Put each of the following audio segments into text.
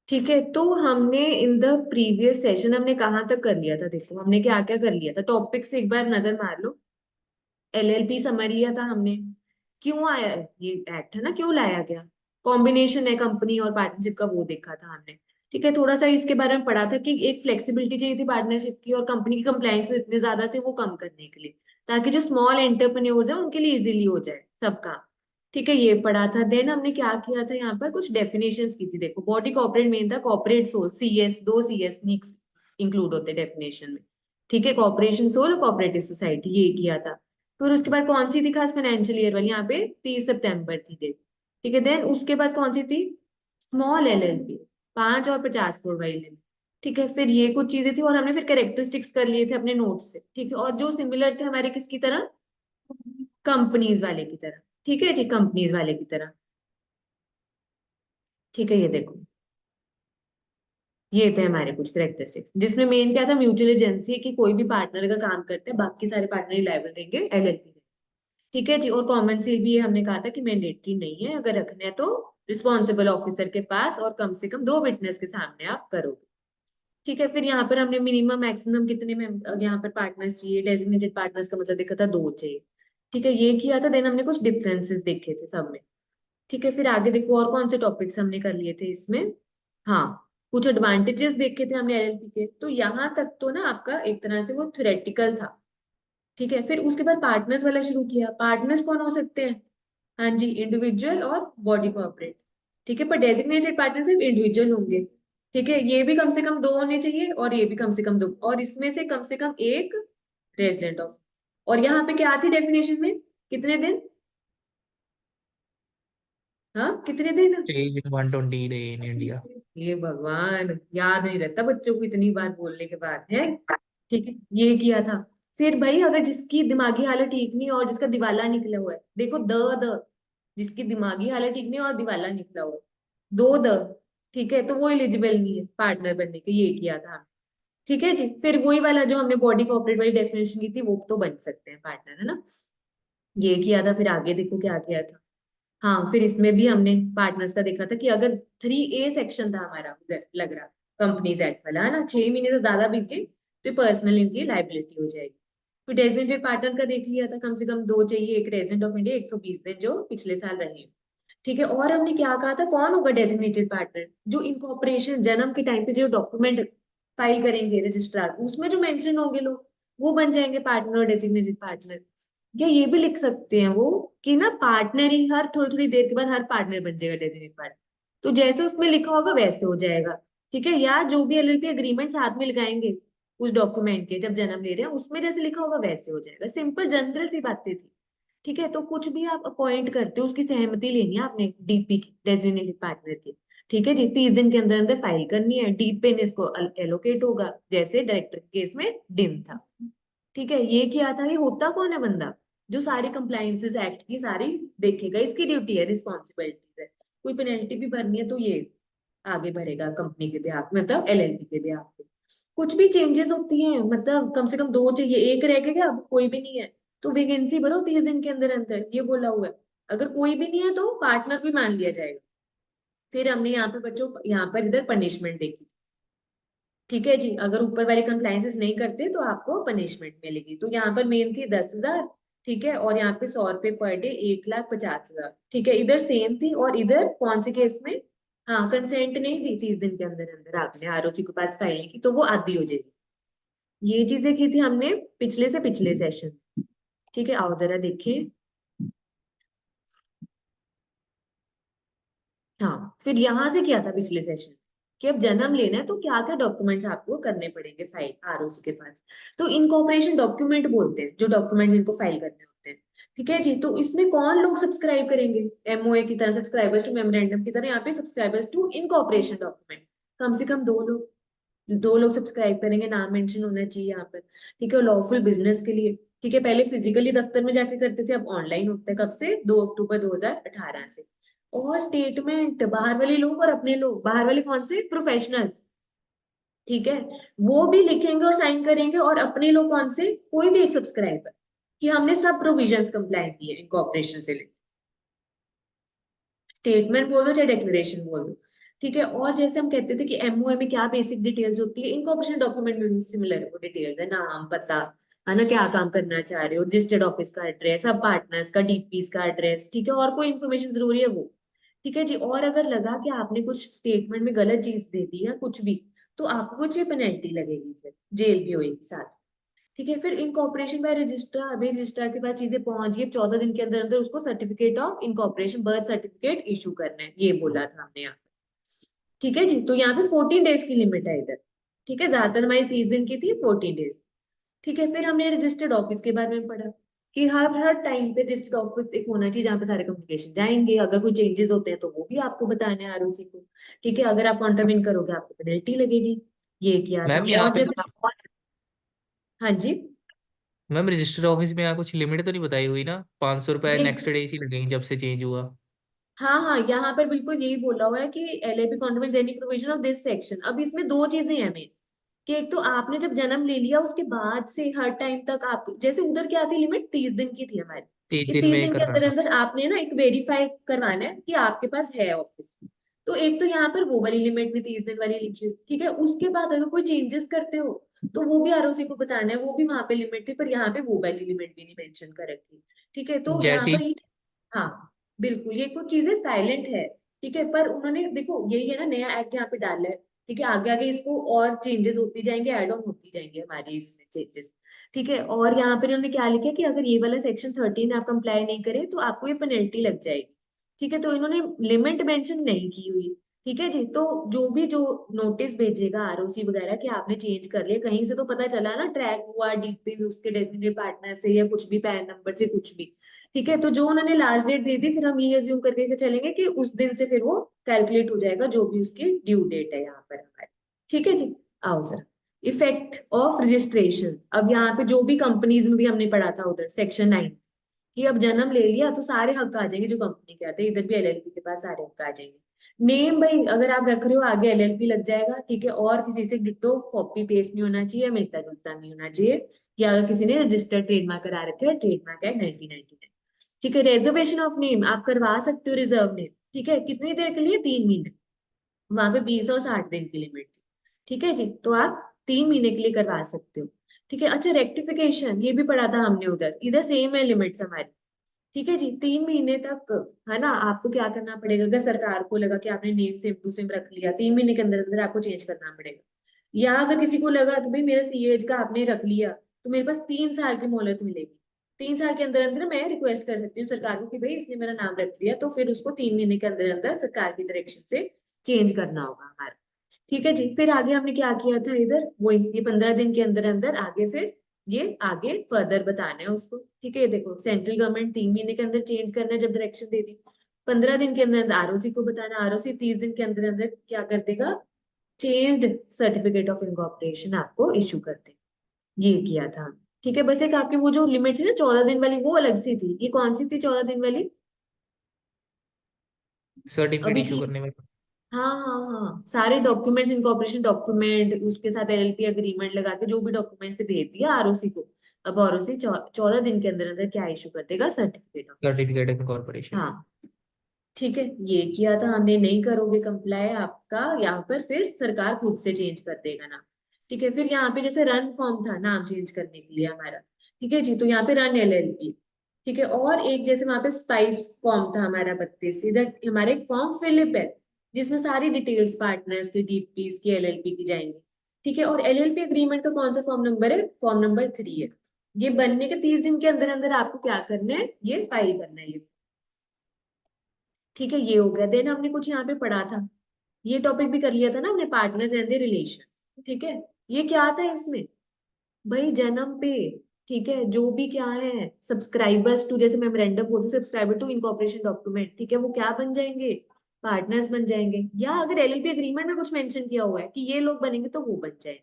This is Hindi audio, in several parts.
ठीक है, तो हमने इन द प्रीवियस सेशन हमने कहाँ तक कर लिया था? देखो हमने क्या क्या कर लिया था, टॉपिक से एक बार नजर मार लो। एलएलपी समझ लिया था हमने। क्यों आया ये एक्ट, है ना, क्यों लाया गया? कॉम्बिनेशन है कंपनी और पार्टनरशिप का, वो देखा था हमने। ठीक है, थोड़ा सा इसके बारे में पढ़ा था कि एक फ्लेक्सिबिलिटी चाहिए थी पार्टनरशिप की, और कंपनी की कंप्लायंस इतने ज्यादा थे वो कम करने के लिए, ताकि जो स्मॉल एंटरप्रेन्योर्स है उनके लिए इजीली हो जाए सब काम। ठीक है, ये पढ़ा था। देन हमने क्या किया था, यहाँ पर कुछ डेफिनेशंस की थी। देखो बॉडी कॉर्पोरेट मेन था, कॉर्पोरेट सोल, सीएस, दो सीएस इंक्लूड होते डेफिनेशन में। ठीक है, कॉर्पोरेशन सोल और कॉर्पोरेटिव सोसाइटी, ये किया था। फिर उसके बाद कौन सी थी खास, फाइनेंशियल ईयर वाली, यहाँ पे 30 सितंबर थी डेट। ठीक है, देन उसके बाद कौन सी थी, स्मॉल एलएलपी, 5 और 50 करोड़ वाली limit। ठीक है, फिर ये कुछ चीजें थी, और हमने फिर कैरेक्टरिस्टिक्स कर लिए थे अपने नोट्स से। ठीक है, और जो सिमिलर थे हमारे किसकी तरह, कंपनीज वाले की तरह। ठीक है जी, कंपनीज वाले की तरह। ठीक है, ये देखो, ये थे हमारे कुछ करेक्टरिस्टिक्स, जिसमें मेन क्या था, म्यूचुअल एजेंसी, कि कोई भी पार्टनर का काम करते हैं बाकी सारे पार्टनर लायबल रहेंगे एलएलपी। ठीक है जी, और कॉमन सील भी ये हमने कहा था कि मैंडेटरी नहीं है, अगर रखना है तो रिस्पॉन्सिबल ऑफिसर के पास, और कम से कम 2 विटनेस के सामने आप करोगे। ठीक है, फिर यहाँ पर हमने मिनिमम मैक्सिमम कितने में यहाँ पर पार्टनर्स चाहिए, डेजिग्नेटेड पार्टनर्स का मतलब देखा था 2 चाहिए। ठीक है, ये किया था। देन हमने कुछ डिफरेंसेस देखे थे सब में। ठीक है, फिर आगे देखो और कौन से टॉपिक्स हमने कर लिए थे इसमें। हाँ, कुछ एडवांटेजेस देखे थे हमने एलएलपी के, तो यहाँ तक तो ना आपका एक तरह से वो थ्योरेटिकल था। ठीक है, फिर उसके बाद पार्टनर्स वाला शुरू किया। पार्टनर्स कौन हो सकते हैं? हाँ जी, इंडिविजुअल और बॉडी कोऑपरेट। ठीक है, पर डेजिग्नेटेड पार्टनर सिर्फ इंडिविजुअल होंगे। ठीक है, ये भी कम से कम 2 होने चाहिए, और ये भी कम से कम 2, और इसमें से कम से कम एक रेजिडेंट ऑफ। और यहाँ पे क्या थी डेफिनेशन में, कितने दिन? हाँ, कितने दिन? Age in 120 day in India. ये भगवान, याद नहीं रहता बच्चों को इतनी बार बोलने के बाद है। ठीक है, ये किया था। फिर भाई अगर जिसकी दिमागी हालत ठीक नहीं और जिसका दिवाला निकला हुआ है, देखो द जिसकी दिमागी हालत ठीक नहीं और दिवाला निकला हुआ है, 2 द। ठीक है, तो वो एलिजिबल नहीं है पार्टनर बनने के, ये किया था हमने। ठीक है जी, फिर वही वाला जो हमने बॉडी कॉर्पोरेट वाली डेफिनेशन की थी, वो तो बन सकते हैं पार्टनर, है ना। ये किया था। फिर आगे देखो क्या किया था। हाँ, फिर इसमें भी हमने पार्टनर्स का देखा था कि अगर 3A सेक्शन था हमारा उधर लग रहा, कंपनीज एक्ट वाला, है ना, 6 महीने से ज्यादा बीते तो पर्सनल इनकी लाइबिलिटी हो जाएगी। फिर डेजिग्नेटेड पार्टनर का देख लिया था, कम से कम 2 चाहिए, एक रेजिडेंट ऑफ इंडिया, 120 दिन जो पिछले साल रहे हैं। ठीक है, और हमने क्या कहा था, कौन होगा डेजिग्नेटेड पार्टनर? जो इनकॉर्पोरेशन जन्म के टाइम पे जो डॉक्यूमेंट फाइल करेंगे रजिस्ट्रार, उसमें जो मेंशन होंगे लोग, वो बन जाएंगे पार्टनर और डेजिग्नेटेड पार्टनर। या ये भी लिख सकते हैं वो, कि ना पार्टनर ही हर थोड़ी थोड़ी देर के बाद हर पार्टनर बन जाएगा डेजिग्नेटेड पार्टनर। तो जैसे उसमें लिखा होगा वैसे हो जाएगा। ठीक है, या जो भी एलएलपी एग्रीमेंट साथ में लगाएंगे उस डॉक्यूमेंट के, जब जन्म ले रहे हैं उसमें जैसे लिखा होगा वैसे हो जाएगा। सिंपल जनरल सी बातें थी। ठीक है, तो कुछ भी आप अपॉइंट करते हो उसकी सहमति लेनी है आपने, डीपी की, डेजिग्नेटेड पार्टनर की। ठीक है जी, 30 दिन के अंदर अंदर फाइल करनी है। डीप पेन इसको एलोकेट होगा, जैसे डायरेक्टर के केस में डिन था। ठीक है, ये किया था। ये होता कौन है बंदा, जो सारी कंप्लायंसेस एक्ट की सारी देखेगा, इसकी ड्यूटी है, रिस्पॉन्सिबिलिटी है। कोई पेनल्टी भी भरनी है तो ये आगे भरेगा कंपनी के बेहाफ में, मतलब एलएलपी के बेहाफ पे। कुछ भी चेंजेस होती हैं, मतलब कम से कम 2 चाहिए, एक रह गया अब कोई भी नहीं है, तो वैकेंसी भरो 30 दिन के अंदर अंदर, ये बोला हुआ है। अगर कोई भी नहीं है तो पार्टनर भी मान लिया जाएगा। फिर हमने यहाँ पे बच्चों, यहाँ पर इधर पनिशमेंट देखी। ठीक है जी, अगर ऊपर वाले कंप्लायंसेस नहीं करते तो आपको पनिशमेंट मिलेगी। तो यहाँ पर मेन थी 10,000। ठीक है, और यहाँ पे 100 रुपये पर डे, 1,50,000। ठीक है, इधर सेम थी, और इधर कौन से केस में, हाँ, कंसेंट नहीं दी 30 दिन के अंदर अंदर आपने आरओसी के पास फाइल की, तो वो आधी हो जाएगी। ये चीजें की थी हमने पिछले से पिछले सेशन। ठीक है, आओ जरा देखें। हाँ, फिर यहाँ से क्या था पिछले सेशन, कि अब जन्म लेना है तो क्या क्या डॉक्यूमेंट्स आपको करने पड़ेंगे फाइल आरओसी के पास। तो इनकॉर्पोरेशन डॉक्यूमेंट बोलते हैं जो डॉक्यूमेंट इनको फाइल करने होते हैं। ठीक है जी, तो इसमें कौन लोग सब्सक्राइब करेंगे? एमओए की तरह, सब्सक्राइबर्स टू मेमोरेंडम की तरह, यहाँ पे सब्सक्राइबर्स टू इनकॉर्पोरेशन डॉक्यूमेंट। कम से कम 2 लोग, 2 लोग सब्सक्राइब करेंगे, नाम मेंशन होना चाहिए यहाँ पर। ठीक है, लॉफुल बिजनेस के लिए। ठीक है, पहले फिजिकली दफ्तर में जाके करते थे, अब ऑनलाइन होता है। कब से? 2 अक्टूबर 2018 से। और स्टेटमेंट, बाहर वाले लोग और अपने लोग, बाहर वाले कौन से, प्रोफेशनल्स। ठीक है, वो भी लिखेंगे और साइन करेंगे, और अपने लोग कौन से, कोई भी एक सब्सक्राइबर, कि हमने सब प्रोविजंस कंप्लाई किए इनकॉर्पोरेशन से लेकर। स्टेटमेंट बोल दो चाहे डिक्लेरेशन बोल दो। ठीक है। और जैसे हम कहते थे कि एमओए में क्या बेसिक डिटेल्स होती है, इनकॉर्पोरेशन डॉक्यूमेंट में भी सिमिलर है वो डिटेल्स है, नाम पता, है ना, क्या काम करना चाह रहे हो, रजिस्टर्ड ऑफिस का एड्रेस, सब पार्टनर्स का डीपीस का एड्रेस, ठीक है, और कोई इन्फॉर्मेशन जरूरी है वो, ठीक है जी। और अगर लगा कि आपने कुछ स्टेटमेंट में गलत चीज दे दी या कुछ भी, तो आपको कुछ पेनल्टी लगेगी, फिर जेल भी होगी साथ, ठीक है। फिर इनकॉर्पोरेशन बाय रजिस्ट्रार, अभी रजिस्ट्रार के पास चीजें पहुंच गई, 14 दिन के अंदर अंदर उसको certificate of incorporation, birth certificate issue करना है, ये बोला था हमने यहाँ, ठीक है जी। तो यहाँ पे 14 डेज की लिमिट है इधर, ठीक है, ज्यादातर हमारी 30 दिन की थी, 14 डेज, ठीक है। फिर हमने रजिस्टर्ड ऑफिस के बारे में पढ़ा कि हर हर टाइम पे रजिस्टर्ड ऑफिस एक होना चाहिए जहाँ पे सारे कम्युनिकेशन जाएंगे, अगर कोई चेंजेस होते हैं तो वो भी आपको बताने हैं आरओसी को, ठीक है। अगर आप कॉन्ट्राविन करोगे आपको पेनल्टी लगेगी, ये किया था। मैम यहाँ और पे जब, कुछ, हाँ जी, मैम रजिस्टर ऑफिस में यहाँ कुछ लिमिट तो नहीं बताई हुई ना? 500 रुपये नेक्स्ट नहीं, डे ही लगेंगे जब से चेंज हुआ। हाँ हाँ, यहाँ पर बिल्कुल यही बोला हुआ है कि LAP contribute any provision of this section. अब इसमें दो चीजें हैं मेन, कि एक तो आपने जब जन्म ले लिया उसके बाद से हर टाइम तक आप, जैसे उधर क्या थी लिमिट, 30 दिन की थी हमारी, तीस कि दिन तीस में दिन के करना अंदर था। अंदर आपने ना एक वेरीफाई करवाना है कि आपके पास है ऑफिस। तो एक तो यहाँ पर वो वाली लिमिट भी 30 दिन वाली लिखी हुई, ठीक है। उसके बाद अगर कोई चेंजेस करते हो तो वो भी आरओसी को बताना है, वो भी वहां पे लिमिट थी, पर यहाँ पे वो वाली लिमिट भी नहीं मेंशन कर रखी, ठीक है। तो यहाँ जैसी पर ये, हाँ बिल्कुल, ये कुछ चीजें साइलेंट है, ठीक है। पर उन्होंने देखो यही है ना, नया एक्ट यहाँ पे डाला है, ठीक है। आगे आगे इसको और चेंजेस होती जाएंगे, एड ऑन होती जाएंगे हमारे इसमें चेंजेस, ठीक है। और यहाँ पे उन्होंने क्या लिखा है कि अगर ये वाला सेक्शन 13 आप कंप्लाई नहीं करें तो आपको ये पेनल्टी लग जाएगी, ठीक है। तो इन्होंने लिमिट मेंशन नहीं की हुई, ठीक है जी। तो जो नोटिस भेजेगा आरओसी वगैरह कि आपने चेंज कर लिया, कहीं से तो पता चला ना, ट्रैक हुआ डीपी उसके डेजिग्नेटेड पार्टनर से या कुछ भी, पैन नंबर से कुछ भी, ठीक है। तो जो उन्होंने लास्ट डेट दे दी, फिर हम ये अज्यूम करके के चलेंगे कि उस दिन से फिर वो कैलकुलेट हो जाएगा जो भी उसकी ड्यू डेट है यहाँ पर हमारी, ठीक है जी। आओ सर, इफेक्ट ऑफ रजिस्ट्रेशन। अब यहाँ पे जो भी कंपनीज में भी हमने पढ़ा था उधर सेक्शन 9, कि अब जन्म ले लिया तो सारे हक आ जाएंगे जो कंपनी के आते हैं, इधर भी एलएलपी के पास सारे हक आ जाएंगे। नेम भाई अगर आप रख रहे हो आगे एलएलपी लग जाएगा, ठीक है। और किसी से डिट्टो कॉपी पेस्ट नहीं होना चाहिए, मिलता जुलता नहीं होना चाहिए, या अगर किसी ने रजिस्टर्ड ट्रेडमार्क करा रखा है, ट्रेडमार्क है 1999, ठीक है। रिजर्वेशन ऑफ नेम आप करवा सकते हो, रिजर्व नेम, ठीक है। कितनी देर के लिए, 3 महीने, वहां पे 20 और 60 दिन की लिमिट थी, ठीक है जी। तो आप 3 महीने के लिए करवा सकते हो, ठीक है। अच्छा, रेक्टिफिकेशन ये भी पढ़ा था हमने उधर, इधर सेम है लिमिट्स हमारी, ठीक है जी। 3 महीने तक, है ना, आपको क्या करना पड़ेगा, अगर सरकार को लगा कि आपने नेम सेम टू सेम रख लिया, 3 महीने के अंदर अंदर आपको चेंज करना पड़ेगा। या अगर किसी को लगा कि भाई मेरा सीएज का आपने रख लिया, तो मेरे पास 3 साल की मोहलत मिलेगी, 3 साल के अंदर अंदर मैं रिक्वेस्ट कर सकती हूँ सरकार को कि भाई इसने मेरा नाम रख लिया, तो फिर उसको 3 महीने के अंदर अंदर सरकार की डायरेक्शन से चेंज करना होगा हमारा, ठीक है जी। फिर आगे हमने क्या किया था इधर, वही ये 15 दिन के अंदर अंदर आगे फिर ये आगे फर्दर बताना है उसको, ठीक है। देखो सेंट्रल गवर्नमेंट 3 महीने के अंदर चेंज करना है जब डायरेक्शन दे दी, 15 दिन के अंदर अंदर आरओसी को बताना, आरओसी 30 दिन के अंदर अंदर क्या कर देगा, चेंज्ड सर्टिफिकेट ऑफ इनकॉर्पोरेशन आपको इशू कर दे, ये किया था, ठीक है। बस एक आपकी वो जो लिमिट थी ना 14 दिन वाली, वो अलग सी थी, ये कौन सी थी 14 दिन वाली, सर्टिफिकेट अभी इशू थी, करने में। हाँ हाँ हाँ, सारे डॉक्यूमेंट्स, इनकॉर्पोरेशन डॉक्यूमेंट, उसके साथ एलएलपी एग्रीमेंट लगा के जो भी डॉक्यूमेंट्स थे भेज दिया आरओसी को। अब आरओसी 14 दिन के अंदर अंदर क्या इशू कर देगा, certificate of issue, certificate of incorporation. हाँ, ठीक है। ये किया था हमने, नहीं करोगे कंप्लाई आपका यहाँ पर फिर सरकार खुद से चेंज कर देगा नाम, ठीक है। फिर यहाँ पे जैसे रन फॉर्म था नाम चेंज करने के लिए हमारा, ठीक है जी। तो यहाँ पे रन एलएलपी, ठीक है। और एक जैसे वहां पे स्पाइस फॉर्म था हमारा 32, इधर हमारा एक फॉर्म फिलिप है जिसमें सारी डिटेल्स पार्टनर्स की, डीपीस की, एलएलपी की जाएंगी, ठीक है। और एलएलपी एग्रीमेंट का कौन सा फॉर्म नंबर है, फॉर्म नंबर 3 है। ये बनने के 30 दिन के अंदर अंदर आपको क्या करना है, ये फाइल करना है ये, ठीक है। ये हो गया। देन हमने कुछ यहाँ पे पढ़ा था, ये टॉपिक भी कर लिया था ना हमने, पार्टनर्स एंड द रिलेशन, ठीक है। ये क्या आता है इसमें, भाई जन्म पे, ठीक है, जो भी क्या है सब्सक्राइबर्स टू, जैसे मेमोरेंडम बोलते सब्सक्राइबर टू इनकॉर्पोरेशन डॉक्यूमेंट, ठीक है, वो क्या बन जाएंगे, पार्टनर्स बन जाएंगे। या अगर एलएलपी एग्रीमेंट में कुछ मेंशन किया हुआ है कि ये लोग बनेंगे तो वो बन जाए,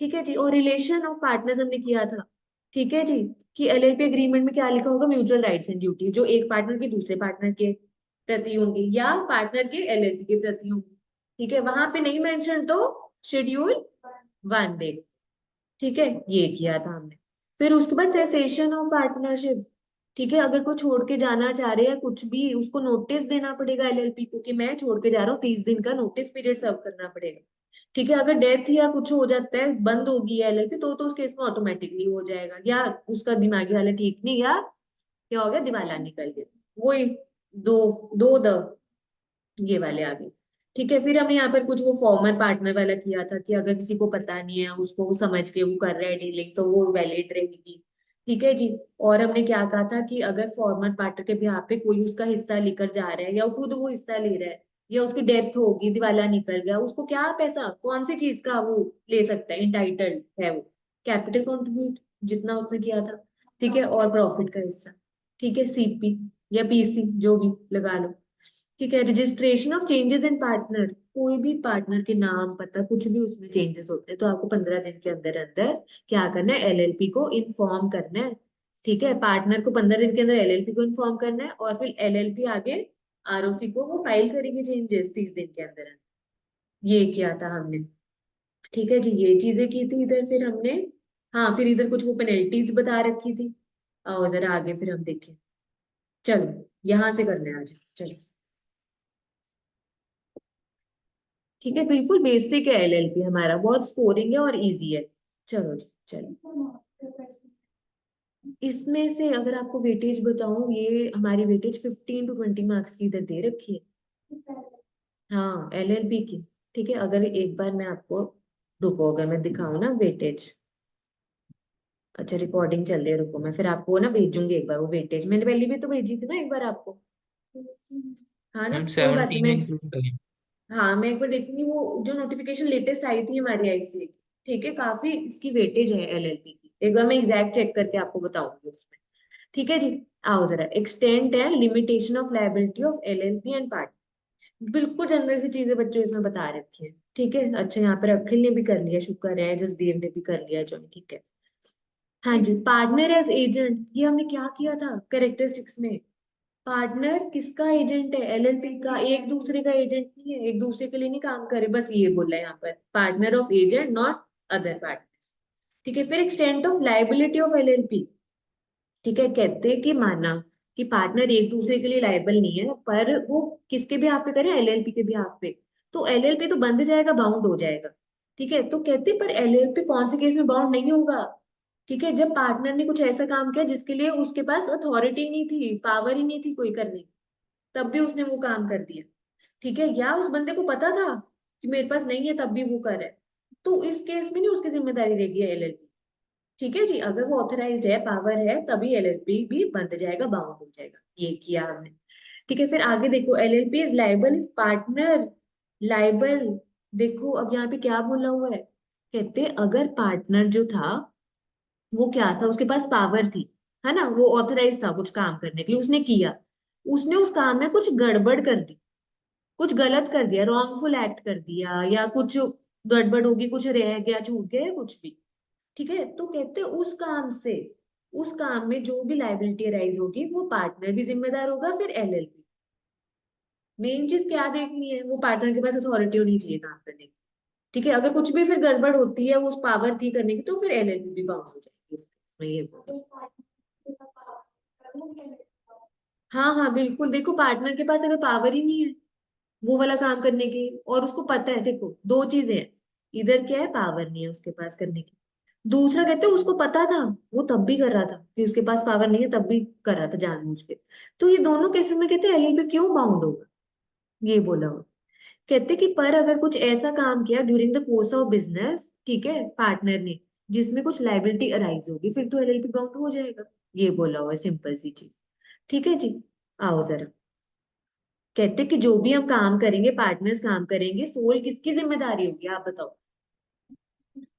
ठीक है जी। और रिलेशन ऑफ पार्टनर्स हमने किया था, ठीक है जी, कि एलएलपी एग्रीमेंट में क्या लिखा होगा, म्यूचुअल राइट्स एंड ड्यूटी, जो एक पार्टनर के दूसरे पार्टनर के प्रति होंगे या पार्टनर के एलएलपी के प्रति होंगे, ठीक है। वहां पे नहीं मेंशन तो शेड्यूल 1 देख, ठीक है। ये किया था हमने। फिर उसके बाद सेसेशन ऑफ पार्टनरशिप, ठीक है, अगर कोई छोड़ के जाना चाह रहे हैं कुछ भी, उसको नोटिस देना पड़ेगा एलएलपी को कि मैं छोड़ के जा रहा हूँ, 30 दिन का नोटिस पीरियड सर्व करना पड़ेगा। ठीक है, अगर डेथ या कुछ हो जाता है, बंद होगी एलएलपी, तो उस केस में ऑटोमेटिकली हो जाएगा, या उसका दिमागी हालत ठीक नहीं, या क्या हो गया, दिवाला निकल गया। वही दो दो द ये वाले आ गए। ठीक है, फिर हमने यहाँ पर कुछ वो फॉर्मर पार्टनर वाला किया था कि अगर किसी को पता नहीं है, उसको समझ के वो कर रहा है डीलिंग, तो वो वैलिड रहेगी। ठीक है जी। और हमने क्या कहा था कि अगर फॉर्मर पार्टनर के बिहाफ पे कोई उसका हिस्सा लेकर जा रहा है, या खुद वो हिस्सा ले रहा है, या उसकी डेथ होगी, दिवाला निकल गया, उसको क्या पैसा, कौन सी चीज का वो ले सकता है, इंटाइटल्ड है वो, कैपिटल कॉन्ट्रीब्यूट जितना उसने किया था। ठीक है, और प्रॉफिट का हिस्सा। ठीक है, सीपी या पीसी जो भी लगा लो। ठीक है, registration of changes in partner, कोई भी पार्टनर के नाम पता कुछ भी उसमें चेंजेस होते हैं, तो आपको 15 दिन के अंदर अंदर क्या करना है, एलएलपी को इन्फॉर्म करना है। ठीक है, पार्टनर को 15 दिन के अंदर एलएलपी को इन्फॉर्म करना है, और फिर एलएलपी आगे आरओसी को वो फाइल करेगी चेंजेस 30 दिन के अंदर अंदर। ये किया था हमने। ठीक है जी, ये चीजें की थी इधर, फिर हमने, हाँ फिर इधर कुछ वो पेनल्टीज बता रखी थी। और उधर आगे फिर हम देखें, चलो यहाँ से करने आ जाए, चलो। ठीक है, बिल्कुल बेसिक है एलएलपी हमारा, बहुत स्कोरिंग है और इजी है। चलो जी, चलो। इसमें से अगर आपको वेटेज बताऊं, ये हमारी वेटेज 15 to 20 मार्क्स की इधर दे रखी है। हाँ, एलएलबी की। ठीक है, अगर एक बार मैं आपको, रुको अगर मैं दिखाऊं ना वेटेज, अच्छा रिकॉर्डिंग चल रही है, रुको मैं फिर आपको ना भेजूंगी एक बार वो वेटेज, मैंने पहले भी तो भेजी थी ना एक बार आपको। हाँ ना, मैम कोई बात नहीं, 17 मैं, में इंक्लूड करें। हाँ मैं एक बार देखूंगी वो जो नोटिफिकेशन लेटेस्ट आई थी हमारी आईसीए की। ठीक है, काफी इसकी वेटेज है एलएलबी की, एक बार मैं एग्जैक्ट चेक करके आपको बताऊंगी उसमें। ठीक है जी। आओ जरा, एक्सटेंट है limitation of liability of LLP and part, बिल्कुल जनरल सी चीजें बच्चों इसमें बता रखी है। ठीक है, अच्छा यहाँ पर अखिल ने भी कर लिया, शुक्र है, जसदेव ने भी कर लिया, चलो ठीक है। हाँ जी, पार्टनर एज एजेंट, ये हमने क्या किया था कैरेक्टरिस्टिक्स में, पार्टनर किसका एजेंट है, एलएलपी का, एक दूसरे का एजेंट नहीं है, एक दूसरे के लिए नहीं काम करे, बस ये बोला है यहाँ पर, partner of agent not other partners. ठीक है, फिर extent of liability of LLP. ठीक है, कहते हैं कि माना कि पार्टनर एक दूसरे के लिए लायबल नहीं है, पर वो किसके भी हाथ पे करे, एलएलपी के भी हाथ पे, तो एलएलपी तो बंद जाएगा, बाउंड हो जाएगा। ठीक है, तो कहते हैं पर एलएलपी कौन से केस में बाउंड नहीं होगा। ठीक है, जब पार्टनर ने कुछ ऐसा काम किया जिसके लिए उसके पास अथॉरिटी नहीं थी, पावर ही नहीं थी कोई करने की, तब भी उसने वो काम कर दिया। ठीक है, या उस बंदे को पता था कि मेरे पास नहीं है तब भी वो कर रहा है, तो इस केस में नहीं उसकी जिम्मेदारी रहेगी एलएलपी। ठीक है जी, अगर वो ऑथराइज्ड है, पावर है, तभी एलएलपी भी बंद जाएगा, बाउंड हो जाएगा, ये किया हमने। ठीक है, फिर आगे देखो, LLP is liable if partner liable, देखो अब यहाँ पे क्या बोला हुआ है, कहते अगर पार्टनर जो था वो क्या था, उसके पास पावर थी, है ना, वो ऑथराइज था कुछ काम करने के लिए, उसने किया, उसने उस काम में कुछ गड़बड़ कर दी, कुछ गलत कर दिया, रॉन्गफुल एक्ट कर दिया, या कुछ गड़बड़ होगी, कुछ रह गया, छूट गया, या कुछ भी। ठीक है, तो कहते हैं उस काम से, उस काम में जो भी लाइबिलिटी अराइज होगी, वो पार्टनर भी जिम्मेदार होगा, फिर एलएलपी। मेन चीज क्या देखनी है, वो पार्टनर के पास अथॉरिटी होनी चाहिए काम करने की। ठीक है, अगर कुछ भी फिर गड़बड़ होती है, वो उस पावर थी करने की, तो फिर एलएलपी भी बाउंड हो जाएगी उस केस में, ये बोल। हाँ हाँ बिल्कुल, देखो पार्टनर के पास अगर पावर ही नहीं है वो वाला काम करने की, और उसको पता है, देखो दो चीजें हैं, इधर क्या है, पावर नहीं है उसके पास करने की, दूसरा कहते हैं उसको पता था, वो तब भी कर रहा था कि उसके पास पावर नहीं है, तब भी कर रहा था जानबूझ के, तो ये दोनों केसेस में कहते हैं एलएलपी क्यों बाउंड होगा, ये बोला हो। कहते कि पर अगर कुछ ऐसा काम किया during the course of business, ठीक है, पार्टनर ने, जिसमें कुछ लाइबिलिटी अराइज होगी, फिर तो एलएलपी बाउंड हो जाएगा, ये बोला हुआ है, सिंपल सी चीज। ठीक है जी। आओ जरा, कहते कि जो भी हम काम करेंगे, पार्टनर्स काम करेंगे, सोल किसकी जिम्मेदारी होगी, आप बताओ,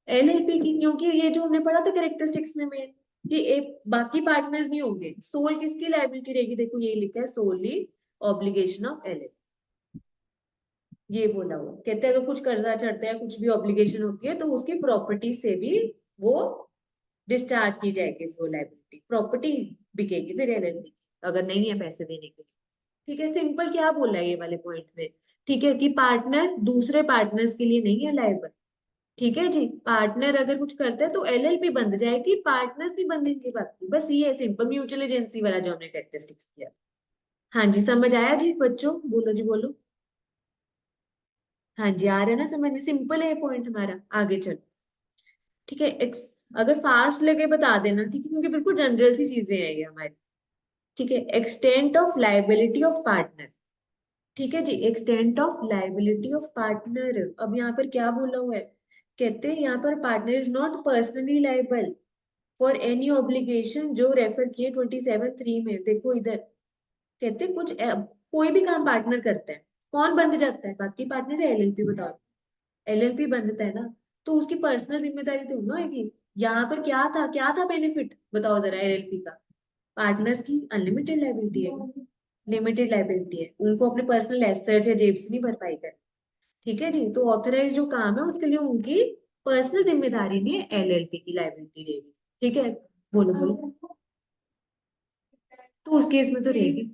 एलएलपी की, क्योंकि ये जो हमने पढ़ा था कैरेक्टरिस्टिक्स में कि एक बाकी पार्टनर्स नहीं होंगे, सोल किसकी लाइबिलिटी रहेगी, देखो ये लिखा है, सोली ऑब्लिगेशन ऑफ एलएलपी, ये बोला हुआ, कहते हैं अगर कुछ कर्जा चढ़ता है, कुछ भी ऑब्लिगेशन होती है, तो उसकी प्रॉपर्टी से भी वो डिस्चार्ज की जाएगी, वो लाइबिलिटी, प्रॉपर्टी बिकेगी फिर एलएलपी, अगर नहीं है पैसे देने के लिए। ठीक है, सिंपल क्या बोला है ये वाले पॉइंट में, ठीक है, कि पार्टनर दूसरे पार्टनर्स के लिए नहीं है लायबल, ठीक है जी, पार्टनर अगर कुछ करता है तो एलएलपी बंध जाएगी, पार्टनर्स भी बंधेंगे बाकी, बस ये है सिंपल म्यूचुअल एजेंसी वाला जो हमने कैरेक्टरिस्टिक्स किया। हाँ जी, समझ आया जी बच्चों, बोलो जी बोलो। हाँ जी, आ रहा है ना समझ में, सिंपल है पॉइंट हमारा, आगे चलो। ठीक है, अगर फास्ट लगे बता देना, ठीक है, क्योंकि बिल्कुल जनरल सी चीजें हैं ये हमारी। ठीक है, extent of liability of partner. ठीक है जी, extent of liability of partner, अब यहाँ पर क्या बोला हुआ है, कहते हैं यहाँ पर partner is not personally liable for any obligation, जो रेफर किए 27(3) में, देखो इधर कहते हैं कुछ कोई भी काम पार्टनर करता है, कौन बंद जाता है, बाकी पार्टनर है, एलएलपी बताओ। एलएलपी बंधता है ना, तो उसकी पर्सनल जिम्मेदारी तो ना होगी। यहाँ पर क्या था बेनिफिट बताओ जरा एलएलपी का, पार्टनर्स की अनलिमिटेड लाइबिलिटी है, लिमिटेड लाइबिलिटी है, उनको अपने पर्सनल एसेट्स या जेब से नहीं भरपाई कर। ठीक है जी, तो ऑथराइज जो काम है उसके लिए उनकी पर्सनल जिम्मेदारी नहीं है एलएलपी की लाइबिलिटी रहेगी। ठीक है, बोलो बोलो। तो उस केस में तो रहेगी।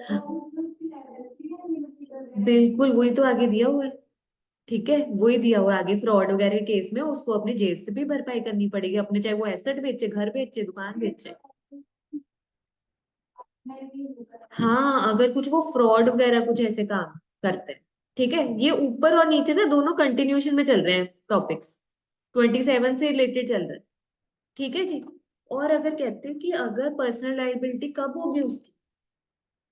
हाँ, बिल्कुल वही तो आगे दिया हुआ है। ठीक है, वही दिया हुआ है आगे, फ्रॉड वगैरह के केस में उसको अपनी जेब से भी भरपाई करनी पड़ेगी, अपने चाहे वो एसेट बेचे, घर बेचे, दुकान बेचे। हाँ, अगर कुछ वो फ्रॉड वगैरह कुछ ऐसे काम करते हैं। ठीक है, ये ऊपर और नीचे ना दोनों कंटिन्यूशन में चल रहे हैं टॉपिक्स, 27 से रिलेटेड चल रहा है। ठीक है जी, और अगर कहते हैं कि अगर पर्सनल लाइबिलिटी कब होगी उसकी,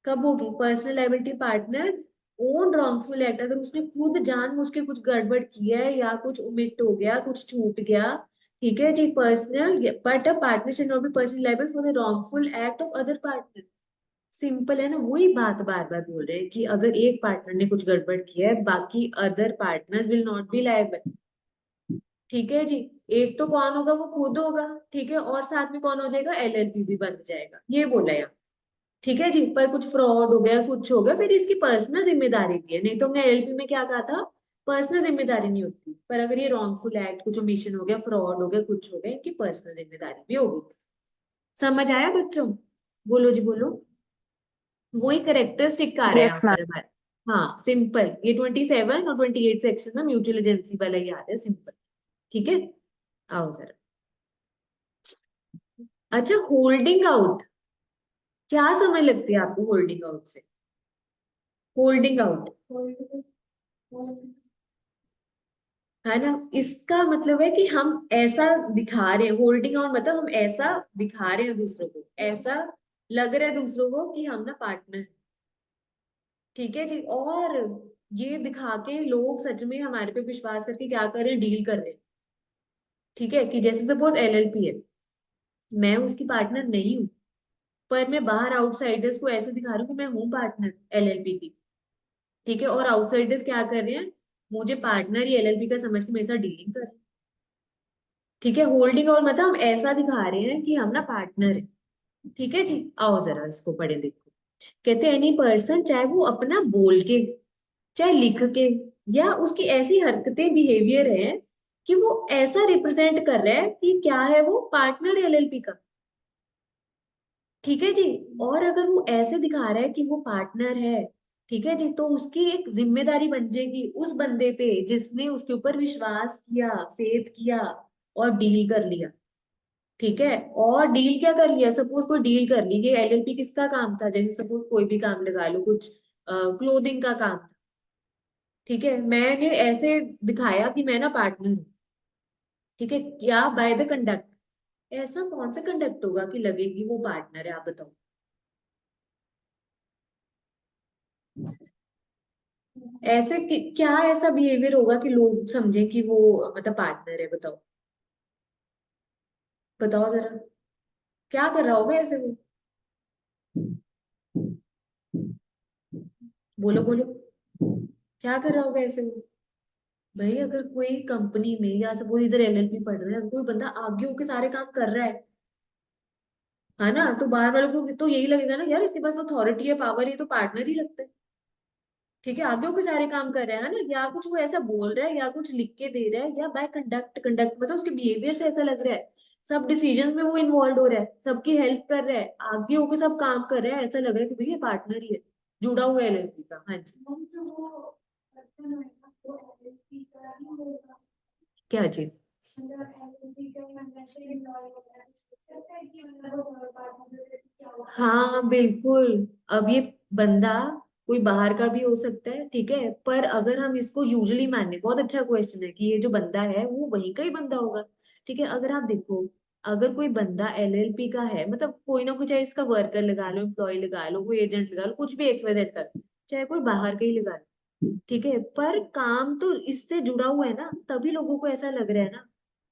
कब होगी personal liability partner own wrongful act, अगर उसने खुद जानबूझ के कुछ गड़बड़ किया है या कुछ ओमिट हो गया, कुछ छूट गया। ठीक है जी, personal but a partner should not be personally liable for the wrongful act of other partner. Simple है ना, वही बात बार बार बोल रहे हैं कि अगर एक पार्टनर ने कुछ गड़बड़ किया है, बाकी other partners will not be liable. ठीक है जी, एक तो कौन होगा, वो खुद होगा। ठीक है, और साथ में कौन हो जाएगा, एलएलपी भी बन जाएगा, ये बोला है। ठीक है जी, पर कुछ फ्रॉड हो गया, कुछ हो गया, फिर इसकी पर्सनल जिम्मेदारी थी, नहीं तो हमने एलएलपी में क्या कहा था, पर्सनल जिम्मेदारी नहीं होती, पर अगर ये रॉन्गफुल एक्ट, कुछ ओमिशन हो गया, फ्रॉड हो गया, कुछ हो गया, इनकी पर्सनल जिम्मेदारी भी होगी। समझ आया बच्चों, बोलो जी बोलो। वही करेक्टरिस्टिक आ रहा है यस यहाँ मैम। पर हमारा। हाँ सिंपल, ये 27 और 28 सेक्शन में म्यूचुअल एजेंसी वाला ही आ रहा है सिंपल। ठीक है, आओ जरा। अच्छा, होल्डिंग आउट, क्या समझ लगती है आपको होल्डिंग आउट से, होल्डिंग आउट है ना, इसका मतलब है कि हम ऐसा दिखा रहे हैं, होल्डिंग आउट मतलब हम ऐसा दिखा रहे हैं दूसरों को, ऐसा लग रहा है दूसरों को कि हम ना पार्टनर। ठीक है जी, और ये दिखा के लोग सच में हमारे पे विश्वास करके क्या कर रहे हैं, डील कर रहे हैं। ठीक है, कि जैसे सपोज एलएलपी है, मैं उसकी पार्टनर नहीं हूँ, पर मैं बाहर आउटसाइडर्स को ऐसे दिखा रही हूँ कि मैं हूँ पार्टनर एलएलपी की। ठीक है, और आउटसाइडर्स क्या कर रहे हैं, मुझे पार्टनर ही एलएलपी का समझ के मेरे साथ डीलिंग कर रहे हैं। ठीक है, होल्डिंग और मतलब हम ऐसा दिखा रहे हैं कि हम ना पार्टनर है। ठीक है जी, आओ जरा इसको पढ़े देखो। कहते हैं एनी पर्सन, चाहे वो अपना बोल के, चाहे लिख के, या उसकी ऐसी हरकतें बिहेवियर है कि वो ऐसा रिप्रेजेंट कर रहा है कि क्या है, वो पार्टनर एलएलपी का। ठीक है जी, और अगर वो ऐसे दिखा रहा है कि वो पार्टनर है, ठीक है जी, तो उसकी एक जिम्मेदारी बन जाएगी उस बंदे पे जिसने उसके ऊपर विश्वास किया, फेथ किया और डील कर लिया। ठीक है, और डील क्या कर लिया, सपोज कोई डील कर ली, ये एलएलपी किसका काम था, जैसे सपोज कोई भी काम लगा लो, कुछ क्लोथिंग का काम था। ठीक है, मैंने ऐसे दिखाया कि मैं ना पार्टनर हूँ। ठीक है, क्या बाय द कंडक्ट, ऐसा कौन सा कंडक्ट होगा कि लगेगी वो पार्टनर है, आप बताओ। ऐसे क्या ऐसा बिहेवियर होगा कि लोग समझे कि वो मतलब पार्टनर है, बताओ। बताओ जरा, क्या कर रहा होगा ऐसे वो, बोलो बोलो, क्या कर रहा होगा ऐसे वो। भाई अगर कोई कंपनी में या सपोज इधर एलएलपी पढ़ रहा है, कोई बंदा आगे होके सारे काम कर रहा है ना, तो बाहर वालों को तो यही लगेगा ना, यार इसके पास अथॉरिटी है, पावर, ये तो पार्टनर ही लगता है। ठीक है, आगे होके सारे काम कर रहा है ना, या कुछ वो ऐसा बोल रहा है, या कुछ लिख के दे रहा है, या बाय कंडक्ट, कंडक्ट मतलब उसके बिहेवियर से ऐसा लग रहा है, सब डिसीजन में वो इन्वॉल्व हो रहा है, सबकी हेल्प कर रहा है, आगे होके सब काम कर रहा है, ऐसा लग रहा है कि भैया पार्टनर ही है, जुड़ा हुआ है एलएलपी का। हाँ जी, क्या चीज? हाँ बिल्कुल। अब ये बंदा कोई बाहर का भी हो सकता है, ठीक है, पर अगर हम इसको यूजुअली माने, बहुत अच्छा क्वेश्चन है कि ये जो बंदा है वो वहीं का ही बंदा होगा। ठीक है, अगर आप देखो, अगर कोई बंदा एलएलपी का है, मतलब कोई ना कोई, चाहे इसका वर्कर लगा लो, एम्प्लॉय लगा लो, कोई एजेंट लगा लो, कुछ भी एक्सवाइजेड कर, चाहे कोई बाहर का ही लगा लो, ठीक है, पर काम तो इससे जुड़ा हुआ है ना, तभी लोगों को ऐसा लग रहा है ना।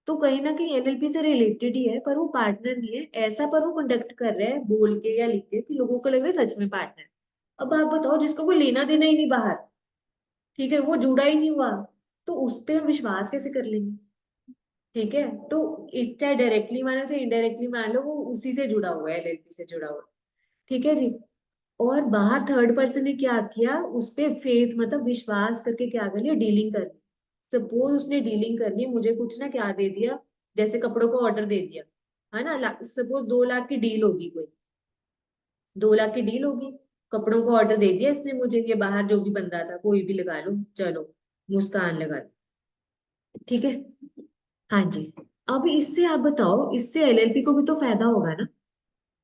तो कहीं ना कहीं एलएलपी से रिलेटेड ही है, पर वो पार्टनर नहीं है ऐसा, पर वो कंडक्ट कर रहा है बोल के या लिख के कि लोगों को लग रहा है सच में पार्टनर। अब आप बताओ, जिसको कोई लेना देना ही नहीं बाहर, ठीक है, वो जुड़ा ही नहीं हुआ, तो उस पे हम विश्वास कैसे कर लेंगे? ठीक है, तो चाहे डायरेक्टली मान लो चाहे इनडायरेक्टली मान लो, वो उसी से जुड़ा हुआ है, एलएलपी से जुड़ा हुआ है। ठीक है जी। और बाहर थर्ड पर्सन ने क्या किया, उस पे फेथ मतलब विश्वास करके क्या कर लिया, डीलिंग कर ली। सपोज उसने डीलिंग करनी, मुझे कुछ ना क्या दे दिया, जैसे कपड़ों का ऑर्डर दे दिया, है ना, सपोज 2 लाख की डील होगी कोई, 2 लाख की डील होगी, कपड़ों का ऑर्डर दे दिया इसने मुझे, ये बाहर जो भी बंदा था कोई भी लगा लो, चलो मुस्कान लगा लो, ठीक है। हाँ जी। अब इससे आप बताओ, इससे एलएलपी को भी तो फायदा होगा ना,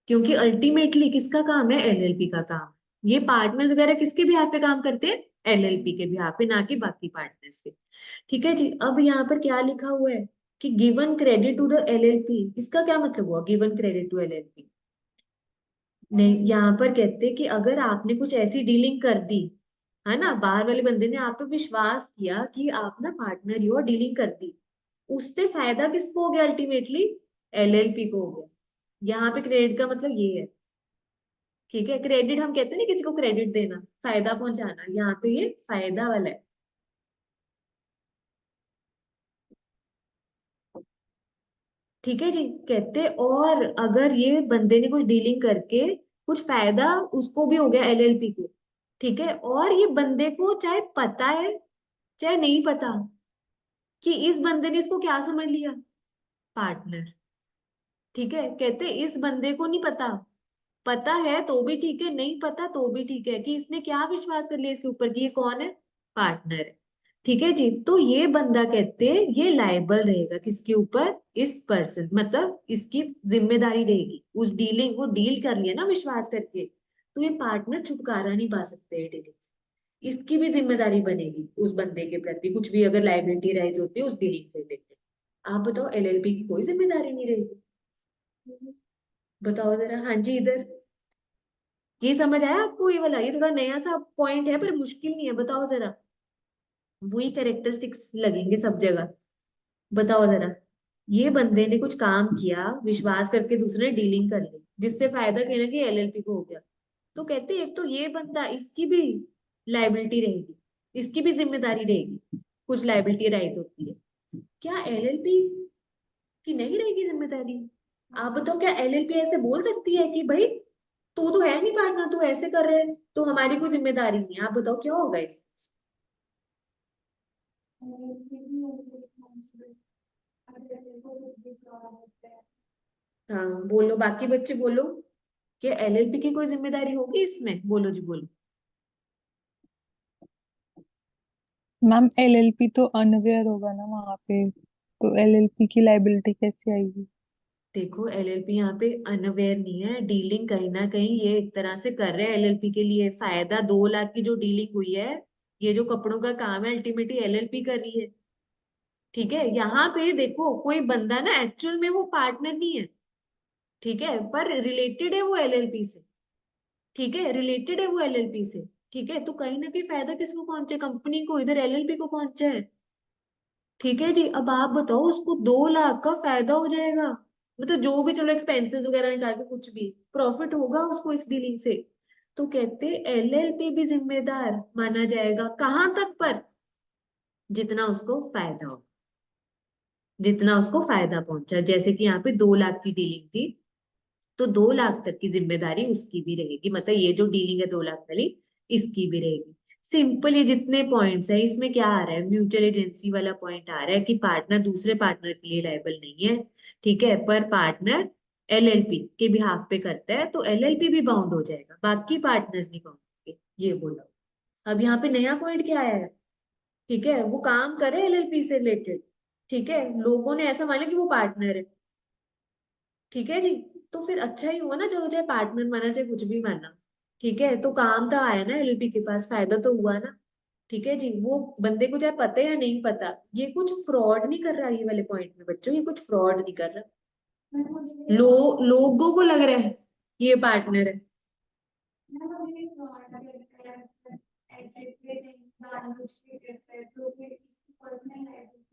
क्योंकि अल्टीमेटली किसका काम है, एलएलपी का काम। ये पार्टनर्स वगैरह किसके भी हाथ पे काम करते हैं, एलएलपी के भी हाथ पे, ना कि बाकी पार्टनर्स के। ठीक है जी। अब यहाँ पर क्या लिखा हुआ है कि given credit to the LLP, इसका क्या मतलब हुआ, गिवन क्रेडिट टू एलएलपी? नहीं, यहाँ पर कहते हैं कि अगर आपने कुछ ऐसी डीलिंग कर दी, है ना, बाहर वाले बंदे ने आप पे विश्वास किया कि आप ना पार्टनर ही हो, डीलिंग कर दी, उससे फायदा किसको हो गया, अल्टीमेटली एलएलपी को हो गया। यहाँ पे क्रेडिट का मतलब ये है, ठीक है, क्रेडिट हम कहते हैं ना किसी को क्रेडिट देना, फायदा पहुंचाना, यहाँ पे ये फायदा वाला है। ठीक है जी। कहते और अगर ये बंदे ने कुछ डीलिंग करके कुछ फायदा उसको भी हो गया, एलएलपी को, ठीक है, और ये बंदे को चाहे पता है चाहे नहीं पता, कि इस बंदे ने इसको क्या समझ लिया, पार्टनर। ठीक है, कहते इस बंदे को नहीं पता, पता है तो भी ठीक है, नहीं पता तो भी ठीक है, कि इसने क्या विश्वास कर लिया इसके ऊपर कि ये कौन है, पार्टनर है। ठीक है जी। तो ये बंदा कहते हैं ये लायबल रहेगा किसके ऊपर, इस पर्सन, मतलब इसकी जिम्मेदारी रहेगी, उस डीलिंग, वो डील कर लिया ना विश्वास करके, तो ये पार्टनर छुटकारा नहीं पा सकते है डीलिंग से, इसकी भी जिम्मेदारी बनेगी उस बंदे के प्रति, कुछ भी अगर लाइबिलिटी राइज होती है उस डीलिंग से रिलेटेड। आप बताओ, एलएलपी की कोई जिम्मेदारी नहीं रहेगी? बताओ जरा, हाँ जी, इधर। ये समझ आया आपको, ये वाला, ये थोड़ा नया सा पॉइंट है पर मुश्किल नहीं है, बताओ जरा, वही कैरेक्टरिस्टिक्स लगेंगे सब जगह। बताओ जरा, ये बंदे ने कुछ काम किया, विश्वास करके दूसरे ने डीलिंग कर ली, जिससे फायदा कहीं ना कहीं एलएलपी को हो गया, तो कहते हैं एक तो ये बंदा, इसकी भी लाइबिलिटी रहेगी, इसकी भी जिम्मेदारी रहेगी, कुछ लाइबिलिटी राइज होती है, क्या एलएलपी की नहीं रहेगी जिम्मेदारी? आप बताओ, क्या एलएलपी ऐसे बोल सकती है कि भाई तू तो है नहीं पार्टनर, तू ऐसे कर रहे है तो हमारी कोई जिम्मेदारी नहीं है? आप बताओ क्या होगा इस? हाँ बोलो, बाकी बच्चे बोलो, क्या एलएलपी की कोई जिम्मेदारी होगी इसमें, बोलो जी बोलो। मैम एलएलपी तो अनअवेयर होगा ना वहां पे, तो एलएलपी की लाइबिलिटी कैसे आएगी? देखो, एलएलपी यहाँ पे अनअवेयर नहीं है, डीलिंग कहीं ना कहीं ये एक तरह से कर रहे हैं एलएलपी के लिए फायदा, 2 लाख की जो डीलिंग हुई है, ये जो कपड़ों का काम है अल्टीमेटली एलएलपी कर रही है। ठीक है, यहाँ पे देखो कोई बंदा ना एक्चुअल में वो पार्टनर नहीं है, ठीक है, पर रिलेटेड है वो एलएलपी से, ठीक है, रिलेटेड है वो एलएलपी से, ठीक है, तो कहीं ना कहीं फायदा किसको पहुंचे, कंपनी को, इधर एलएलपी को पहुंचा है। ठीक है जी। अब आप बताओ, उसको 2 लाख का फायदा हो जाएगा, मतलब जो भी, चलो एक्सपेंसेस वगैरह निकाल के कुछ भी प्रॉफिट होगा उसको इस डीलिंग से, तो कहते एलएलपी भी जिम्मेदार माना जाएगा, कहां तक पर, जितना उसको फायदा हो, जितना उसको फायदा पहुंचा, जैसे कि यहाँ पे 2 लाख की डीलिंग थी, तो 2 लाख तक की जिम्मेदारी उसकी भी रहेगी, मतलब ये जो डीलिंग है 2 लाख वाली, इसकी भी रहेगी। सिंपल, ये जितने पॉइंट्स है इसमें क्या आ रहा है, म्यूचुअल एजेंसी वाला पॉइंट आ रहा है कि पार्टनर दूसरे पार्टनर के लिए लायबल नहीं है, ठीक है, पर पार्टनर एलएलपी के बिहाफ पे करता है तो एलएलपी भी बाउंड हो जाएगा, बाकी पार्टनर्स नहीं बाउंड होंगे, ये बोला। अब यहाँ पे नया पॉइंट क्या आया है, ठीक है, वो काम करे एलएलपी से रिलेटेड, ठीक है, लोगों ने ऐसा माना कि वो पार्टनर है। ठीक है जी। तो फिर अच्छा ही हुआ ना, चलो चाहे पार्टनर माना चाहे कुछ भी माना। ठीक है, तो काम तो आया ना एलएलपी के पास, फायदा तो हुआ ना। ठीक है जी, वो बंदे को चाहे पता है या नहीं पता, ये कुछ फ्रॉड नहीं कर रहा, ये वाले पॉइंट में बच्चों ये कुछ फ्रॉड नहीं कर रहा। लोगों को लग रहा है ये पार्टनर है।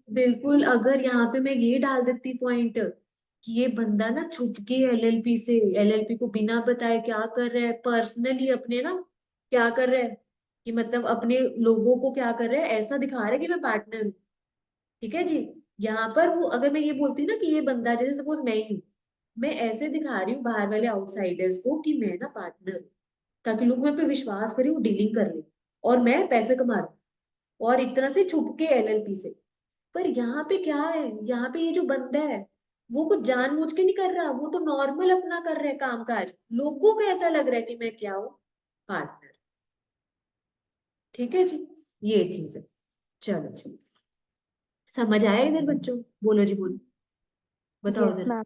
बिल्कुल, अगर यहाँ पे मैं ये डाल देती पॉइंट कि ये बंदा ना छुप के एलएलपी से, एलएलपी को बिना बताए क्या कर रहा है, पर्सनली अपने ना क्या कर रहा है, कि मतलब अपने लोगों को क्या कर रहा है, ऐसा दिखा रहा है कि मैं पार्टनर हूँ। ठीक है जी। यहाँ पर वो अगर मैं ये बोलती ना कि ये बंदा, जैसे सपोज मैं ही हूँ, मैं ऐसे दिखा रही हूँ बाहर वाले आउटसाइडर्स को कि मैं ना पार्टनर हूँ, ताकि लोग मेरे पे विश्वास करें, वो डीलिंग कर ले और मैं पैसे कमा रहा हूँ, और एक तरह से छुप के एलएलपी से। पर यहाँ पे क्या है, यहाँ पे ये जो बंदा है वो कुछ जानबूझ के नहीं कर रहा, वो तो नॉर्मल अपना कर रहा है काम काज, लोगों को ऐसा लग रहा है कि मैं क्या हूँ, पार्टनर। ठीक है जी, ये चीज है। चलो जी, समझ आया इधर बच्चों? बोलो जी बोलो, बताओ यस जरा। मैम।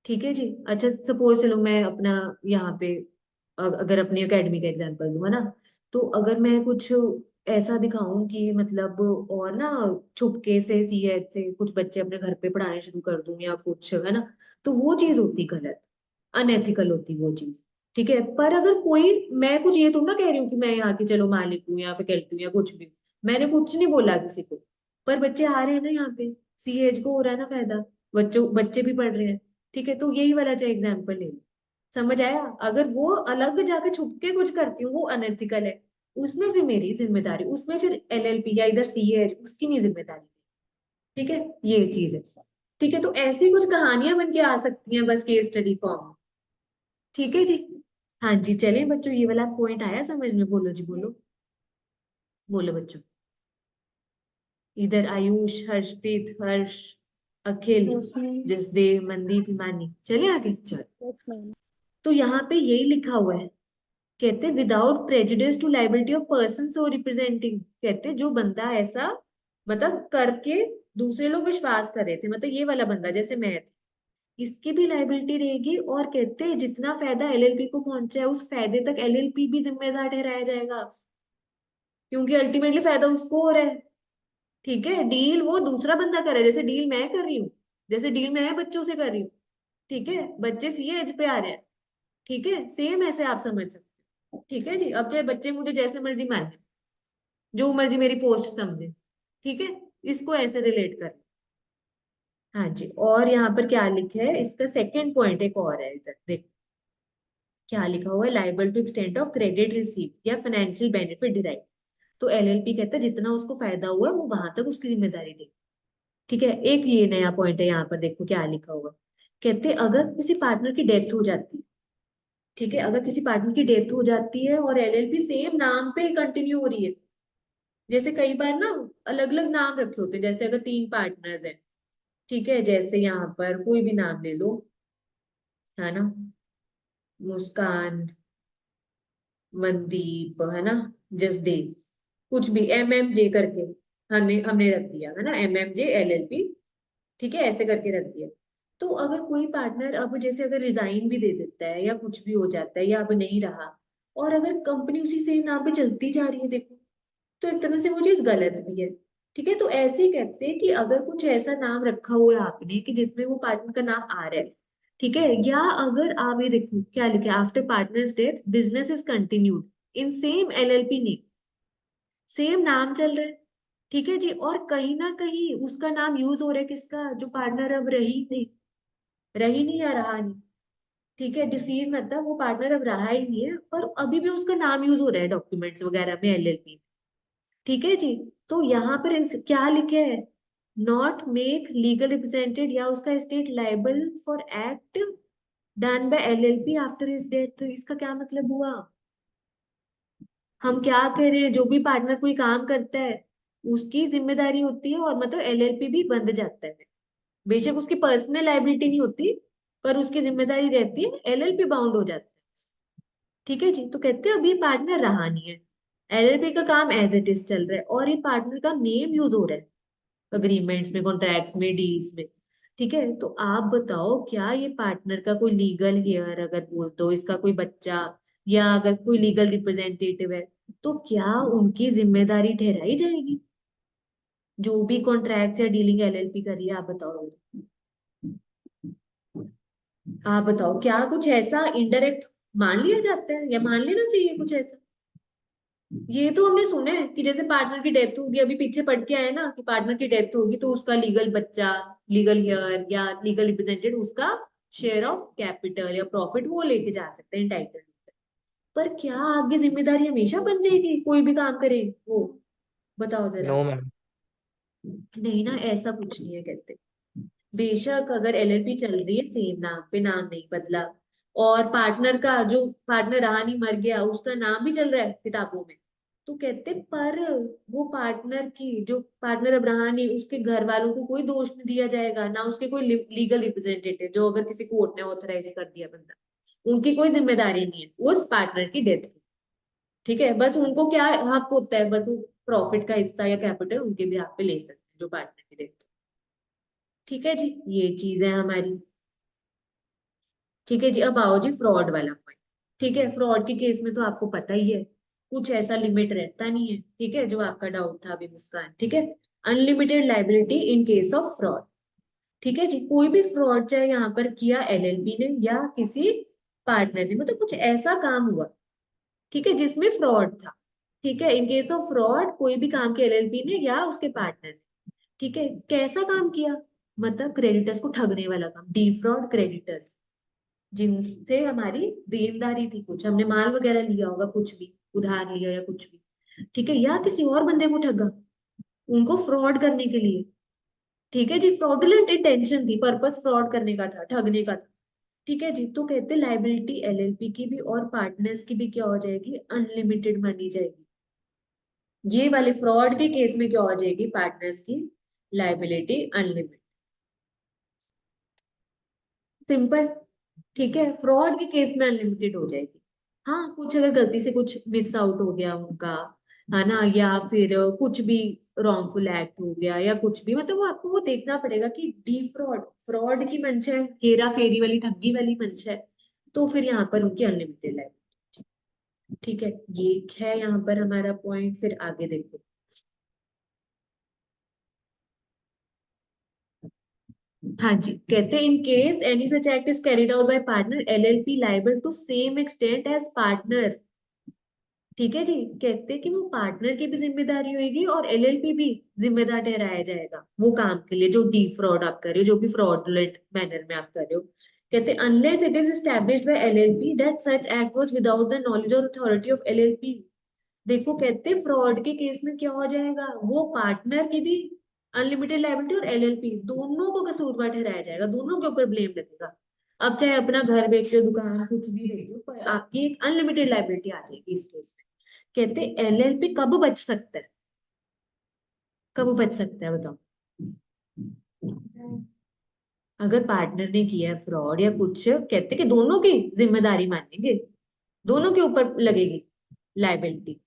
ठीक है जी। अच्छा सपोज चलो मैं अपना यहाँ पे अगर अपनी एकेडमी का एग्जांपल दूं, है ना, तो अगर मैं कुछ ऐसा दिखाऊं कि मतलब, और ना छुपके से सीए से कुछ बच्चे अपने घर पे पढ़ाने शुरू कर दूं या कुछ, है ना, तो वो चीज होती गलत, अनएथिकल होती वो चीज। ठीक है, पर अगर कोई, मैं कुछ ये तो ना कह रही हूँ कि मैं यहाँ की चलो मालिक हूँ या फैकल्टी हूँ या कुछ भी, मैंने कुछ नहीं बोला किसी को, पर बच्चे आ रहे हैं ना यहाँ पे, सीएज को हो रहा है ना फायदा, बच्चों बच्चे भी पढ़ रहे हैं। ठीक है, तो यही वाला चाहे एग्जाम्पल ले लो। समझ आया? अगर वो अलग जाके छुप के कुछ करती हूँ वो अनएथिकल है, उसमें फिर मेरी जिम्मेदारी, उसमें फिर एलएलपी या इधर सीए उसकी नहीं जिम्मेदारी। ठीक है, ये चीज है। ठीक है, तो ऐसी कुछ कहानियां बन के आ सकती हैं बस केस स्टडी फॉर्म में। ठीक है जी। हाँ जी, चलिए बच्चों, ये वाला पॉइंट आया समझ में? बोलो जी बोलो, बोलो बच्चों। इधर आयुष, हर्षप्रीत, हर्ष, अखिल, यस मैम। जसदेव, मनदीप, हिमानी, चले आगे चल। Yes ma'am. तो यहाँ पे यही लिखा हुआ है, कहते without prejudice to liability of person so representing, कहते जो बंदा ऐसा मतलब करके दूसरे लोग विश्वास कर रहे थे, मतलब ये वाला बंदा जैसे मैं थी, इसकी भी लाइबिलिटी रहेगी, और कहते जितना फायदा एलएलपी को पहुंचा है उस फायदे तक एलएलपी भी जिम्मेदार ठहराया जाएगा, क्योंकि अल्टीमेटली फायदा उसको हो रहा है। ठीक है, डील वो दूसरा बंदा कर रहा है, जैसे डील मैं कर रही हूँ, जैसे डील मैं बच्चों से कर रही हूँ। ठीक है, बच्चे सीए एज पे आ रहे हैं। ठीक है, सेम ऐसे आप समझ सकते हो। ठीक है जी, अब चाहे बच्चे मुझे जैसे मर्जी माने, जो मर्जी मेरी पोस्ट समझे। ठीक है, इसको ऐसे रिलेट कर। हाँ जी, और यहाँ पर क्या लिखा है, इसका सेकंड पॉइंट एक और है, इधर देखो क्या लिखा हुआ है, liable to extent of credit receive या फाइनेंशियल बेनिफिट डिराइव। तो एलएलपी कहता है जितना उसको फायदा हुआ वो वहां तक उसकी जिम्मेदारी नहीं। ठीक है, एक ये नया पॉइंट है यहाँ पर, देखो क्या लिखा हुआ है। कहते अगर किसी पार्टनर की डेथ हो जाती है, ठीक है, अगर किसी पार्टनर की डेथ हो जाती है और एलएलपी सेम नाम पे ही कंटिन्यू हो रही है, जैसे कई बार ना अलग अलग नाम रखे होते हैं, जैसे अगर 3 पार्टनर्स हैं, ठीक है, जैसे यहाँ पर कोई भी नाम ले लो, है ना, मुस्कान, मनदीप, है ना, जसदेव, कुछ भी एमएमजे करके हमने हमने रख दिया, है ना, एमएमजे एलएलपी। ठीक है, ऐसे करके रख दिया। तो अगर कोई पार्टनर अब जैसे अगर रिजाइन भी दे देता है या कुछ भी हो जाता है या अब नहीं रहा, और अगर कंपनी उसी सेम नाम पे चलती जा रही है, देखो, तो एक तरह से वो चीज गलत भी है। ठीक है, तो ऐसे ही कहते हैं कि अगर कुछ ऐसा नाम रखा हुआ है आपने कि जिसमें वो पार्टनर का नाम आ रहा है, ठीक है, या अगर आप ये देखो क्या लिखा है, after partners death business is continued in same LLP name, same नाम चल रहा है। ठीक है जी, और कहीं ना कहीं उसका नाम यूज हो रहा है, किसका, जो पार्टनर अब रही नहीं या रहा नहीं। ठीक है, डिसीज मतलब वो पार्टनर अब रहा ही नहीं है, पर अभी भी उसका नाम यूज हो रहा है डॉक्यूमेंट्स वगैरह में, एलएलपी। ठीक है जी। तो यहाँ पर क्या लिखे है, नॉट मेक लीगल रिप्रेजेंटेड या उसका state liable for act done by LLP after his death. तो इसका क्या मतलब हुआ, हम क्या कह रहे हैं, जो भी पार्टनर कोई काम करता है उसकी जिम्मेदारी होती है, और मतलब एलएलपी भी बंध जाता है, बेशक उसकी पर्सनल लाइबिलिटी नहीं होती, पर उसकी जिम्मेदारी रहती है, एलएलपी बाउंड हो जाता है। ठीक है जी, तो कहते हैं अभी पार्टनर रहा नहीं है, एलएलपी का काम एज इट इज चल रहा है, और ये पार्टनर का नेम यूज हो रहा है। अग्रीमेंट्स में, कॉन्ट्रैक्ट्स में, डील्स में। ठीक है, तो आप बताओ क्या ये पार्टनर का कोई लीगल हेयर अगर बोल दो, इसका कोई बच्चा या अगर कोई लीगल रिप्रेजेंटेटिव है, तो क्या उनकी जिम्मेदारी ठहराई जाएगी? जो भी कॉन्ट्रैक्ट या डीलिंग एलएलपी करी है, आप बताओ। आप बताओ क्या कुछ ऐसा इनडायरेक्ट मान लिया जाता है या मान लेना चाहिए कुछ ऐसा? ये तो हमने सुना है कि जैसे पार्टनर की डेथ होगी, अभी पीछे पढ़ के आए ना कि पार्टनर की डेथ होगी तो उसका लीगल बच्चा, लीगल हेयर या लीगल रिप्रेजेंटेटिव उसका शेयर ऑफ कैपिटल या प्रॉफिट वो लेके जा सकते हैं टाइटल। पर क्या आगे जिम्मेदारी हमेशा बन जाएगी कोई भी काम करे वो? बताओ जरा। No ma'am. नहीं ना, ऐसा कुछ नहीं है कहते। बेशक अगर एलएलपी चल रही है सेम नाम पे, नाम नहीं बदला, और पार्टनर का जो पार्टनर रहा नहीं मर गया उसका नाम भी चल रहा है किताबों में, तो कहते पर वो पार्टनर की जो पार्टनर अब रहा नहीं उसके घर वालों को कोई दोष नहीं दिया जाएगा, ना उसके कोई लीगल रिप्रेजेंटेटिव जो अगर किसी कोर्ट ने ऑथराइज कर दिया बंदा, उनकी कोई जिम्मेदारी नहीं है उस पार्टनर की डेथ की। ठीक है, बस उनको क्या हक होता है, बस वो प्रॉफिट का हिस्सा या कैपिटल उनके भी हाथ पे ले सकते हैं जो पार्टनर की डेथ। ठीक है जी, ये चीज है हमारी। ठीक है जी, अब आओ जी फ्रॉड वाला पॉइंट। ठीक है, फ्रॉड के केस में तो आपको पता ही है कुछ ऐसा लिमिट रहता नहीं है। ठीक है, जो आपका डाउट था अभी मुस्कान। ठीक है, unlimited liability in case of fraud. ठीक है जी, कोई भी फ्रॉड चाहे यहाँ पर किया एलएलपी ने या किसी पार्टनर ने, मतलब कुछ ऐसा काम हुआ, ठीक है, जिसमें फ्रॉड था। ठीक है, इन केस ऑफ फ्रॉड कोई भी काम किया एलएलपी ने या उसके पार्टनर ने। ठीक है, कैसा काम किया? मतलब क्रेडिटर्स को ठगने वाला काम, डिफ्रॉड क्रेडिटर्स, जिनसे हमारी देनदारी थी, कुछ हमने माल वगैरह लिया होगा, कुछ भी उधार लिया या कुछ भी। ठीक है, या किसी और बंदे को ठगा उनको फ्रॉड करने के लिए। ठीक है जी, फ्रॉडुलेंट इंटेंशन थी, पर्पस फ्रॉड करने का था, ठगने का था। ठीक है जी, तो कहते लाइबिलिटी एलएलपी की भी और पार्टनर्स की भी क्या हो जाएगी? अनलिमिटेड मानी जाएगी। ये वाले फ्रॉड के केस में क्या हो जाएगी? पार्टनर्स की लाइबिलिटी अनलिमिटेड। सिंपल। ठीक है, फ्रॉड के केस में अनलिमिटेड हो जाएगी। हाँ, कुछ अगर गलती से कुछ मिस आउट हो गया उनका, है ना, या फिर कुछ भी रॉन्गफुल एक्ट हो गया या कुछ भी, मतलब वो आपको वो देखना पड़ेगा कि डिफ्रॉड, फ्रॉड की मंशा है, हेरा फेरी वाली ठगी वाली मंशा है, तो फिर यहाँ पर उनकी अनलिमिटेड है। ठीक है, ये है यहाँ पर हमारा पॉइंट। फिर आगे देखो। हाँ जी, कहते हैं in case any such act is carried out by partner LLP liable to same extent as partner. ठीक है जी, कहते हैं कि वो पार्टनर की भी जिम्मेदारी होगी और एलएलपी भी जिम्मेदार ठहराया जाएगा वो काम के लिए जो डी फ्रॉड आप कर रहे हो, जो भी फ्रॉडुलेंट मैनर में आप कर रहे हो। कहते हैं unless it is established bye LLP that such act was without the knowledge और अथॉरिटी ऑफ एलएलपी। देखो, कहते हैं फ्रॉड के केस में क्या हो जाएगा? वो पार्टनर की भी अनलिमिटेड लायबिलिटी और एलएलपी दोनों को कसूरवार ठहराया जाएगा, दोनों के ऊपर ब्लेम लगेगा। अब चाहे अपना घर बेचो, दुकान कुछ भी बेचो, पर आपकी एक अनलिमिटेड लायबिलिटी आ जाएगी इस केस में। कहते एलएलपी कब बच सकता है? कब बच सकता है बताओ? अगर पार्टनर ने किया है फ्रॉड या कुछ, कहते कि दोनों की जिम्मेदारी मानेंगे, दोनों के ऊपर लगेगी लाइबिलिटी,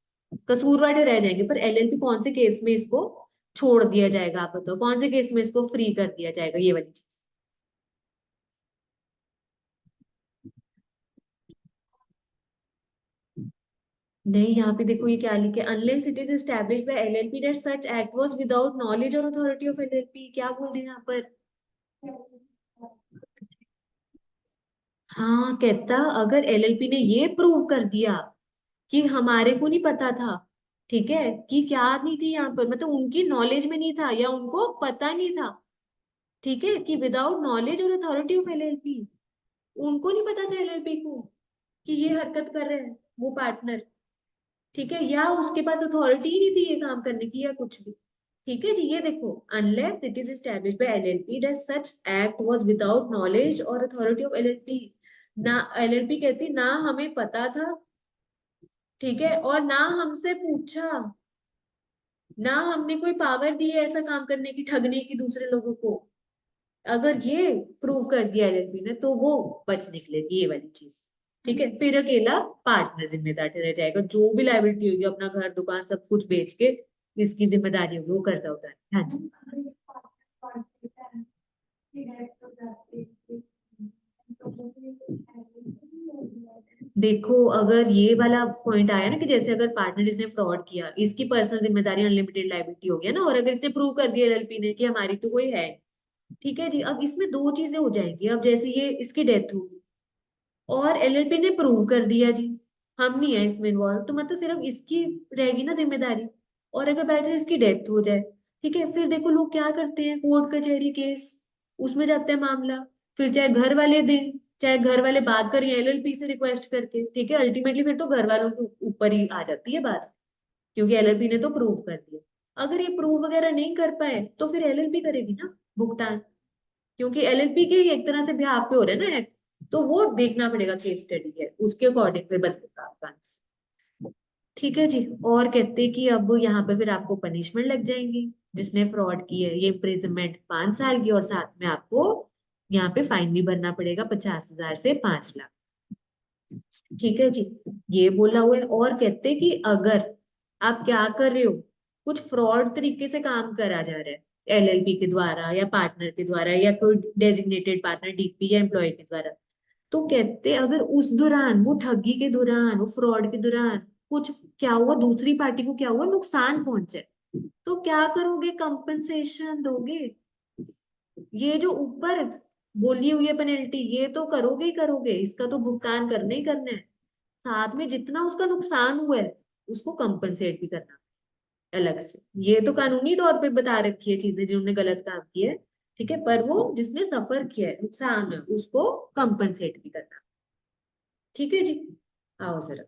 कसूरवार रह जाएंगे। पर एलएलपी कौन से केस में इसको छोड़ दिया जाएगा? आप बताओ कौन से केस में इसको फ्री कर दिया जाएगा ये वाली चीज? नहीं, यहाँ पे देखो ये क्या लिखे, unless it is established bye LLP that such act was without knowledge और अथॉरिटी ऑफ एलएलपी। क्या बोल रहे हैं यहाँ पर? हाँ, कहता अगर एलएलपी ने ये प्रूव कर दिया कि हमारे को नहीं पता था, ठीक है, कि क्या नहीं थी यहाँ पर, मतलब उनकी नॉलेज में नहीं था या उनको पता नहीं था, ठीक है, कि विदाउट नॉलेज और अथॉरिटी ऑफ एलएलपी, उनको नहीं पता था एलएलपी को कि ये हरकत कर रहे हैं वो पार्टनर, ठीक है, या उसके पास अथॉरिटी ही नहीं थी ये काम करने की या कुछ भी। ठीक है जी, ये देखो, unless it is established bye LLP that such act was without knowledge और अथॉरिटी ऑफ एलएलपी, ना एलएलपी कहती ना हमें पता था, ठीक है, और ना हमसे पूछा, ना हमने कोई पावर दी है ऐसा काम करने की, ठगने की दूसरे लोगों को, अगर ये प्रूव कर दिया एलएलपी ने तो वो बच निकलेगी ये वाली चीज। ठीक है, फिर अकेला पार्टनर जिम्मेदार रह जाएगा, जो भी लायबिलिटी होगी अपना घर दुकान सब कुछ बेच के इसकी जिम्मेदारी होगी वो करता होता है। हाँ जी। देखो अगर ये वाला पॉइंट आया ना कि जैसे अगर पार्टनर जिसने फ्रॉड किया इसकी पर्सनल जिम्मेदारी अनलिमिटेड लायबिलिटी हो गया ना, और अगर इसने प्रूव कर दिया एलएलपी ने कि हमारी तो कोई है, ठीक है जी, अब इसमें दो चीजें हो जाएंगी। अब जैसे ये इसकी डेथ हुई और एलएलपी ने प्रूव कर दिया जी हम नहीं है इसमें इन्वॉल्व, तो मतलब सिर्फ इसकी रहेगी ना जिम्मेदारी। और अगर बाई चांस इसकी डेथ हो जाए, ठीक है, फिर देखो लोग क्या करते हैं, कोर्ट कचहरी केस, उसमें जाता है मामला, फिर चाहे घर वाले दें चाहे घर वाले बात करें एलएलपी से रिक्वेस्ट करके, ठीक है, अल्टीमेटली फिर तो घर वालों के ऊपर ही आ जाती है बात, क्योंकि एलएलपी ने तो प्रूव कर दिया। अगर ये प्रूव वगैरह नहीं कर पाए तो फिर एलएलपी करेगी ना भुगतान, क्योंकि एलएलपी के ही एक तरह से बिहाफ पे हो रहा है ना act, तो वो देखना पड़ेगा, केस स्टडी है उसके अकॉर्डिंग फिर बदलेगा आपका आंसर। ठीक है जी, और कहते हैं कि अब यहाँ पर फिर आपको पनिशमेंट लग जाएंगी, जिसने फ्रॉड की है ये इम्प्रिजनमेंट 5 साल की, और साथ में आपको यहाँ पे फाइन भी भरना पड़ेगा 50,000 से 5 लाख। ठीक है जी, ये बोला हुआ है। और कहते हैं कि अगर आप क्या कर रहे हो, कुछ फ्रॉड तरीके से काम करा जा रहा है एलएलपी के द्वारा या पार्टनर के द्वारा या कोई डेजिग्नेटेड पार्टनर डीपी या एम्प्लॉय के द्वारा, तो कहते अगर उस दौरान वो ठगी के दौरान वो फ्रॉड के दौरान कुछ क्या हुआ, दूसरी पार्टी को क्या हुआ, नुकसान पहुंचे, तो क्या करोगे, कंपनसेशन दोगे। ये जो ऊपर बोली हुई है पेनल्टी, ये तो करोगे ही करोगे, इसका तो भुगतान करना ही करना है, साथ में जितना उसका नुकसान हुआ है उसको कंपनसेट भी करना अलग से। ये तो कानूनी तौर पे बता रखी है चीजें जिन्होंने गलत काम किया है, ठीक है, पर वो जिसने सफर किया है नुकसान है उसको कंपनसेट भी करना। ठीक है जी, आओ जरा।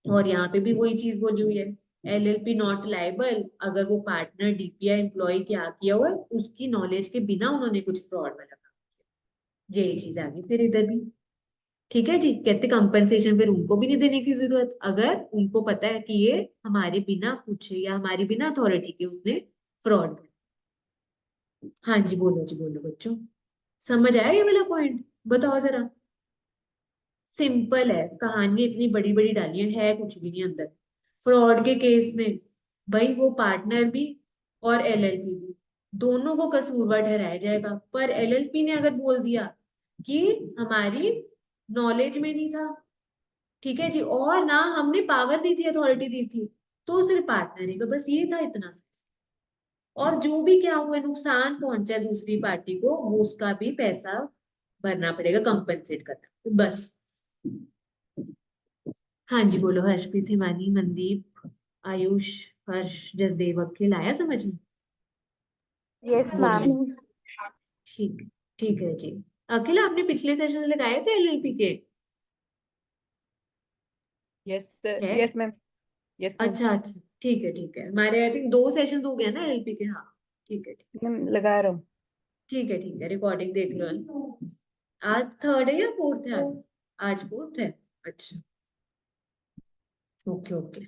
और यहाँ पे भी वही चीज बोली हुई है, एलएलपी नॉट लाइबल अगर वो पार्टनर डीपीआई एम्प्लॉय क्या किया हुआ है उसकी नॉलेज के बिना उन्होंने कुछ फ्रॉड वाला काम किया, यही चीज आ गई फिर इधर भी। ठीक है जी, कहते कंपनसेशन फिर उनको भी नहीं देने की जरूरत अगर उनको पता है कि ये हमारे बिना पूछे या हमारी बिना अथॉरिटी के उसने फ्रॉड किया। हाँ जी बोलो बच्चों, समझ आया ये वाला पॉइंट, बताओ जरा। सिंपल है, कहानी इतनी बड़ी बड़ी डाली है कुछ भी नहीं अंदर। फ्रॉड के केस में भाई वो पार्टनर भी और एलएलपी भी दोनों को कसूरवार ठहराया जाएगा, पर एलएलपी ने अगर बोल दिया कि हमारी नॉलेज में नहीं था, ठीक है जी, और ना हमने पावर दी थी अथॉरिटी दी थी, तो सिर्फ पार्टनर है, बस ये था इतना सा। और जो भी क्या हुआ नुकसान पहुंचा है दूसरी पार्टी को वो उसका भी पैसा भरना पड़ेगा, कंपनसेट करना बस। हाँ जी बोलो, हर्षप्रीत, हिमानी, मनदीप, आयुष, हर्ष, जसदेव, अखिल, आया समझ में? यस बोलो। मैम। ठीक, ठीक है जी। अखिल आपने पिछले सेशन लगाए थे एलएलपी के? यस है, यस मैम। Yes ma'am. अच्छा अच्छा, ठीक है, हमारे आई थिंक 2 सेशन हो गए ना एलएलपी के, हाँ ठीक है मैम लगा रहा हूँ। ठीक है, रिकॉर्डिंग देख लो ना। आज थर्ड है या फोर्थ है? आज फोर्थ है, अच्छा, ओके ओके,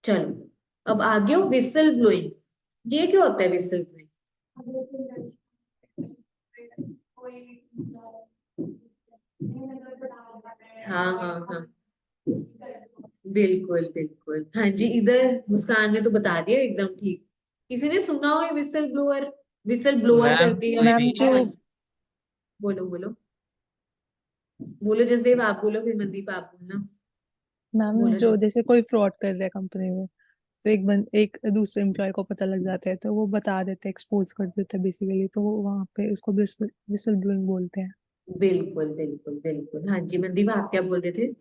चलो। अब आगे हो विसल ब्लोइंग, ये क्या होता है विसल ब्लोइंग? हाँ, बिल्कुल बिल्कुल, हाँ जी, इधर मुस्कान ने तो बता दिया एकदम ठीक। किसी ने सुना हो विसल ब्लोअर मैम करके या कोई मैम भी। जो हाँ जी, बोलो बोलो बोलो, जसदेव आप बोलो फिर मनदीप आप बोलना। मैम बोलो जो जस जैसे कोई फ्रॉड कर रहा है कंपनी में, तो एक दूसरे एम्प्लॉय को पता लग जाता है तो वो बता देते हैं, एक्सपोज कर देते हैं बेसिकली, तो वो वहां पे उसको विसल ब्लोइंग बोलते हैं। बिल्कुल बिल्कुल बिल्कुल, हाँ जी मनदीप आप क्या बोल रहे थे?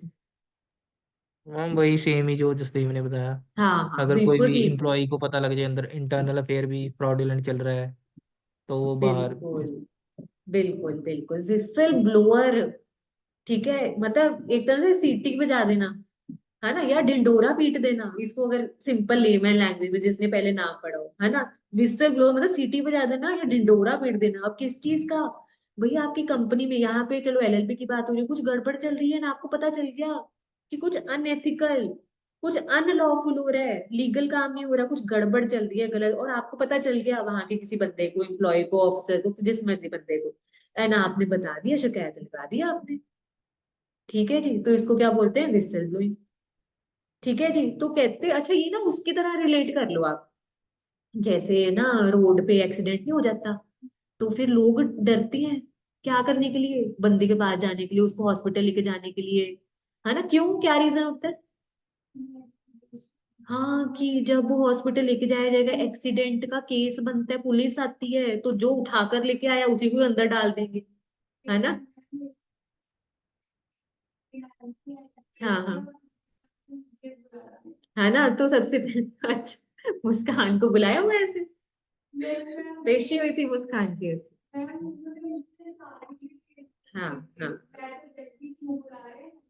मैम वही सेम ही जो जसदेव ने बताया। हाँ हाँ अगर कोई बिल्कुल भी ठीक, इम्प्लॉय को पता लग जाए अंदर इंटरनल अफेयर भी फ्रॉडुलेंट चल रहा है तो वो बाहर। बिल्कुल बिल्कुल बिल्कुल, विसल ब्लोअर, ठीक है, मतलब एक तरह से सीटी बजा देना है ना, या ढिंडोरा पीट देना, इसको अगर सिंपल लेमैन लैंग्वेज में जिसने पहले नाम पढ़ा हो, है ना। विस्टर ब्लो मतलब सीटी बजा देना या ढिंडोरा पीट देना। अब किस चीज का? भैया आपकी कंपनी में यहाँ पे चलो एलएलपी की बात हो रही है, कुछ गड़बड़ चल रही है ना, आपको पता चल गया कि कुछ अनएथिकल, कुछ अनलॉफुल हो रहा है, लीगल काम नहीं हो रहा, कुछ गड़बड़ चल रही है गलत, और आपको पता चल गया वहां के किसी बंदे को, एम्प्लॉय को, ऑफिसर को, जिस मर्जी बंदे को, है ना, आपने बता दिया, शिकायत लगा दिया आपने, ठीक है जी, तो इसको क्या बोलते हैं, विसल ब्लोइंग। ठीक है जी, तो कहते अच्छा ये ना उसकी तरह रिलेट कर लो आप, जैसे ना रोड पे एक्सीडेंट नहीं हो जाता, तो फिर लोग डरते हैं क्या करने के लिए, बंदे के पास जाने के लिए, उसको हॉस्पिटल लेके जाने के लिए, है ना? क्यों, क्या रीजन होता है? हाँ, कि जब वो हॉस्पिटल लेके जाया जाएगा, एक्सीडेंट का केस बनता है, पुलिस आती है, तो जो उठाकर लेके आया उसी को अंदर डाल देंगे, है ना? हाँ हाँ, है ना? तो सबसे पहले अच्छा, मुस्कान को बुलाया हुआ है ऐसे, पेशी हुई थी मुस्कान की। हाँ हाँ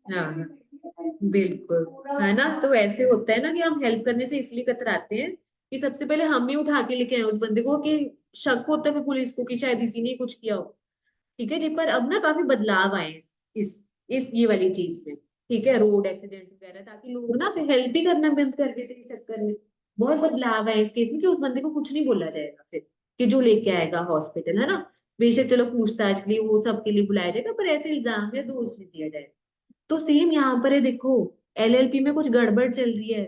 हाँ हाँ, बिल्कुल, है ना? तो ऐसे होता है ना कि हम हेल्प करने से इसलिए कतराते हैं कि सबसे पहले हम ही उठा के लेके आए उस बंदे को, कि शक होता है फिर पुलिस को कि शायद इसी ने कुछ किया हो। ठीक है जी, पर अब ना काफी बदलाव आए हैं इस ये वाली चीज में। ठीक है, रोड एक्सीडेंट वगैरह, ताकि लोग ना फिर हेल्प भी करना बंद कर देते हैं इस चक्कर में। बहुत बदलाव है इस केस में कि उस बंदे को कुछ नहीं बोला जाएगा फिर, कि जो लेके आएगा हॉस्पिटल, है ना? बेशक चलो पूछताछ के लिए वो सब के लिए बुलाया जाएगा, पर ऐसे इल्जाम या दोष नहीं दिया जाएगा। तो सेम यहाँ पर है, देखो एलएलपी में कुछ गड़बड़ चल रही है,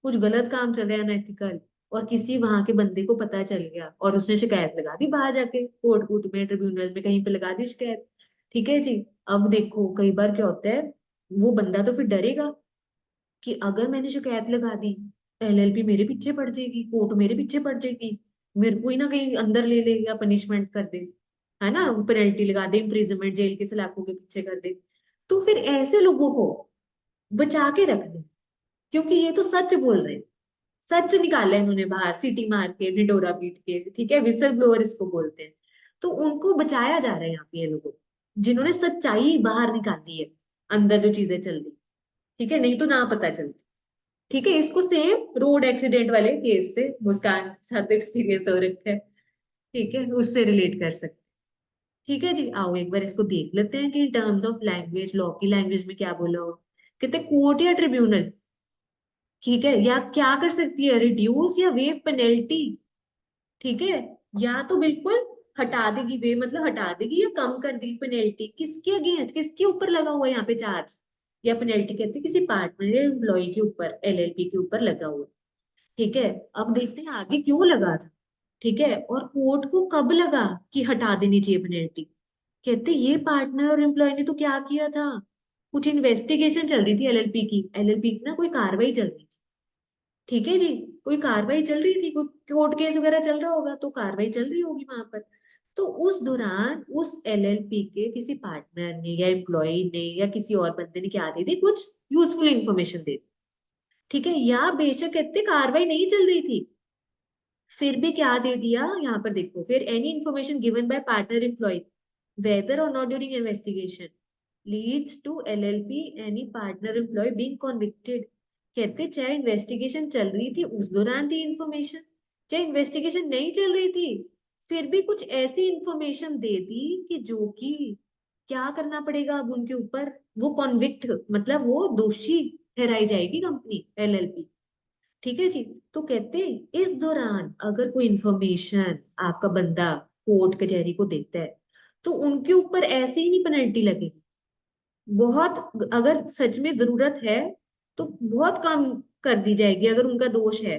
कुछ गलत काम चल रहा है अनएथिकल, और किसी वहां के बंदे को पता चल गया और उसने शिकायत लगा दी बाहर जाके, कोर्ट कोर्ट में, ट्रिब्यूनल में, कहीं पे लगा दी शिकायत। ठीक है जी। अब देखो कई बार क्या होता है, वो बंदा तो फिर डरेगा कि अगर मैंने शिकायत लगा दी, एलएलपी मेरे पीछे पड़ जाएगी, कोर्ट मेरे पीछे पड़ जाएगी, मेरे को ही ना कहीं अंदर ले ले या पनिशमेंट कर दे, है ना? पेनल्टी लगा दे, इम्प्रिजनमेंट, जेल के सलाखों के पीछे कर दे। तो फिर ऐसे लोगों को बचा के रखना, क्योंकि ये तो सच बोल रहे हैं, सच निकाला है इन्होंने बाहर, सीटी मार के, ढिंडोरा पीट के। ठीक है, विसल ब्लोअर इसको बोलते हैं। तो उनको बचाया जा रहा है यहाँ पे, ये लोगों को, जिन्होंने सच्चाई बाहर निकाली है, अंदर जो चीजें चल रही। ठीक है, नहीं तो ना पता चलती। ठीक है, इसको सेम रोड एक्सीडेंट वाले केस से मुस्कान के साथ एक्सपीरियंस हो रखा है। ठीक है, उससे रिलेट कर सकते हैं। ठीक है जी, आओ एक बार इसको देख लेते हैं कि टर्म्स ऑफ लैंग्वेज, लॉ की लैंग्वेज में क्या बोला हो। कहते कोर्ट या ट्रिब्यूनल, ठीक है, या क्या कर सकती है, रिड्यूस या वेव पेनल्टी। ठीक है, या तो बिल्कुल हटा देगी, वे मतलब हटा देगी या कम कर देगी पेनल्टी, किसके अगेंस्ट, किसके ऊपर लगा हुआ है यहाँ पे चार्ज या पेनल्टी, कहते हैं किसी पार्टनर या एम्प्लॉय के ऊपर, एलएलपी के ऊपर लगा हुआ है। ठीक है, अब देखते हैं आगे क्यों लगा था। ठीक है, और कोर्ट को कब लगा कि हटा देनी चाहिए पेनल्टी। कहते ये पार्टनर और एम्प्लॉय ने तो क्या किया था, कुछ इन्वेस्टिगेशन चल रही थी एलएलपी की, एलएलपी की ना कोई कार्रवाई चल रही थी। ठीक है जी, कोई कार्रवाई चल रही थी, कोई कोर्ट केस वगैरह चल रहा होगा, तो कार्रवाई चल रही होगी वहां पर। तो उस दौरान उस एलएलपी के किसी पार्टनर ने या एम्प्लॉय ने या किसी और बंदे ने क्या दे दी, कुछ यूजफुल इंफॉर्मेशन दे दी। ठीक है, या बेशक कहते कार्रवाई नहीं चल रही थी, फिर भी क्या दे दिया यहाँ पर देखो, फिर any information given by partner employ whether or not during investigation leads to LLP any partner employ being convicted. कहते चाहे इन्वेस्टिगेशन चल रही थी उस दौरान दी इंफॉर्मेशन, चाहे इन्वेस्टिगेशन नहीं चल रही थी, फिर भी कुछ ऐसी इंफॉर्मेशन दे दी कि जो कि क्या करना पड़ेगा अब उनके ऊपर, वो कॉन्विक्ट मतलब वो दोषी ठहराई जाएगी कंपनी, एलएलपी। ठीक है जी। तो कहते हैं इस दौरान अगर कोई इंफॉर्मेशन आपका बंदा कोर्ट कचहरी को देता है, तो उनके ऊपर ऐसे ही नहीं पेनल्टी लगेगी, बहुत, अगर सच में जरूरत है तो बहुत कम कर दी जाएगी, अगर उनका दोष है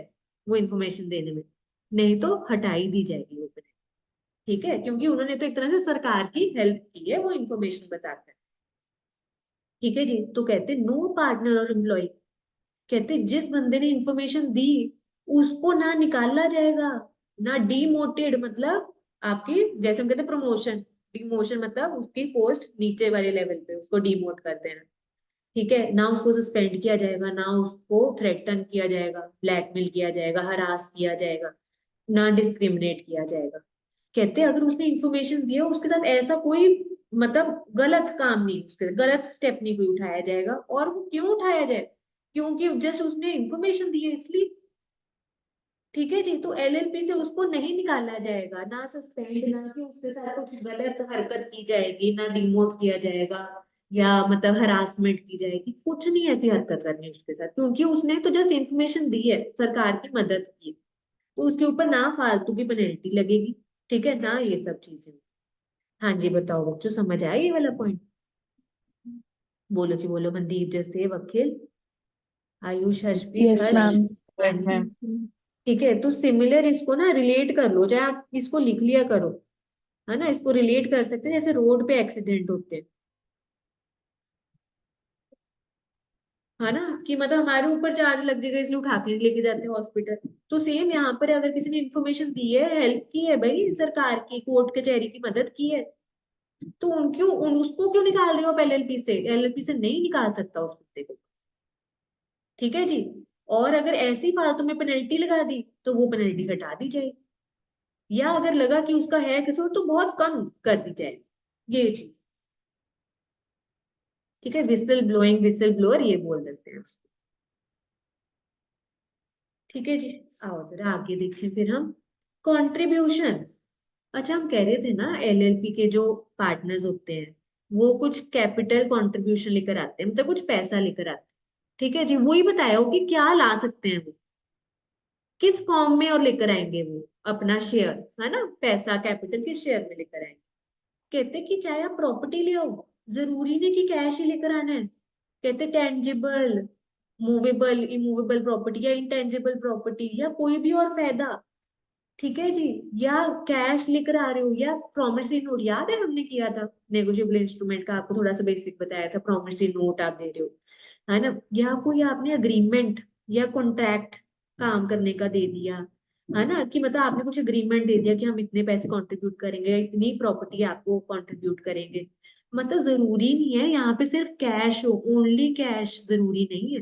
वो इंफॉर्मेशन देने में, नहीं तो हटाई दी जाएगी वो पेनल्टी। ठीक है, क्योंकि उन्होंने तो एक तरह से सरकार की हेल्प की है वो इंफॉर्मेशन बताकर। ठीक है जी, तो कहते नो पार्टनर और एम्प्लॉय, कहते जिस बंदे ने इंफॉर्मेशन दी उसको ना निकाला जाएगा, ना डीमोटेड, मतलब आपकी जैसे हम कहते हैं प्रमोशन, डिमोशन मतलब उसकी पोस्ट नीचे वाले लेवल पे उसको डीमोट कर देना। ठीक है, ना उसको सस्पेंड किया जाएगा, ना उसको थ्रेटन किया जाएगा, ब्लैकमेल किया जाएगा, हरास किया जाएगा, ना डिस्क्रिमिनेट किया जाएगा। कहते हैं अगर उसने इंफॉर्मेशन दिया उसके साथ ऐसा कोई मतलब गलत काम नहीं, उसके गलत स्टेप नहीं कोई उठाया जाएगा। और वो क्यों उठाया जाए, क्योंकि जस्ट उसने इंफॉर्मेशन दी है इसलिए। ठीक है जी, तो एलएलपी से उसको नहीं निकाला जाएगा, ना सस्पेंड, ना कि उसके साथ कुछ गलत हरकत की जाएगी, ना डिमोट किया जाएगा या मतलब हरासमेंट की जाएगी, कुछ नहीं ऐसी हरकत करनी उसके साथ, क्योंकि उसने तो जस्ट इंफॉर्मेशन दी है, सरकार की मदद की, तो उसके ऊपर ना फालतू की पेनल्टी लगेगी। ठीक है ना, ये सब चीजें। हाँ जी, बताओ बच्चों, समझ आया ये वाला पॉइंट? बोलो जी बोलो, मनदीप जैसे वकील, आयुष, हर्षप्रीत, यस हर्ष। मैम। Yes, ma'am. ठीक है, तो सिमिलर इसको ना रिलेट कर लो, चाहे आप इसको लिख लिया करो, है ना, इसको रिलेट कर सकते हैं जैसे रोड पे एक्सीडेंट होते हैं, है ना, कि मतलब हमारे ऊपर चार्ज लग जाएगा इसलिए उठा के लेके जाते हैं हॉस्पिटल। तो सेम यहाँ पर अगर किसी ने इन्फॉर्मेशन दी है, हेल्प की है भाई, सरकार की कोर्ट कचहरी की मदद की है, तो उसको क्यों निकाल रहे हो आप एलएलपी से? एलएलपी से नहीं निकाल सकता उस कुत्ते को। ठीक है जी। और अगर ऐसी फालतू में पेनल्टी लगा दी तो वो पेनल्टी हटा दी जाए, या अगर लगा कि उसका है कसूर तो बहुत कम कर दी जाए, ये चीज। ठीक है, विसल ब्लोइंग, विसल ब्लोअर ये बोल देते हैं उसको। ठीक है जी। आओ जरा आगे देखें फिर हम। कंट्रीब्यूशन। अच्छा, हम कह रहे थे ना एलएलपी के जो पार्टनर्स होते हैं वो कुछ कैपिटल कंट्रीब्यूशन लेकर आते हैं, मतलब कुछ पैसा लेकर आते हैं। ठीक है जी, वही बताया हो कि क्या ला सकते हैं वो, किस फॉर्म में और लेकर आएंगे वो अपना शेयर, है ना, पैसा कैपिटल किस शेयर में लेकर आएंगे। कहते कि चाहे आप प्रॉपर्टी ले आओ, जरूरी नहीं कि कैश ही लेकर आना है। कहते टेंजिबल, मूवेबल, इमूवेबल प्रॉपर्टी या इंटेंजिबल प्रॉपर्टी या कोई भी और फायदा। ठीक है जी। या कैश लेकर आ रहे हो या प्रॉमिसरी नोट, याद है हमने किया था नेगोशिएबल इंस्ट्रूमेंट का, आपको थोड़ा सा बेसिक बताया था, प्रॉमिसरी नोट आप दे रहे हो, है ना, या कोई आपने अग्रीमेंट या कॉन्ट्रैक्ट काम करने का दे दिया, है ना, कि मतलब आपने कुछ अग्रीमेंट दे दिया कि हम इतने पैसे कंट्रीब्यूट करेंगे, इतनी प्रॉपर्टी आपको कंट्रीब्यूट करेंगे। मतलब जरूरी नहीं है यहाँ पे सिर्फ कैश हो, ओनली कैश जरूरी नहीं है,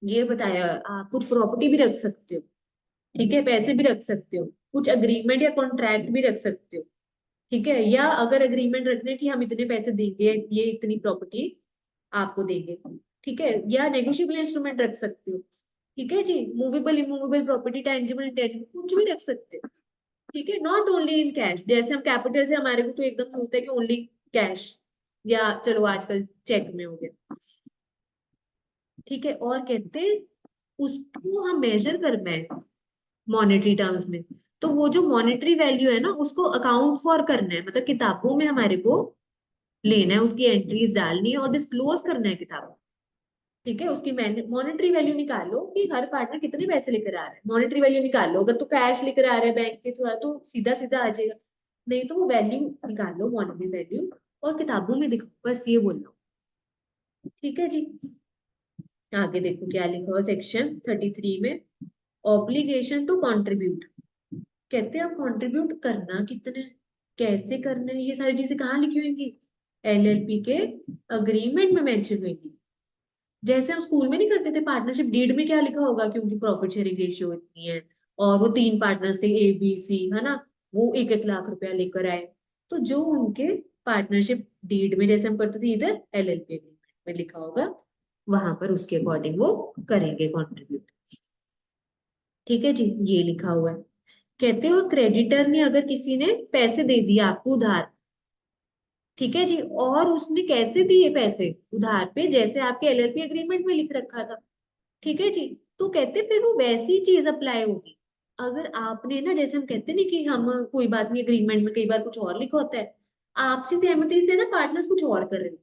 ये बताया। आप कुछ प्रॉपर्टी भी रख सकते हो, ठीक है, पैसे भी रख सकते हो, कुछ अग्रीमेंट या कॉन्ट्रैक्ट भी रख सकते हो। ठीक है, या अगर अग्रीमेंट रखने की हम इतने पैसे देंगे, ये इतनी प्रॉपर्टी आपको देंगे। ठीक है, या नेगोशिएबल इंस्ट्रूमेंट रख सकते हो। ठीक है जी, movable immovable property, tangible intangible, कुछ भी रख सकते हो। ठीक है, नॉट ओनली इन कैश, जैसे हम कैपिटल से हमारे को तो एकदम सोचता है कि ओनली कैश, या चलो आजकल चेक में हो गया। ठीक है, और कहते उसको हम मेजर करना है मॉनेटरी टर्म्स में, तो वो जो मॉनेटरी वैल्यू है ना उसको अकाउंट फॉर करना है, मतलब किताबों में हमारे को लेना है, उसकी एंट्रीज डालनी है और डिस्क्लोज करना है किताबों। ठीक है, उसकी मॉनेटरी वैल्यू निकालो कि हर पार्टनर कितने पैसे लेकर आ रहा है, मॉनेटरी वैल्यू निकालो। अगर तो कैश लेकर आ रहा है बैंक के थोड़ा तो सीधा सीधा आ जाएगा, नहीं तो वो वैल्यू निकालो, मॉनेटरी वैल्यू, और किताबों में दिखो, बस ये बोल लो। ठीक है जी। आगे देखो क्या लिखा हुआ सेक्शन 33 में, ऑब्लिगेशन टू कंट्रीब्यूट। कहते हैं अब कंट्रीब्यूट करना कितना है, कैसे करना है, ये सारी चीजें कहाँ लिखी होंगी, एलएलपी के अग्रीमेंट में मेंशन होगी। जैसे हम स्कूल में नहीं करते थे पार्टनरशिप डीड में क्या लिखा होगा, क्योंकि प्रॉफिट शेयरिंग रेशियो इतनी है और वो 3 पार्टनर्स थे ए बी सी, है ना, वो 1-1 लाख रुपया लेकर आए, तो जो उनके पार्टनरशिप डीड में जैसे हम करते थे इधर एलएलपी एग्रीमेंट में लिखा होगा, वहां पर उसके अकॉर्डिंग वो करेंगे कंट्रीब्यूट। ठीक है जी, ये लिखा हुआ है। कहते हो क्रेडिटर ने अगर किसी ने पैसे दे दिया आपको उधार, ठीक है जी, और उसने कैसे दिए पैसे उधार पे, जैसे आपके एलएलपी एग्रीमेंट में लिख रखा था, ठीक है जी, तो कहते फिर वो वैसी चीज अप्लाई होगी। अगर आपने ना, जैसे हम कहते नहीं कि हम कोई बात नहीं, एग्रीमेंट में कई बार कुछ और लिखा होता है, आपसी सहमति से ना पार्टनर्स कुछ और कर रहे हैं,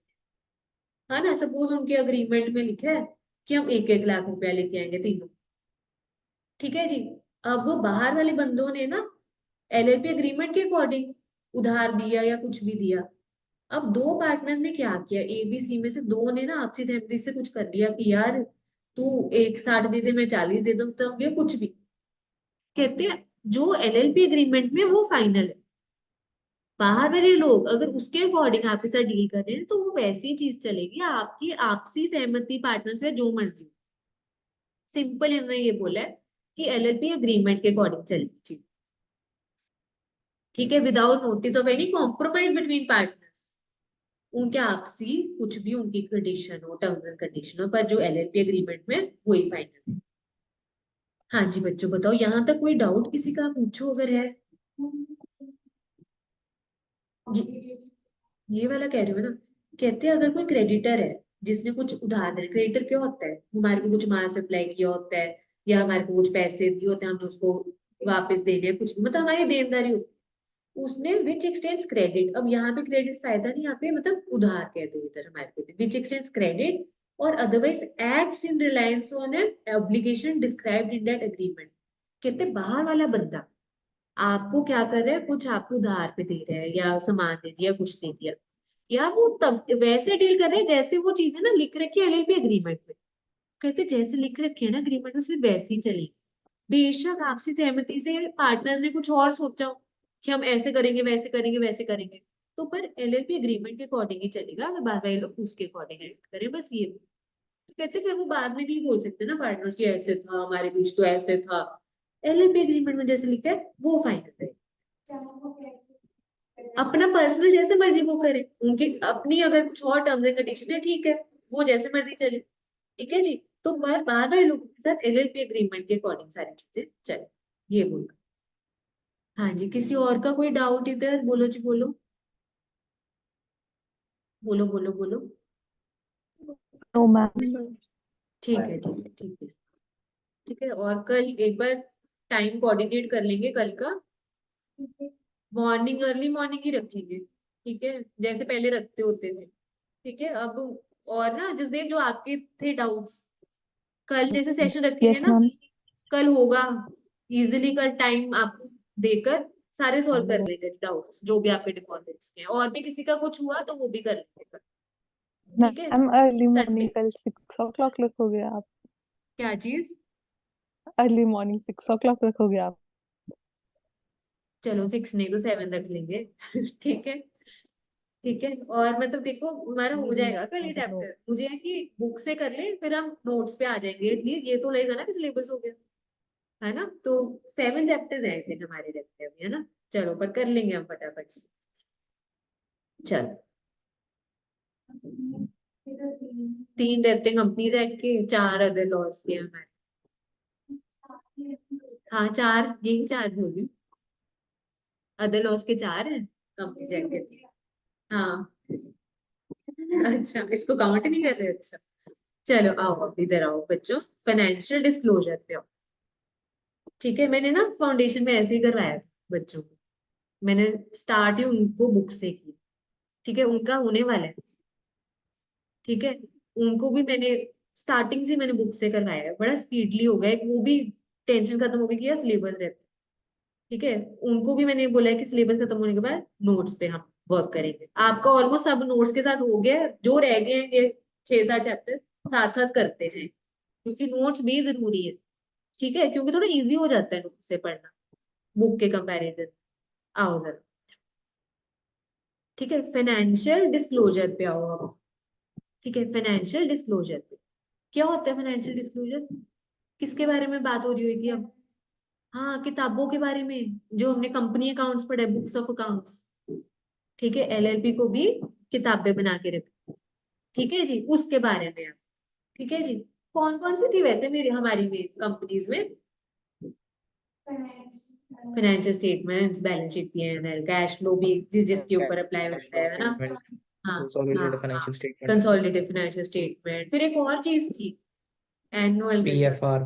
है ना, सपोज उनके अग्रीमेंट में लिखा है कि हम 1-1 लाख रुपया लेके आएंगे तीनों। ठीक है जी, अब वो बाहर वाले बंदों ने ना एलएलपी एग्रीमेंट के अकॉर्डिंग उधार दिया या कुछ भी दिया। अब दो पार्टनर्स ने क्या किया, एबीसी में से दो ने ना आपसी सहमति से कुछ कर लिया कि यार तू 60 दे दे, मैं 40 दे दूं, तो ये कुछ भी। कहते हैं जो एलएलपी एग्रीमेंट में वो फाइनल है, बाहर वाले लोग अगर उसके अकॉर्डिंग आपके साथ डील कर रहे हैं तो वो वैसी चीज चलेगी, आपकी आपसी सहमति पार्टनर से जो मर्जी। सिंपल इन्होंने ये बोला है कि एलएलपी एग्रीमेंट के अकॉर्डिंग चलेगी चीज। ठीक है, without notice of any compromise between partners, उनके आपसी कुछ भी उनकी कंडीशन हो, टर्म्स एंड कंडीशन हो, पर जो एलएलपी एग्रीमेंट में वही फाइनल है। हाँ जी बच्चों, बताओ यहाँ तक कोई डाउट किसी का, पूछो अगर है। ये वाला कह रहे हो ना, कहते हैं अगर कोई क्रेडिटर है जिसने कुछ उधार दिया, क्रेडिटर क्या होता है, हमारे को कुछ माल सप्लाई किया होता है या हमारे को कुछ पैसे दिए होते हैं, हमने उसको वापस देने हैं, कुछ मतलब हमारी देनदारी होती है, उसने विच एक्सटेंड्स क्रेडिट। अब यहाँ पे क्रेडिट फायदा नहीं, यहाँ पे मतलब उधार कह दो इधर हमारे को, विच एक्सटेंड्स क्रेडिट और otherwise acts in reliance on an obligation described in that agreement. कहते बाहर वाला बंदा आपको क्या कर रहे हैं, कुछ आपको उधार पे दे रहे हैं या सामान दे दिया, कुछ दे दिया, या वो तब वैसे डील कर रहे हैं जैसे वो चीजें ना लिख रखी है एलएलपी एग्रीमेंट में। कहते जैसे लिख रखी है ना एग्रीमेंट में, सिर्फ वैसे ही चलेगी। बेशक आपसी सहमति से पार्टनर्स ने कुछ और सोचा हो कि हम ऐसे करेंगे, वैसे करेंगे, वैसे करेंगे, तो पर एलएलपी एग्रीमेंट के अकॉर्डिंग ही चलेगा। अगर बार बार ये लोग उसके अकॉर्डिंग एडिट करें, बस ये। तो कहते फिर वो बाद में नहीं बोल सकते ना पार्टनर्स की ऐसे था, हमारे बीच तो ऐसे था। एलएलपी एग्रीमेंट में जैसे लिखा है वो फाइनल है। अपना पर्सनल जैसे मर्जी वो करे, उनकी अपनी अगर कुछ और टर्म्स एंड कंडीशन है, ठीक है, वो जैसे मर्जी चले। ठीक है जी। तो बार बार लोगों के साथ एलएलपी एग्रीमेंट के अकॉर्डिंग सारी चीजें चले, ये बोलो। हाँ जी, किसी और का कोई डाउट इधर? बोलो जी, बोलो बोलो बोलो बोलो। No ma'am. ठीक है, ठीक है, ठीक है, ठीक है। और कल एक बार टाइम कोऑर्डिनेट कर लेंगे कल का। मॉर्निंग, अर्ली मॉर्निंग ही रखेंगे, ठीक है, जैसे पहले रखते होते थे। ठीक है अब। और ना जिस दिन जो आपके थे डाउट्स, कल जैसे सेशन रखेंगे यस ना, मैम। कल होगा इजीली। कल टाइम आपको देकर सारे सॉल्व कर लेंगे डाउट्स जो भी आपके डिपॉजिट्स के हैं, और भी किसी का कुछ हुआ तो वो भी कर लेंगे कल। ठीक है, मैम अर्ली मॉर्निंग संडे। कल 6 o'clock रखोगे आप? क्या चीज? अर्ली मॉर्निंग 6 o'clock रखोगे आप? चलो 6 नहीं तो 7 रख लेंगे। ठीक है, ठीक है। और मतलब देखो हमारा हो जाएगा कल ये चैप्टर। मुझे है कि बुक से कर ले, फिर हम नोट्स पे आ जाएंगे। एटलीस्ट ये तो लगेगा ना कि सिलेबस हो गया, है ना। तो 7 चैप्टर रहे थे हमारे रहते अभी, है ना। चलो पर कर लेंगे हम फटाफट से। चलो 3 रहते हैं कंपनीज एक्ट के, 4 अदर लॉज के हमारे। हाँ 4, यही 4 बोल रही हूँ। अदर लॉज के 4 हैं, कंपनीज एक्ट के 3। हाँ। अच्छा, इसको काउंट नहीं कर रहे? अच्छा, चलो आओ अब इधर आओ बच्चों, फाइनेंशियल डिस्क्लोजर पे आओ। ठीक है, मैंने ना फाउंडेशन में ऐसे ही करवाया था बच्चों को। मैंने स्टार्ट ही उनको बुक से की। ठीक है, उनका होने वाला है। ठीक है, उनको भी मैंने स्टार्टिंग से मैंने बुक से करवाया है, बड़ा स्पीडली हो गया। वो भी टेंशन खत्म हो गई कि यार सिलेबस रहता है। ठीक है, उनको भी मैंने बोला है कि सिलेबस खत्म होने के बाद नोट्स पे हम वर्क करेंगे। आपका ऑलमोस्ट सब नोट्स के साथ हो गया है। जो रह गए हैं ये 6-7 चैप्टर साथ साथ करते जाए, क्योंकि नोट्स भी जरूरी है। ठीक है, क्योंकि थोड़ा इजी हो जाता है नोट्स से पढ़ना बुक के कंपैरिजन। आओ जरा। ठीक है, फाइनेंशियल डिस्क्लोजर पे आओ अब। ठीक है, फाइनेंशियल डिस्क्लोजर पे क्या होता है? फाइनेंशियल डिस्क्लोजर किसके बारे में बात हो रही होगी अब? हाँ, किताबों के बारे में, जो हमने कंपनी अकाउंट्स पढ़े, बुक्स ऑफ अकाउंट्स। ठीक है, एलएलपी को भी किताबें बना के रखी। ठीक है जी, उसके बारे में अब। ठीक है जी। कौन कौन सी थी वैसे मेरी हमारी में कंपनीज में? Financial statements, balance sheet, PNL, cash flow भी जिसके ऊपर अप्लाई कैश होता फ्लो है ना। स्टेटमेंट, हाँ हाँ कंसोलिडेटेड हाँ। Financial statement, consolidated financial statement, फिर एक और चीज थी, एनुअल रिपोर्ट। पीएफआर।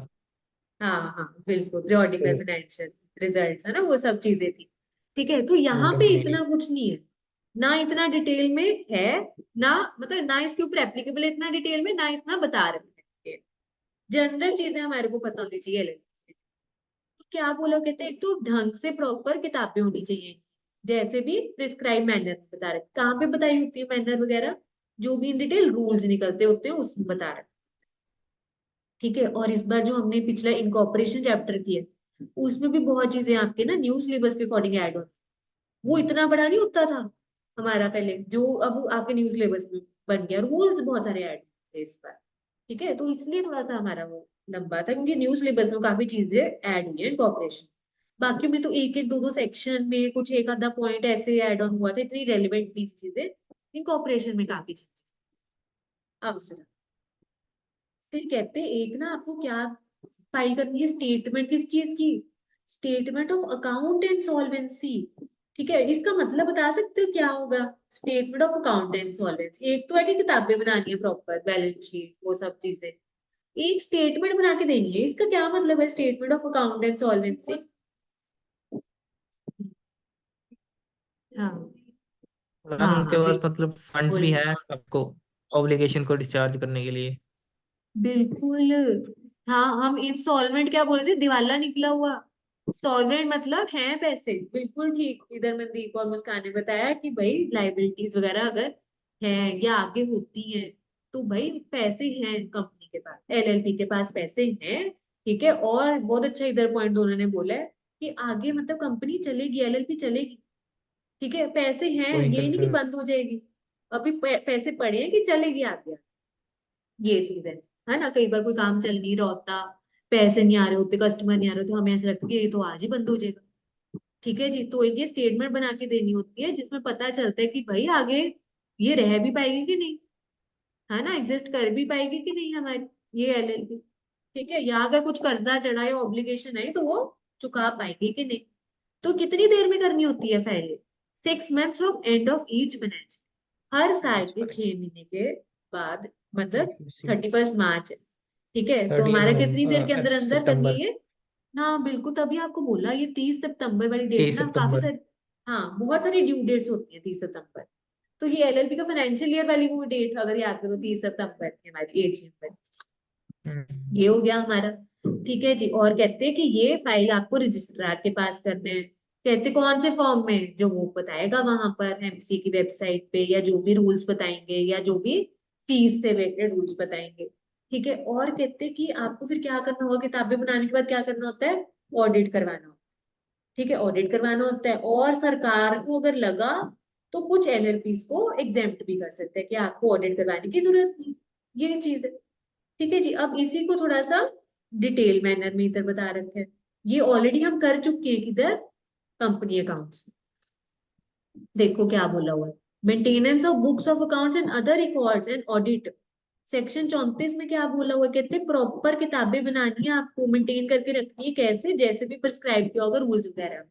हाँ हाँ बिल्कुल, पीरियोडिकल फाइनेंशियल रिजल्ट्स है ना, वो सब चीजें थी। ठीक है, तो यहाँ पे नहीं नहीं, इतना कुछ नहीं है ना, इतना डिटेल में है ना, मतलब ना इसके ऊपर एप्लीकेबल है इतना डिटेल में, ना इतना बता रहे हैं। जनरल चीजें हमारे को पता होनी चाहिए LLP से। तो क्या बोला, कहते हैं एक तो ढंग से प्रॉपर किताबें होनी चाहिए, जैसे भी प्रिस्क्राइब मैनर में बता रहे। कहाँ पे बताई होती है मैनर वगैरह? जो भी इन डिटेल रूल्स निकलते होते हैं उसमें बता रहे। ठीक है, और इस बार जो हमने पिछला इनकॉर्पोरेशन चैप्टर किया, उसमें भी बहुत चीजें आपके ना न्यू सिलेबस के अकॉर्डिंग ऐड हो। वो इतना बड़ा नहीं होता था हमारा पहले, जो अब आपके न्यू सिलेबस में बन गया। रूल्स बहुत सारे ऐड थे इस बार। ठीक है, तो इसलिए थोड़ा सा हमारा वो लंबा था, क्योंकि न्यू सिलेबस में काफी चीजें ऐड हुई है इनकॉर्पोरेशन। बाकी में तो एक एक दो दो सेक्शन में कुछ एक आधा पॉइंट ऐसे ऐड ऑन हुआ था, इतनी रेलिवेंट थी चीजें। इनकॉर्पोरेशन में काफी चीजें। अब फिर कहते हैं एक ना आपको क्या फाइल करनी है, स्टेटमेंट किस चीज की? Statement of account and solvency. ठीक है, इसका मतलब बता सकते हो क्या होगा? Statement of account and solvency, एक तो है कि किताबें बनानी है प्रॉपर, बैलेंस शीट, वो सब चीजें। एक स्टेटमेंट बना के देनी है, इसका क्या मतलब है statement of account and solvency? हाँ मैम हाँ उनके हाँ पास बिल्कुल। मतलब फंड्स भी बोलिए। हैं आपको ऑब्लिगेशन को डिस्चार्ज करने के लिए। बिल्कुल। हाँ, हम इंसॉल्वेंट क्या बोल रहे थे, दिवाला निकला हुआ। सॉल्वेंट मतलब है पैसे, बिल्कुल ठीक। इधर मनदीप और मुस्कान ने बताया कि भाई लाइबिलिटीज वगैरह अगर हैं या आगे होती हैं तो भाई पैसे हैं कंपनी के पास, एलएलपी के पास पैसे हैं। ठीक है, और बहुत अच्छा इधर पॉइंट दोनों ने बोला है कि आगे मतलब कंपनी चलेगी, एलएलपी चलेगी। ठीक है, पैसे हैं, तो ये अंकल नहीं कि फिर बंद हो जाएगी। अभी पैसे पड़े हैं कि चलेगी आगे, ये चीज है ना। कई बार कोई काम चल नहीं रहा होता, पैसे नहीं आ रहे होते, कस्टमर नहीं आ रहे होते, हमें ऐसा लगता है कि ये तो आज ही बंद हो जाएगा। ठीक है जी, तो एक ये स्टेटमेंट बना के देनी होती है जिसमें पता चलता है कि भाई आगे ये रह भी पाएगी कि नहीं, है ना, एग्जिस्ट कर भी पाएगी कि नहीं हमारी ये एलएलपी। ठीक है, या अगर कुछ कर्जा चढ़ा या ऑब्लिगेशन है तो वो चुका पाएगी कि नहीं। तो कितनी देर में करनी होती है फाइलें? 6 months from end of each financial, हर साल के अच्छा 6 महीने के बाद, I मतलब see, I see. 31 मार्च है। ठीक है, तो 30 हमारा कितनी देर के अंदर अंदर करनी सितंबर, है ये? हाँ बिल्कुल, तभी आपको बोला ये 30 सितंबर वाली डेट 30 ना काफी सितंबर। सारी। हाँ, बहुत सारी ड्यू डेट्स होती है 30 सितंबर। तो ये एलएलपी का फाइनेंशियल ईयर वाली वो डेट अगर याद करो, 30 सितंबर की हमारी एजीएम पर। ये हो गया हमारा। ठीक है जी, और कहते हैं कि ये फाइल आपको रजिस्ट्रार के पास करना है। कहते कौन से फॉर्म में, जो वो बताएगा वहां पर एमसी की वेबसाइट पे, या जो भी रूल्स बताएंगे, या जो भी फीस से रिलेटेड रूल्स बताएंगे। ठीक है, और कहते हैं कि आपको फिर क्या करना होगा, किताबें बनाने के बाद क्या करना होता है, ऑडिट करवाना होता है। ठीक है, ऑडिट करवाना होता है, और सरकार को अगर लगा तो कुछ एलएलपीस को एग्जेम्प्ट भी कर सकते हैं कि आपको ऑडिट करवाने की जरूरत नहीं। ये चीज है। ठीक है जी, अब इसी को थोड़ा सा डिटेल मैनर में इधर बता रखे हैं। ये ऑलरेडी हम कर चुके हैं किधर, कंपनी अकाउंट्स। देखो क्या बोला हुआ है, maintenance of books of accounts and other records and audit. Section 34 में क्या बोला हुआ है, कहते हैं प्रॉपर किताबें बनानी है आपको, मेंटेन करके रखनी है, कैसे, जैसे भी प्रिस्क्राइब किया होगा रूल्स वगैरह।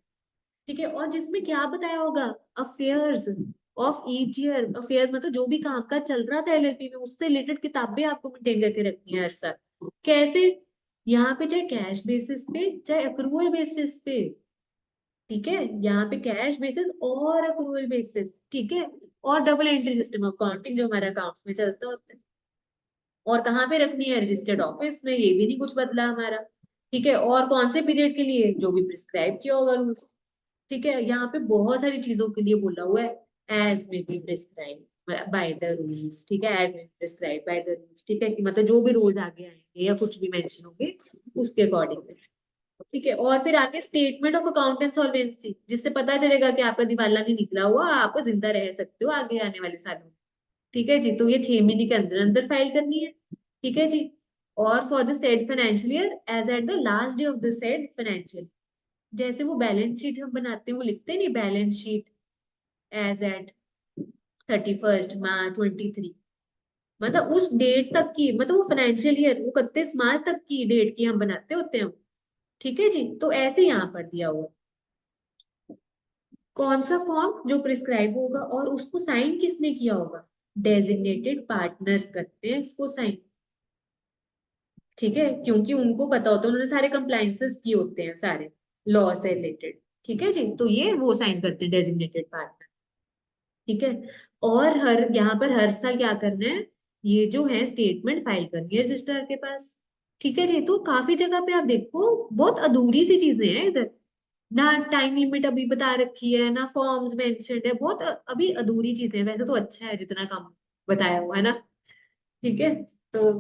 ठीक है, और जिसमें क्या बताया होगा, affairs of each year. Affairs मतलब जो भी काम काज चल रहा था एलएलपी में, उससे रिलेटेड किताबें आपको मेंटेन करके रखनी है हर साल। कैसे? यहाँ पे चाहे कैश बेसिस पे चाहे अक्रूवल बेसिस पे। ठीक है, यहाँ पे कैश बेसिस और अक्रूवल बेसिस। ठीक है, और double entry system of counting जो हमारा अकाउंट्स में चलता होता है। और कहाँ पे रखनी है, रजिस्टर्ड ऑफिस में, ये भी नहीं कुछ बदला हमारा। ठीक है, और कौन से पीरियड के लिए, जो भी प्रिस्क्राइब किया होगा रूल्स। ठीक है, यहाँ पे बहुत सारी चीजों के लिए बोला हुआ है, as may be prescribe by the rules. ठीक है, एज में प्रिस्क्राइब बाय द रूल्स। ठीक है, कि मतलब जो भी रूल्स आगे आएंगे या कुछ भी मेंशन होंगे उसके अकॉर्डिंग। ठीक है, और फिर आगे statement of account and solvency, जिससे पता चलेगा कि आपका दिवाला नहीं निकला हुआ, आप जिंदा रह सकते हो आगे आने वाले सालों में। ठीक है जी, तो ये 6 महीने के अंदर अंदर फाइल करनी है। ठीक है जी, और for the said financial year as at the last day of the said financial, जैसे वो बैलेंस शीट हम बनाते हैं, वो लिखते हैं नहीं, बैलेंस शीट एज एट 31 मार्च 2023, मतलब उस डेट तक की, मतलब वो फाइनेंशियल ईयर वो 31 मार्च तक की डेट की हम बनाते होते हैं। ठीक है जी, तो ऐसे यहाँ पर दिया हुआ कौन सा फॉर्म जो प्रिस्क्राइब होगा, और उसको साइन किसने किया होगा, डेजिग्नेटेड पार्टनर्स करते हैं इसको साइन। ठीक है, क्योंकि उनको पता होता है, उन्होंने सारे कंप्लायंसेस किए होते हैं सारे लॉ से रिलेटेड। ठीक है जी, तो ये वो साइन करते हैं डेजिग्नेटेड पार्टनर। ठीक है, और हर यहाँ पर हर साल क्या करना है, ये जो है स्टेटमेंट फाइल करनी है रजिस्ट्रार के पास। ठीक है जी, तो काफी जगह पे आप देखो बहुत अधूरी सी चीजें हैं इधर, ना टाइम लिमिट अभी बता रखी है, ना फॉर्म्स मेंशन्ड है, बहुत अभी अधूरी चीजें हैं। वैसे तो अच्छा है जितना कम बताया हुआ है ना। ठीक है, तो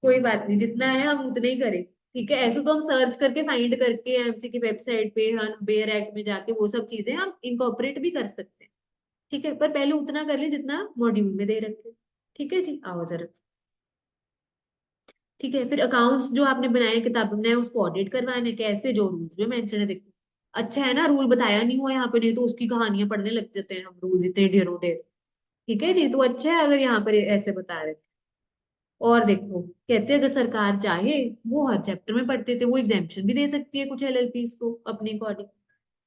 कोई बात नहीं, जितना है हम उतना ही करें। ठीक है, ऐसे तो हम सर्च करके फाइंड करके एमसी की वेबसाइट पे, हम बेयर एक्ट में जाके वो सब चीजें हम इनकॉर्पोरेट भी कर सकते हैं। ठीक है, पर पहले उतना कर ले जितना मॉड्यूल में दे रखे। ठीक है जी, आओ जरा। ठीक है, फिर अकाउंट्स जो आपने बनाए, किताबें बनाए, उसको ऑडिट करवाने कैसे, जो रूल्स में मेंशन है देखो। अच्छा है ना, रूल बताया नहीं हुआ यहाँ पे, नहीं तो उसकी कहानियां पढ़ने लग जाते हैं हम, रूल्स इतने ढेरों ढेर। ठीक है जी, तो अच्छा है अगर यहाँ पर ऐसे बता रहे थे। और देखो कहते हैं अगर सरकार चाहे, वो हर चैप्टर में पढ़ते थे, वो एग्जाम्पशन भी दे सकती है कुछ एलएलपीस को अपने अकॉर्डिंग।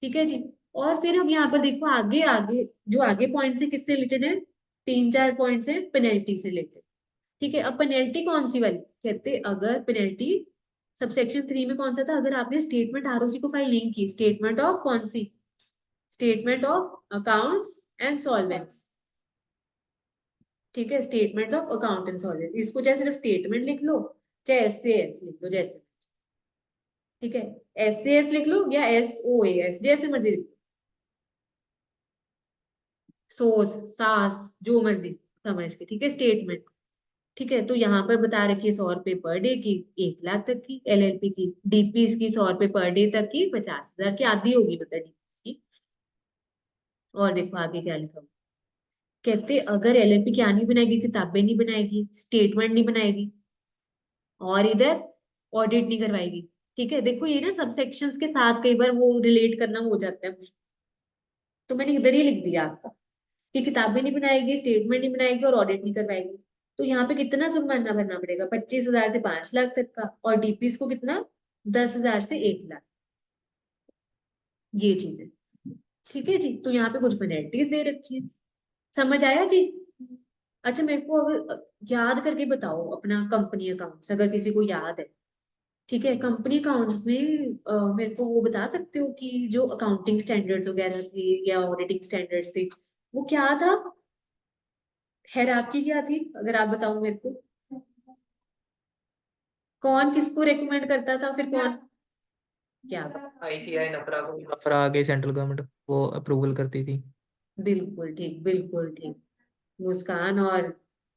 ठीक है जी, और फिर हम यहाँ पर देखो आगे आगे जो आगे पॉइंट से किससे रिलेटेड है, 3-4 पॉइंट से पेनल्टी से रिलेटेड। ठीक है, अब पेनल्टी कौन सी वाली, कहते अगर पेनल्टी सबसेक्शन 3 में कौन सा था, अगर आपने स्टेटमेंट आरओसी को फाइल नहीं की, स्टेटमेंट ऑफ कौन सी, स्टेटमेंट ऑफ अकाउंट्स एंड सॉल्वेंस। ठीक है, स्टेटमेंट ऑफ अकाउंट एंड सॉल्वेंस, इसको चाहे सिर्फ स्टेटमेंट लिख लो, चाहे एस लिख लो, जैसे ठीक है, SAS लिख लो या SOAS, जैसे मर्जी लिख लो, सोस, सास, जो मर्जी समझ के, ठीक है, स्टेटमेंट। ठीक है, तो यहाँ पर बता रखी है 100 रुपए पर डे की, 1 लाख तक की LLP की, DPs की 100 रुपए पर डे तक की, 50,000 की आधी होगी मतलब DPs की। और देखो आगे क्या लिखा हुआ, कहते अगर LLP क्या नहीं बनाएगी, किताबें नहीं बनाएगी, स्टेटमेंट नहीं बनाएगी, और इधर ऑडिट नहीं करवाएगी। ठीक है, देखो ये ना सब सेक्शंस के साथ कई बार वो रिलेट करना हो जाता है, तो मैंने इधर ही लिख दिया आपका कि किताबें नहीं बनाएगी, स्टेटमेंट नहीं बनाएगी और ऑडिट नहीं करवाएगी। तो यहाँ पे कितना जुर्माना भरना पड़ेगा, 25,000 से 5 लाख तक का, और DPs को कितना, 10,000 से 1 लाख, ये चीजें। ठीक है जी, तो यहाँ पे कुछ पेनल्टीज दे रखी है, समझ आया जी। अच्छा मेरे को अगर याद करके बताओ अपना कंपनी अकाउंट्स, अगर किसी को याद है। ठीक है, कंपनी अकाउंट्स में मेरे को वो बता सकते हो कि जो अकाउंटिंग स्टैंडर्ड्स वगैरह थे या ऑडिटिंग स्टैंडर्ड्स थे, वो क्या था, हायरार्की क्या थी, अगर आप बताओ मेरे को, कौन किसको रेकमेंड करता था, फिर कौन क्या। ICI नफरा को, नफरा आगे सेंट्रल गवर्नमेंट वो अप्रूवल करती थी। बिल्कुल ठीक, बिल्कुल ठीक। मुस्कान और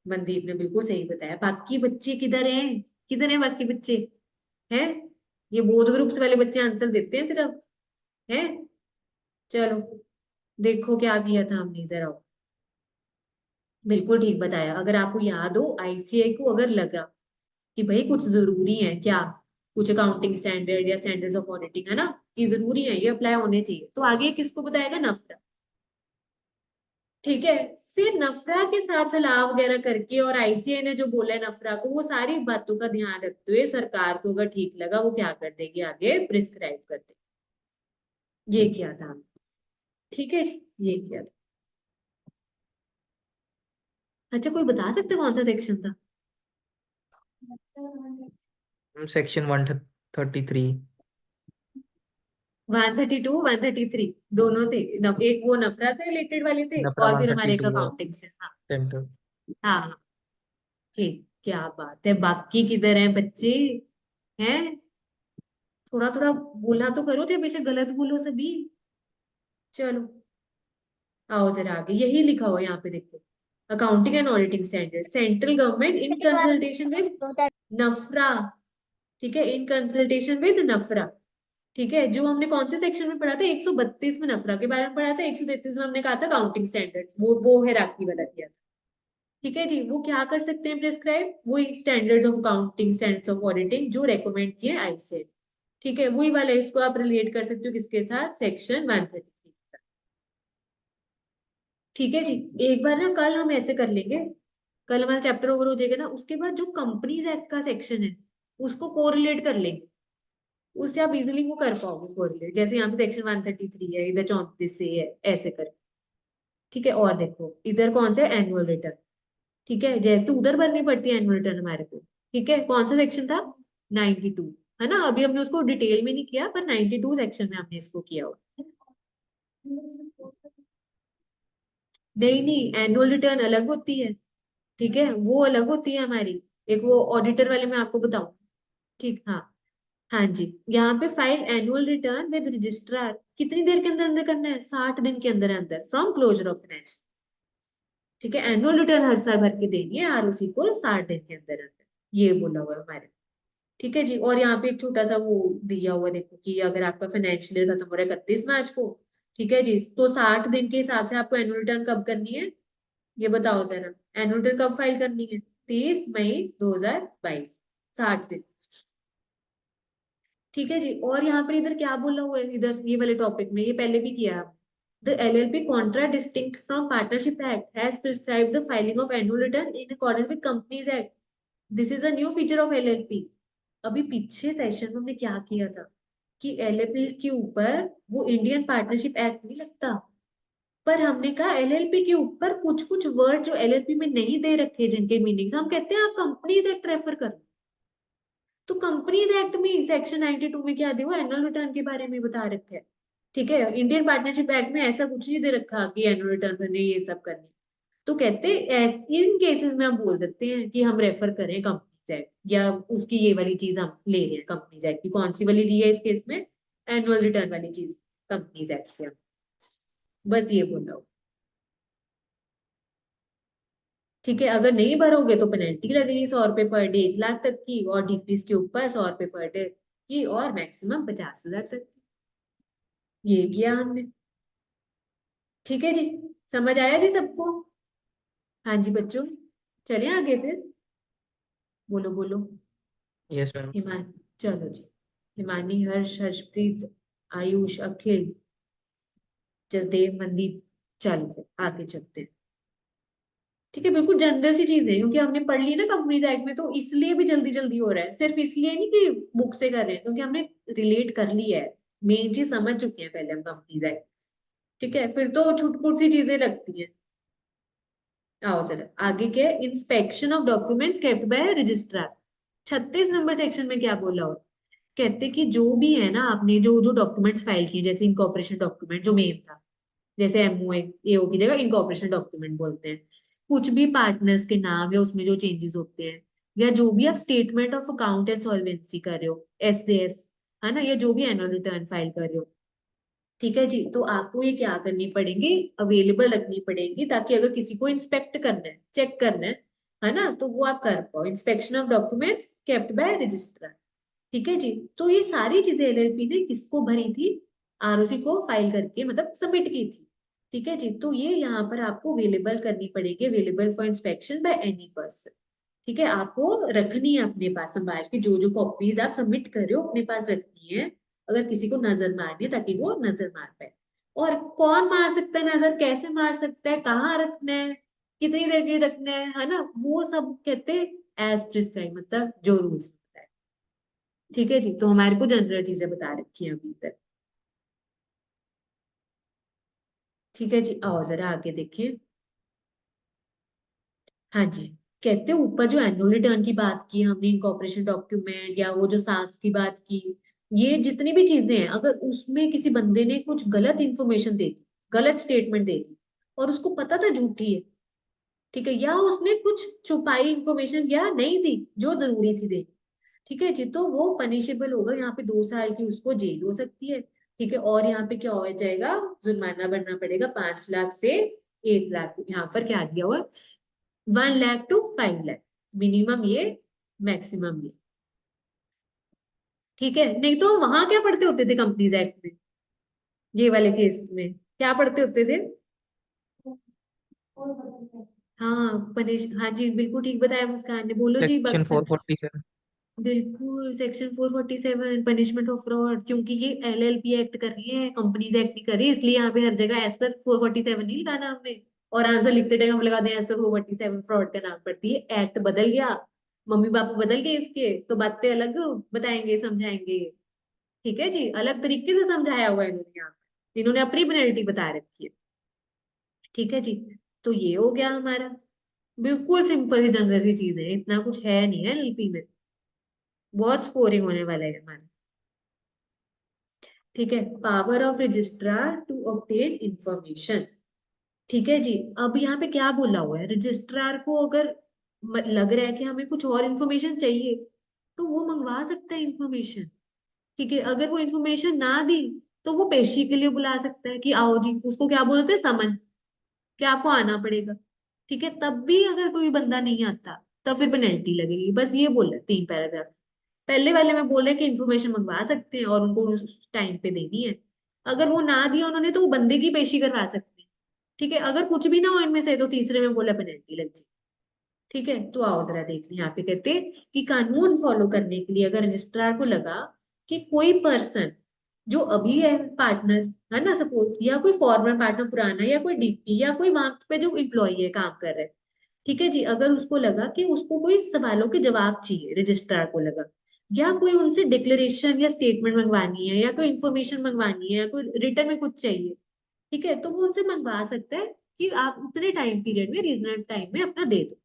मनदीप ने बिल्कुल सही बताया। बाकी बच्चे किधर हैं, किधर हैं बाकी बच्चे, हैं? ये बोध ग्रुप्स वाले बच्चे आंसर देते हैं सिर्फ, हैं? चलो देखो क्या किया था हमने, इधर आओ। बिल्कुल ठीक बताया, अगर आपको याद हो ICI को अगर लगा कि भाई कुछ जरूरी है क्या, कुछ अकाउंटिंग स्टैंडर्ड या स्टैंडर्ड्स ऑफ ऑडिटिंग है ना, ये जरूरी है, ये अप्लाई होने चाहिए, तो आगे किसको बताएगा, नफरा। ठीक है, फिर नफरा के साथ सलाह वगैरह करके और ICI ने जो बोला है नफरा को, वो सारी बातों का ध्यान रखते हुए सरकार को अगर ठीक लगा वो क्या कर देगी, आगे प्रिस्क्राइब कर देगी। ये किया था हमने। ठीक है जी, ये किया था। अच्छा कोई बता सकते कौन सा सेक्शन था? सेक्शन 133। 132, 133 दोनों थे, एक वो नफरा से रिलेटेड वाले थे, नफरा और फिर हमारे एक 132 है अकाउंटिंग से। हाँ सेंट्रल। हाँ हाँ, ठीक, क्या बात है, बाकी किधर हैं बच्चे, हैं? थोड़ा थोड़ा बोला तो करो, जब हमेशा गलत बोलो सभी। चलो आओ जरा आगे, यही लिखा हुआ है यहाँ पे देखो, accounting and auditing standard, central government in consultation with NFRA. ठीक है, इन कंसल्टेशन विद नफरा। ठीक है, जो हमने कौन से सेक्शन में पढ़ा था, 132 में नफरा के बारे में पढ़ा था, 133 में हमने कहा था अकाउंटिंग स्टैंडर्ड्स, वो है राखी वाला किया था। ठीक है जी, वो क्या कर सकते हैं प्रिस्क्राइब, वही standards of accounting, standards of auditing जो रेकमेंड किए ICAI। ठीक है, वही वाला, इसको आप रिलेट कर सकते हो किसके साथ, सेक्शन 133। ठीक है जी, एक बार ना कल हम ऐसे कर लेंगे, कल हमारा चैप्टर ओवर हो जाएगा ना, उसके बाद जो कंपनीज एक्ट का सेक्शन है उसको कोरिलेट कर लेंगे, उससे आप इजिली वो कर पाओगे कोरिलेट, जैसे यहाँ पे सेक्शन 133 है, इधर 34 से है, ऐसे कर। ठीक है, और देखो इधर कौन सा एनुअल रिटर्न। ठीक है, जैसे उधर भरनी पड़ती है एनुअल रिटर्न हमारे को। ठीक है, कौन सा सेक्शन था, 92, है ना, अभी हमने उसको डिटेल में नहीं किया, पर 92 सेक्शन में हमने इसको किया हुआ। नहीं नहीं, एनुअल रिटर्न अलग होती है। ठीक है, वो अलग होती है हमारी, एक वो ऑडिटर वाले मैं आपको बताऊं। ठीक, हाँ हाँ जी, यहाँ पे file annual return with registrar, कितनी देर के अंदर अंदर करना है, 60 दिन के अंदर अंदर फ्रॉम क्लोजर ऑफ फाइनेंस। ठीक है, एनुअल रिटर्न हर साल भर के देनी है ROC को 60 दिन के अंदर अंदर, ये बोला हुआ है हमारे। ठीक है जी, और यहाँ पे एक छोटा सा वो दिया हुआ है, देखो कि अगर आपका फाइनेंशियल ईयर खत्म हो रहा है 31 मार्च को, ठीक है जी, तो 60 दिन के हिसाब से आपको एनुअल रिटर्न कब करनी है, ये बताओ जरा, एनुअल रिटर्न कब फाइल करनी है, 30 मई 2022, 60 दिन। ठीक है जी, और यहाँ पर इधर क्या बोला हुआ है, इधर ये वाले टॉपिक में, ये पहले भी किया, the LLP contra distinct from partnership act has prescribed the filing of annual return in accordance with companies act. This is a new feature of LLP. अभी पीछे सेशन में हमने क्या किया था कि LLP के ऊपर वो इंडियन पार्टनरशिप एक्ट नहीं लगता, पर हमने कहा LLP के ऊपर कुछ कुछ वर्ड जो LLP में नहीं दे रखे, जिनके मीनिंग्स हम कहते हैं आप कंपनीज एक्ट रेफर कर, तो कंपनीज एक्ट में सेक्शन 92 में क्या दिया हुआ, एनुअल रिटर्न के बारे में बता रखा है। ठीक है, इंडियन पार्टनरशिप एक्ट में ऐसा कुछ नहीं दे रखा कि एनुअल रिटर्न भरने ये सब करने, तो कहते हैं इन केसेस में हम बोल देते हैं कि हम रेफर करें कंपनीज एक्ट, या उसकी ये वाली चीज हम ले रहे हैं कंपनीज एक्ट की। कौन सी वाली ली है इस केस में? एनुअल रिटर्न वाली चीज कंपनीज एक्ट की। बस ये बोल रहा हूँ, ठीक है। अगर नहीं भरोगे तो पेनल्टी लगेगी 100 रुपए पर डे, 1 लाख तक की, और डिक्रीज के ऊपर 100 रुपए पर डे की, और मैक्सिमम 50,000 तक की। ये किया हमने, ठीक है जी। समझ आया जी सबको? हाँ जी बच्चों, चलें आगे फिर। बोलो बोलो। Yes ma'am. हिमान, चलो जी। हिमानी, हर्ष, हर्षप्रीत, आयुष, अखिल, जसदेव, मनदीप, चलो फिर आगे चलते हैं। ठीक है, बिल्कुल जनरल सी चीज है, क्योंकि हमने पढ़ ली ना कंपनीज एक्ट में, तो इसलिए भी जल्दी जल्दी हो रहा है। सिर्फ इसलिए नहीं कि बुक से कर रहे हैं, क्योंकि हमने रिलेट कर लिया है, मेन चीज समझ चुके हैं पहले हम कंपनीज एक्ट। ठीक है, फिर तो छुटपुट सी चीजें लगती हैं। आओ जरा आगे क्या है, inspection of documents kept bye registrar. 36 number section में क्या बोला हो, कहते कि जो भी है ना, आपने जो जो डॉक्यूमेंट्स फाइल किए, जैसे इनकॉर्पोरेशन डॉक्यूमेंट जो मेन था, जैसे एमओए एओ की जगह इनकॉर्पोरेशन डॉक्यूमेंट बोलते हैं, कुछ भी पार्टनर्स के नाम या उसमें जो चेंजेस होते हैं, या जो भी आप statement of account and solvency कर रहे हो, एसडीएस, है ना, या जो भी एनुअल रिटर्न फाइल कर रहे हो, ठीक है जी, तो आपको ये क्या करनी पड़ेगी, अवेलेबल रखनी पड़ेगी, ताकि अगर किसी को इंस्पेक्ट करना है, चेक करना है ना, तो वो आप कर पाओ। Inspection of documents kept bye registrar, ठीक है जी। तो ये सारी चीजें एलएलपी ने किसको भरी थी, आरओसी को फाइल करके, मतलब सबमिट की थी, ठीक है जी। तो ये यहाँ पर आपको अवेलेबल करनी पड़ेगी, available for inspection by any person, ठीक है। आपको रखनी है अपने पास संभाल के, जो जो कॉपीज आप सबमिट कर रहे हो अपने पास रखनी है, अगर किसी को नजर मारनी है, ताकि वो नजर मार पाए। और कौन मार सकता है नजर, कैसे मार सकता है, कहाँ रखना है, कितनी देर के लिए रखना है ना, वो सब कहते हैं एज प्रिस्क्राइब, मतलब जो रूल्स होता है, ठीक है जी। तो हमारे को जनरल चीजें बता रखी है अभी तक, ठीक है जी। आओ जरा आगे देखिए। हाँ जी, कहते हैं ऊपर जो एनुअल रिटर्न की बात की हमने, इनकॉर्पोरेशन डॉक्यूमेंट, या वो जो सास की बात की, ये जितनी भी चीजें हैं, अगर उसमें किसी बंदे ने कुछ गलत इंफॉर्मेशन दे दी, गलत स्टेटमेंट दे दी, और उसको पता था झूठी है, ठीक है, या उसने कुछ छुपाई इंफॉर्मेशन या नहीं दी जो जरूरी थी देनी, ठीक है जी, तो वो पनिशेबल होगा। यहाँ पे 2 साल की उसको जेल हो सकती है, ठीक है। और यहाँ पे क्या हो जाएगा, जुर्माना भरना पड़ेगा 5 लाख से 1 लाख। यहाँ पर क्या दिया हुआ, 1 लाख to 5 लाख, मिनिमम ये, मैक्सिमम ये, ठीक है। नहीं तो वहां क्या पढ़ते होते थे कंपनीज एक्ट में, ये वाले केस में क्या पढ़ते होते थे? हाँ पनिश, हाँ जी बिल्कुल ठीक बताया मुस्कान ने, बोलो जी सेक्शन 447। बिल्कुल सेक्शन 447 पनिशमेंट ऑफ फ्रॉड, क्योंकि ये एलएलपी एक्ट कर रही है, कंपनीज एक्ट नहीं कर रही, इसलिए यहाँ पे हर जगह एज पर 447 नहीं लगाना हमने, और आंसर लिखते टाइम हम लगा दें एज पर 447, फ्रॉड का नाम पड़ती है। एक्ट बदल गया, मम्मी पापा बदल गए इसके, तो बातें अलग बताएंगे समझाएंगे, ठीक है जी, अलग तरीके से समझाया हुआ है इन्होंने, यहाँ पे इन्होंने अपनी पेनल्टी बता रखी है, ठीक है जी। तो ये हो गया हमारा, बिल्कुल सिंपल जनरल सी चीज है, इतना कुछ है नहीं है एलपी में, बहुत स्कोरिंग होने वाला है हमारा, ठीक है। Power of registrar to obtain information, ठीक है जी। अब यहाँ पे क्या बोला हुआ है, रजिस्ट्रार को अगर लग रहा है कि हमें कुछ और इन्फॉर्मेशन चाहिए, तो वो मंगवा सकता है इन्फॉर्मेशन, ठीक है। अगर वो इन्फॉर्मेशन ना दी, तो वो पेशी के लिए बुला सकता है कि आओ जी, उसको क्या बोलते हैं, समन, कि आपको आना पड़ेगा, ठीक है। तब भी अगर कोई बंदा नहीं आता, तब फिर पेनल्टी लगेगी। बस ये बोल रहे 3 पैराग्राफ। पहले वाले में बोल रहे कि इन्फॉर्मेशन मंगवा सकते हैं और उनको उस टाइम पे देनी है, अगर वो ना दिया उन्होंने, तो वो बंदे की पेशी करवा सकते हैं, ठीक है। अगर कुछ भी ना हो इनमें से, तो तीसरे में बोला पेनल्टी लग जाए, ठीक है। तो आओ जरा देख लें, यहाँ पे कहते हैं कि कानून फॉलो करने के लिए अगर रजिस्ट्रार को लगा कि कोई पर्सन जो अभी है पार्टनर, है ना सपोज, या कोई फॉर्मर पार्टनर पुराना, या कोई डीपी, या कोई वहां पे जो एम्प्लॉय है काम कर रहा है, ठीक है जी, अगर उसको लगा कि उसको कोई सवालों के जवाब चाहिए, रजिस्ट्रार को लगा, या कोई उनसे डिक्लेरेशन या स्टेटमेंट मंगवानी है, या कोई इंफॉर्मेशन मंगवानी है, या कोई रिटर्न में कुछ चाहिए, ठीक है, तो वो उनसे मंगवा सकता है कि आप उतने टाइम पीरियड में, रीजनेबल टाइम में अपना दे दो,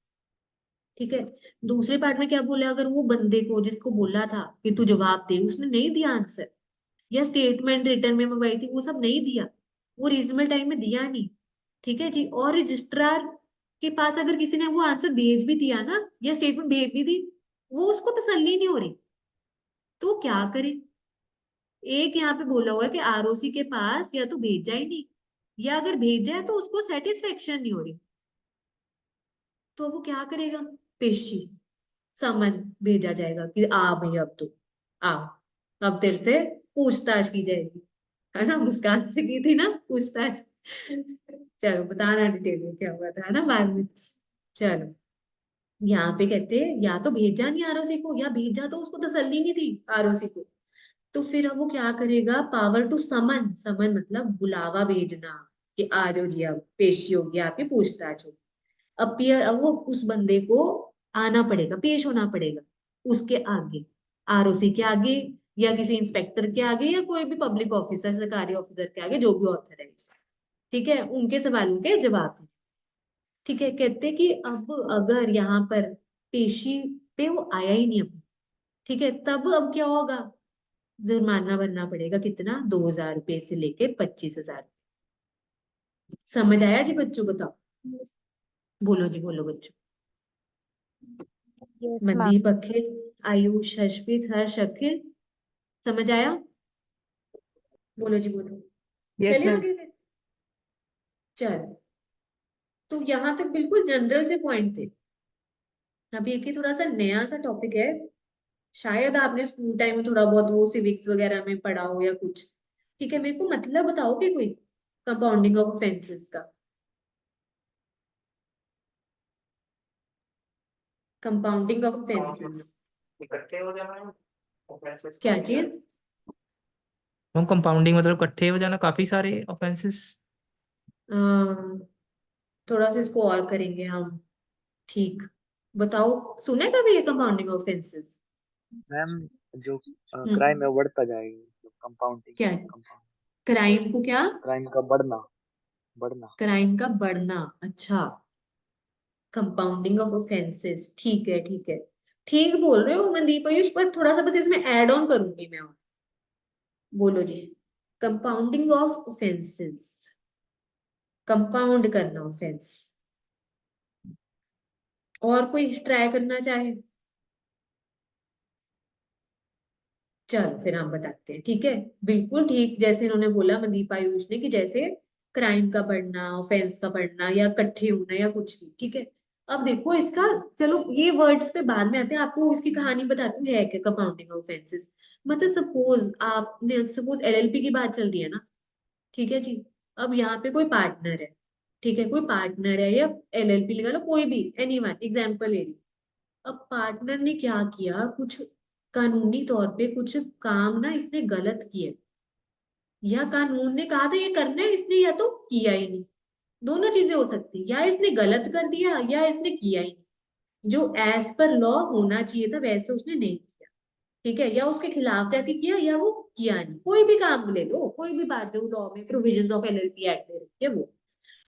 ठीक है। दूसरे पार्ट में क्या बोला, अगर वो बंदे को जिसको बोला था कि तू जवाब दे, उसने नहीं दिया आंसर, या स्टेटमेंट रिटर्न में मंगवाई थी वो सब नहीं दिया, वो रीजनेबल टाइम में दिया नहीं, ठीक है जी, और रजिस्ट्रार के पास अगर किसी ने वो आंसर भेज भी दिया ना, या स्टेटमेंट भेज भी दी, वो उसको तसल्ली नहीं हो रही, तो वो क्या करे? एक यहाँ पे बोला हुआ है कि आरओसी के पास या तो भेजा ही नहीं, या अगर भेजा है तो उसको सेटिस्फेक्शन नहीं हो रही, तो वो क्या करेगा? पेशी, समन भेजा जाएगा कि आ भाई अब तो आ, अब तेरे से पूछताछ की जाएगी, है ना? मुस्कान से की थी ना पूछताछ। चलो बताना डिटेल में क्या हुआ था, है ना, बाद में। चलो, यहाँ पे कहते हैं या तो भेजा नहीं आरओसी को, या भेजा तो उसको तसल्ली नहीं थी आरओसी को, तो फिर अब वो क्या करेगा? पावर टू समन, समन मतलब बुलावा भेजना, कि आ जाओ जी, अब पेशी होगी, आपकी पूछताछ होगी। अपीयर, अब वो उस बंदे को आना पड़ेगा, पेश होना पड़ेगा उसके आगे, आरओसी के आगे, या किसी इंस्पेक्टर के आगे, या कोई भी पब्लिक ऑफिसर, सरकारी ऑफिसर के आगे, जो भी ऑथर है, ठीक है, उनके सवालों के जवाब दें। ठीक है, कहते कि अब अगर यहाँ पर पेशी पे वो आया ही नहीं अब, ठीक है, तब अब क्या होगा? जुर्माना भरना पड़ेगा, कितना? 2,000 रुपए से लेके 25,000। समझ आया जी बच्चों? बताओ, बोलो जी, बोलो बच्चों। Yes, ma'am. मनदीप, अखिल, आयुष, हर्षप्रीत, हर्ष, अखिल, समझ आया? बोलो जी, बोलो। Yes, चले ma'am. आगे फिर। चलो, तो यहाँ तक बिल्कुल जनरल से पॉइंट थे। अब ये कि थोड़ा सा नया सा टॉपिक है, शायद आपने स्कूल टाइम में थोड़ा बहुत वो सिविक्स वगैरह में पढ़ा हो या कुछ। ठीक है, मेरे को मतलब बताओगे कोई कंपाउंडिंग ऑफ ऑफेंसेस का? कंपाउंडिंग ऑफ ऑफेंसेस इकट्ठे हो जाना ऑफेंसेस क्या काफी सारे। चीज? हम कंपाउंडिंग मतलब इकट्ठे हो जाना काफी सारे ऑफेंसेस। अम, थोड़ा सा इसको और करेंगे हम, ठीक। बताओ, सुने कभी ये कंपाउंडिंग ऑफेंसेस? मैम जो क्राइम है हम्म, वो बढ़ता जाएगा, कंपाउंडिंग क्या? कंपाउंड क्राइम को क्या? क्राइम का बढ़ना बढ़ना। क्राइम का बढ़ना, अच्छा। कंपाउंडिंग ऑफ ऑफेंसेस, ठीक है, ठीक है, ठीक बोल रहे हो मनदीप आयुष, पर थोड़ा सा बस इसमें ऐड ऑन करूंगी मैं और। बोलो जी। कंपाउंडिंग ऑफ ऑफेंसेस, कंपाउंड करना ऑफेंस। और कोई ट्राई करना चाहे? चलो फिर हम बताते हैं, ठीक है। बिल्कुल ठीक, जैसे इन्होंने बोला मनदीप आयुष ने, कि जैसे क्राइम का बढ़ना, ऑफेंस का बढ़ना, या इकट्ठे होना, या कुछ भी, ठीक है। अब देखो इसका, चलो ये वर्ड्स पे बाद में आते हैं, आपको इसकी कहानी बताती हूँ है क्या कंपाउंडिंग ऑफेंसेस। मतलब सपोज आपने, सपोज एलएलपी की बात चल रही है ना, ठीक है जी। अब यहाँ पे कोई पार्टनर है, ठीक है, कोई पार्टनर है, या एलएलपी लगा लो, कोई भी, एनीवन, एग्जांपल ले रही। अब पार्टनर ने क्या किया, कुछ कानूनी तौर पे कुछ काम ना इसने गलत किया, या कानून ने कहा था ये करना है, इसने या तो किया ही नहीं। दोनों चीजें हो सकती, या इसने गलत कर दिया, या इसने किया ही नहीं, जो एज पर लॉ होना चाहिए था वैसे उसने नहीं किया, ठीक है, या उसके खिलाफ जाके किया, या वो किया नहीं, कोई भी काम ले लो, कोई भी बात जो लॉ में provisions of LLP act they रखी है वो।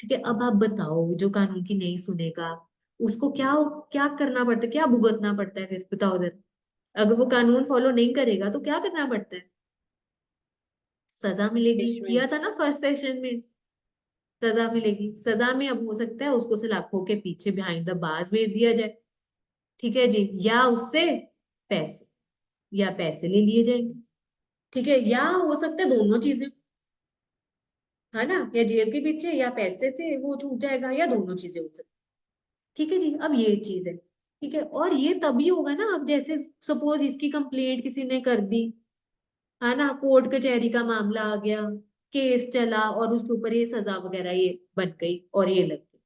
ठीक है, अब आप बताओ, जो कानून की नहीं सुनेगा उसको क्या क्या करना पड़ता है, क्या भुगतना पड़ता है? फिर बताओ जरा, अगर वो कानून फॉलो नहीं करेगा तो क्या करना पड़ता है? सजा मिलेगी, Punishment. किया था ना फर्स्ट सेशन में। सजा मिलेगी, सजा में अब हो सकता है उसको सलाखों के पीछे बिहाइंड द बार्स भेज दिया जाए, ठीक है जी, या उससे पैसे, या पैसे ले लिए जाएंगे, ठीक है, या हो सकता है दोनों चीजें, है ना, या जेल के पीछे या पैसे से वो छूट जाएगा, या दोनों चीजें हो सकती। ठीक है जी, अब ये चीज है, ठीक है, और ये तभी होगा ना, अब जैसे सपोज इसकी कंप्लेंट किसी ने कर दी, है ना, कोर्ट कचहरी का मामला आ गया, केस चला, और उसके ऊपर ये सजा वगैरह ये बन गई और ये लग गई,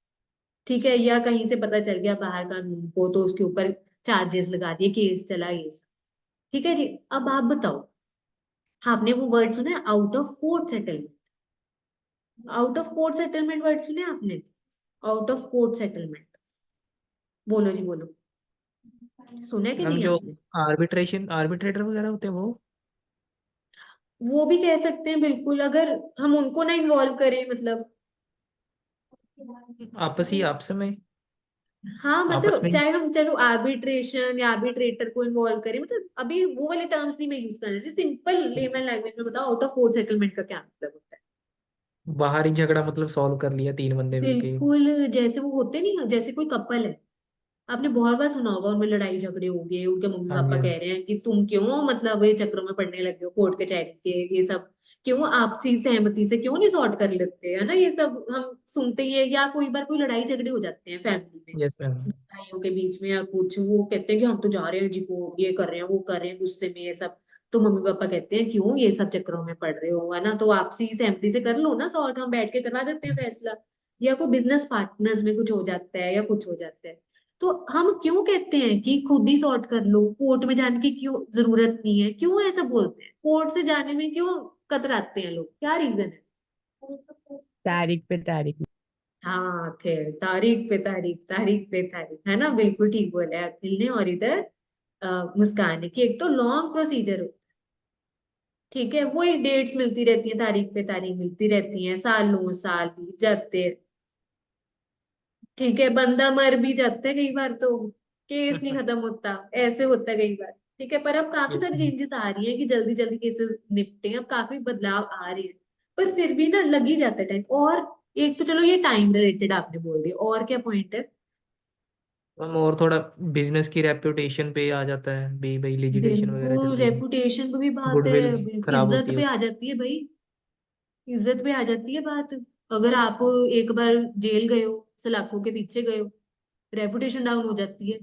ठीक है, या कहीं से पता चल गया बाहर कानून को, तो उसके ऊपर चार्जेस लगा दिए, केस चला, ये सब। ठीक है जी, अब आप बताओ, आपने वो वर्ड सुना है, out of court settlement? Out of court settlement word सुने आपने? आउट ऑफ कोर्ट सेटलमेंट, बोलो जी, बोलो, सुने कि हम नहीं जो आपने? आर्बिट्रेशन आर्बिट्रेटर वगैरह होते हैं वो। वो भी कह सकते हैं बिल्कुल, अगर हम उनको ना इन्वॉल्व करें, मतलब। आपस में हाँ, आपस मतलब में चाहे हम, चलो आर्बिट्रेशन या आर्बिट्रेटर को इन्वॉल्व करें, मतलब अभी वो वाले टर्म्स नहीं मैं यूज करना चाहिए, सिंपल लेमन लैंग्वेज में बताओ, आउट ऑफ कोर्ट सेटलमेंट का क्या मतलब होता है? बाहरी झगड़ा मतलब सॉल्व कर लिया तीन बंदे मिलके। बिल्कुल, जैसे वो होते नहीं, जैसे कोई कपल है, आपने बहुत बार सुना होगा उनमें लड़ाई झगड़े हो गए, उनके मम्मी हाँ जी पापा हाँ कह रहे हैं कि तुम क्यों मतलब ये चक्रों में पड़ने लगे हो, कोर्ट कचहरी के ये सब क्यों आपसी सहमति से क्यों नहीं सॉर्ट कर लेते, है ना, ये सब हम सुनते ही है। या कोई बार कोई लड़ाई झगड़े हो जाते हैं फैमिली में, यस मैम। भाइयों के बीच में या कुछ, वो कहते हैं कि हम तो जा रहे हैं जी कोर्ट, ये कर रहे हैं वो कर रहे हैं गुस्से में ये सब। तो मम्मी पापा कहते हैं क्यों ये सब चक्करों में पड़ रहे हो, है ना, तो आपसी सहमति से कर लो ना सॉर्ट, हम बैठ के करवा देते हैं फैसला। या कोई बिजनेस पार्टनर्स में कुछ हो जाता है या कुछ हो जाता है, तो हम क्यों कहते हैं कि खुद ही सॉर्ट कर लो, कोर्ट में जाने की क्यों जरूरत नहीं है, क्यों ऐसा बोलते हैं, कोर्ट से जाने में क्यों कतराते हैं लोग, क्या रीजन है? तारीख पे तारीख। हाँ खैर, तारीख पे तारीख, तारीख पे तारीख, है ना, बिल्कुल ठीक बोला है अखिल ने। और इधर मुस्कान ने कि एक तो लॉन्ग प्रोसीजर हो, ठीक है, वही डेट्स मिलती रहती है, तारीख पे तारीख मिलती रहती है, सालों साल बीत जाते हैं, ठीक है, बंदा मर भी जाता है कई बार, तो केस नहीं खत्म होता, ऐसे होता है कई बार, ठीक है। पर अब काफी यस सारी मैम। चेंजेस आ रही हैं कि जल्दी जल्दी केसेस निपटे हैं, अब काफी बदलाव आ रहे हैं, पर फिर भी ना लग ही जाता है टाइम। और एक तो चलो ये टाइम रिलेटेड आपने बोल दिया, और क्या पॉइंट है? मैम और थोड़ा बिजनेस की रेपुटेशन पे आ जाता है भाई, लिजिटेशन वगैरह बिल्कुल, चलती है, रेपुटेशन पे भी बात है, गुडविल खराब इज्जत होती है पे आ उससे। जाती है भाई, इज्जत पे आ जाती है बात। अगर आप एक बार जेल गए हो, सलाखों के पीछे गए हो, रेपुटेशन डाउन हो जाती है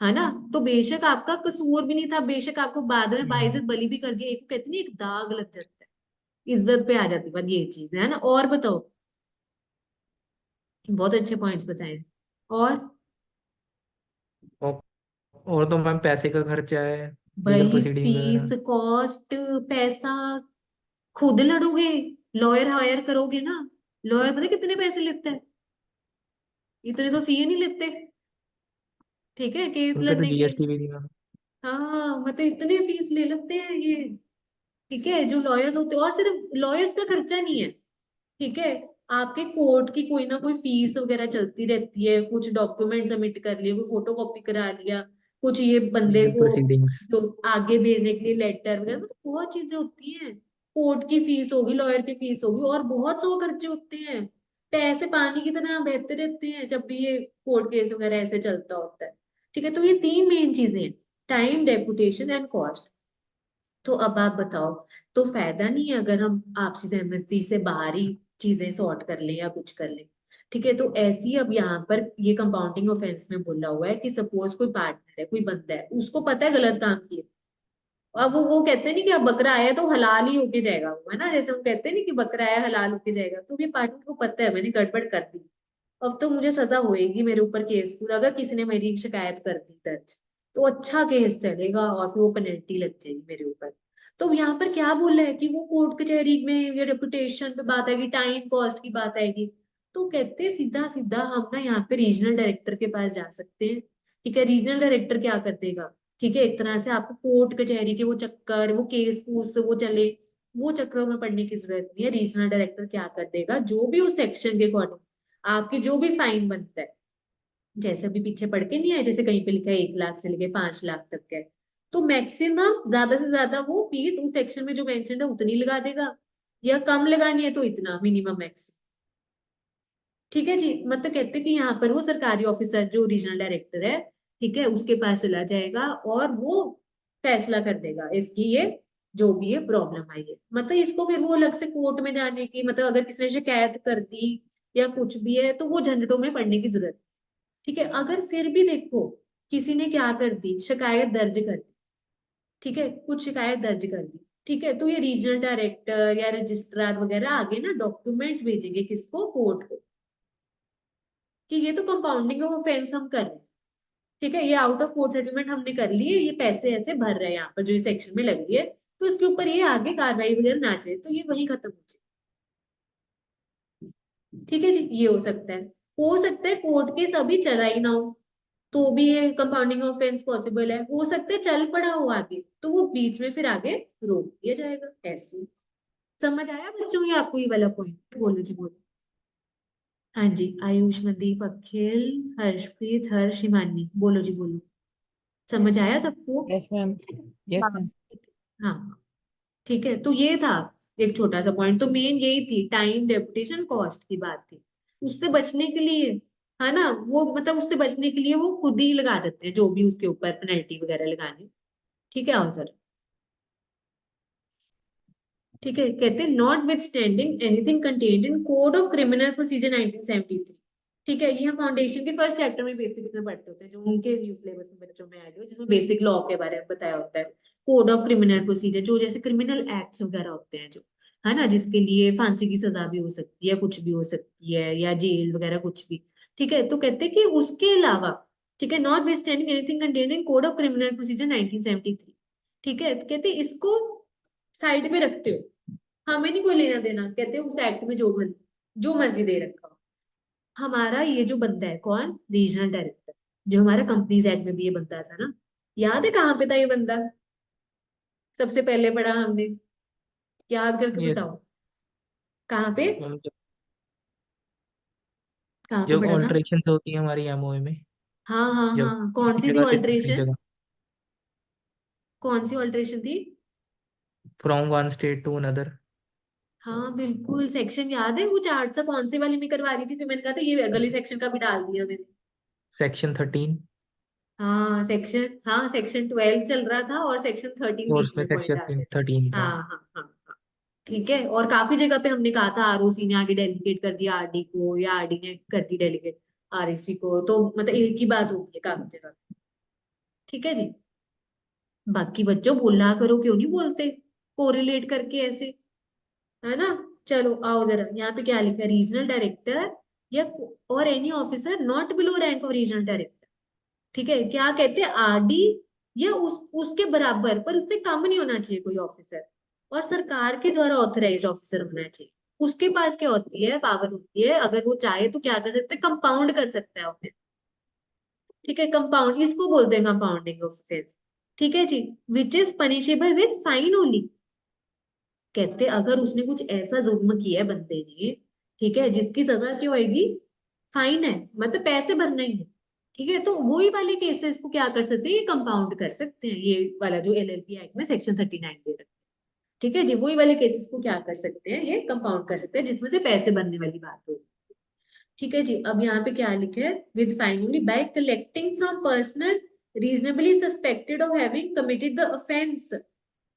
ना। तो बेशक आपका कसूर भी नहीं था, बेशक आपको बाद में बाइज्जत बली भी कर दिया, एक कहते नहीं एक दाग लग जाता है, इज्जत पे आ जाती है बात, ये चीज है ना। और बताओ, बहुत अच्छे पॉइंट्स बताए। और और और तो मैम पैसे का खर्चा है, लीगल भाई प्रोसीडिंग्स फीस वगैरह। कॉस्ट, पैसा, खुद लड़ोगे, लॉयर हायर करोगे ना, लॉयर पता है कितने पैसे लेता है? इतने तो सीए नहीं लेते, ठीक है, केस उन पे तो लड़ने के। जीएसटी भी नहीं मैम। हाँ मतलब इतने फीस ले लेते हैं ये, ठीक है, जो लॉयर्स होते हैं। और सिर्फ लॉयर्स का खर्चा नहीं है, ठीक है, आपके कोर्ट की कोई ना कोई फीस वगैरह चलती रहती है, कुछ डॉक्यूमेंट सबमिट कर लिए, कोई फोटो कॉपी करा लिया, कुछ ये बंदे लीगल को प्रोसीडिंग्स। जो आगे भेजने के लिए लेटर वगैरह, मतलब बहुत चीजें होती हैं। कोर्ट की फीस होगी, लॉयर की फीस होगी, और बहुत सौ खर्चे होते हैं। पैसे पानी की तरह बहते रहते हैं जब भी ये कोर्ट केस वगैरह ऐसे चलता होता है, ठीक है। तो ये तीन मेन चीजें हैं, टाइम, रेपुटेशन एंड कॉस्ट। तो अब आप बताओ, तो फायदा नहीं है अगर हम आपसी सहमति से बाहर ही चीजें सॉर्ट कर लें या कुछ कर लें, ठीक है। तो ऐसी अब यहाँ पर ये कंपाउंडिंग ऑफेंस में बोला हुआ है कि सपोज कोई पार्टनर है, कोई बंदा है, उसको पता है गलत काम किया, अब वो कहते नहीं कि अब बकरा आया तो हलाल ही होके जाएगा वो, है ना, जैसे हम कहते नहीं कि बकरा आया हलाल होके जाएगा, तो ये पार्टनर को पता है मैंने गड़बड़ कर दी, अब तो मुझे सजा होएगी, मेरे ऊपर केस अगर किसी ने मेरी शिकायत कर दी दर्ज, तो अच्छा केस चलेगा और फिर वो पेनल्टी लग जाएगी मेरे ऊपर। तो यहाँ पर क्या बोला है कि वो कोर्ट कचहरी में ये रेपुटेशन पे बात आएगी, टाइम कॉस्ट की बात आएगी, तो कहते हैं सीधा सीधा हम ना यहाँ पे रीजनल डायरेक्टर के पास जा सकते हैं, ठीक है। रीजनल डायरेक्टर क्या कर देगा, ठीक है, एक तरह से आपको कोर्ट कचहरी के वो चक्कर, वो केस कूस वो चले, वो चक्करों में पड़ने की जरूरत नहीं है। रीजनल डायरेक्टर क्या कर देगा, जो भी उस सेक्शन के अकॉर्डिंग आपकी जो भी फाइन बनता है, जैसे अभी पीछे पढ़ के नहीं आए, जैसे कहीं पे लिखा है 1 लाख से लेके 5 लाख तक का है, तो मैक्सिमम ज्यादा से ज्यादा वो फीस उस सेक्शन में जो मेंशन है उतनी लगा देगा, या कम लगानी है तो इतना मिनिमम मैक्सिमम, ठीक है जी। मतलब कहते हैं कि यहाँ पर वो सरकारी ऑफिसर जो रीजनल डायरेक्टर है, ठीक है, उसके पास चला जाएगा और वो फैसला कर देगा इसकी, ये जो भी ये प्रॉब्लम आई है, मतलब इसको फिर वो अलग से कोर्ट में जाने की, मतलब अगर किसी ने शिकायत कर दी या कुछ भी है तो वो झंझटों में पड़ने की जरूरत, ठीक है। अगर फिर भी देखो किसी ने क्या कर दी, शिकायत दर्ज कर दी, ठीक है, कुछ शिकायत दर्ज कर दी, ठीक है, तो ये रीजनल डायरेक्टर या रजिस्ट्रार वगैरह आगे ना डॉक्यूमेंट्स भेजेंगे किसको, कोर्ट को, कि ये तो कंपाउंडिंग ऑफ ऑफेंस हम कर रहे हैं, ठीक है, ये आउट ऑफ कोर्ट सेटलमेंट हमने कर ली है, ये पैसे ऐसे भर रहे हैं यहाँ पर जो इस सेक्शन में लग रही है, तो इसके ऊपर ये आगे कार्रवाई वगैरह ना चले, तो ये वहीं खत्म हो जाए, ठीक है जी। ये हो सकता है कोर्ट केस अभी चला ही ना हो, तो भी ये कंपाउंडिंग ऑफेंस पॉसिबल है, हो सकता है चल पड़ा हो आगे, तो वो बीच में फिर आगे रोक दिया जाएगा ऐसे। समझ आया बच्चों ये आपको ये वाला पॉइंट? बोलो जी बोलो। हाँ जी, आयुष, मनदीप, अखिल, हर्षप्रीत, हर्ष, हिमानी, बोलो जी बोलो। समझ आया सबको? Yes ma'am. यस हाँ। मैम। हाँ, ठीक है, तो ये था एक छोटा सा पॉइंट, तो मेन यही थी, टाइम, रेपुटेशन, कॉस्ट की बात थी। उससे बचने के लिए है ना, वो मतलब उससे बचने के लिए वो खुद ही लगा देते हैं जो भी उसके ऊपर पेनल्टी वगैरह लगानी। ठीक है, आओ सर। ठीक है, कहते हैं not with standing anything contained in code of criminal procedure 1973। ठीक है, ये हम फाउंडेशन के फर्स्ट चैप्टर में बेसिक्स में पढ़ते होते हैं, जो उनके न्यू सिलेबस में बच्चों में ऐड हो, जिसमें बेसिक लॉ के बारे में बताया होता है। कोड ऑफ क्रिमिनल प्रोसीजर, जो जैसे क्रिमिनल एक्ट्स वगैरह होते हैं जो, है ना, जिसके लिए फांसी की सजा भी हो सकती है, कुछ भी हो सकती है, या जेल वगैरह कुछ भी। ठीक है, तो कहते हैं कि उसके अलावा, ठीक है, not with standing anything contained in code of criminal procedure 1973। ठीक है, तो कहते हैं इसको साइड में रखते हो, हमें नहीं कोई लेना देना, कहते हैं उस एक्ट में जो मर्जी दे रखा हो। हमारा ये जो बंदा है, कौन, रीजनल डायरेक्टर, जो हमारा कंपनीज एक्ट में भी ये बंदा था ना, याद है कहाँ पे था ये बंदा, सबसे पहले पढ़ा हमने, याद करके यस बताओ कहाँ पे, मैम। कहाँ पे जब पढ़ा था। ऑल्टरेशन होती है हमारी एमओए में, हाँ हाँ जब हाँ, कौन एक सी थी जगह से दूसरी ऑल्ट्रेशन, जगह, कौन सी ऑल्ट्रेशन थी। From one state to another. हाँ बिल्कुल, सेक्शन याद है, वो चार्ट सा कौन से वाली में करवा रही थी, फिर मैंने कहा था ये अगले सेक्शन का भी डाल दिया मैंने। सेक्शन 13, हाँ सेक्शन 12 चल रहा था और सेक्शन 13 और बीच उसमें में पॉइंट डाल सेक्शन रहे थे। 13 था। हाँ हाँ हाँ हाँ। ठीक है, और काफी जगह पे हमने कहा था आरओसी ने आगे डेलीगेट कर दिया आरडी को, या आरडी ने कर दी डेलीगेट आरएसी को, तो मतलब एक ही बात होगी है काफी जगह। ठीक है जी, बाकी बच्चों बोला करो, क्यों नहीं बोलते कोरिलेट करके ऐसे, है ना। चलो आओ जरा, यहाँ पे क्या लिखा है, रीजनल डायरेक्टर या और any officer not below rank of regional director. ठीक है, क्या कहते हैं, आरडी या उसके बराबर, पर उससे कम नहीं होना चाहिए कोई ऑफिसर, और सरकार के द्वारा ऑथराइज्ड ऑफिसर होना चाहिए। उसके पास क्या होती है, पावर होती है, अगर वो चाहे तो क्या कर सकते हैं, कंपाउंड कर सकता है ऑफिस। ठीक है, कंपाउंड इसको बोलते हैं, कंपाउंडिंग ऑफेंस। ठीक है जी, which is punishable with fine only. कहते अगर उसने कुछ ऐसा जुर्म किया है बंदे ने, ठीक है, जिसकी सजा क्या होगी, फाइन है, मतलब पैसे भरना ही है। ठीक है, तो वही वाले केसेस को क्या कर सकते हैं, ये कंपाउंड कर सकते हैं, ये वाला जो एलएलपी एक्ट में सेक्शन 39 दे रखा है। ठीक है जी, वही वाले केसेस को क्या कर सकते हैं, ये कंपाउंड कर सकते हैं, जिसमें से पैसे भरने वाली बात हो। ठीक है जी, अब यहाँ पे क्या लिखा है, with fine only by collecting from personal reasonably suspected of having committed the offence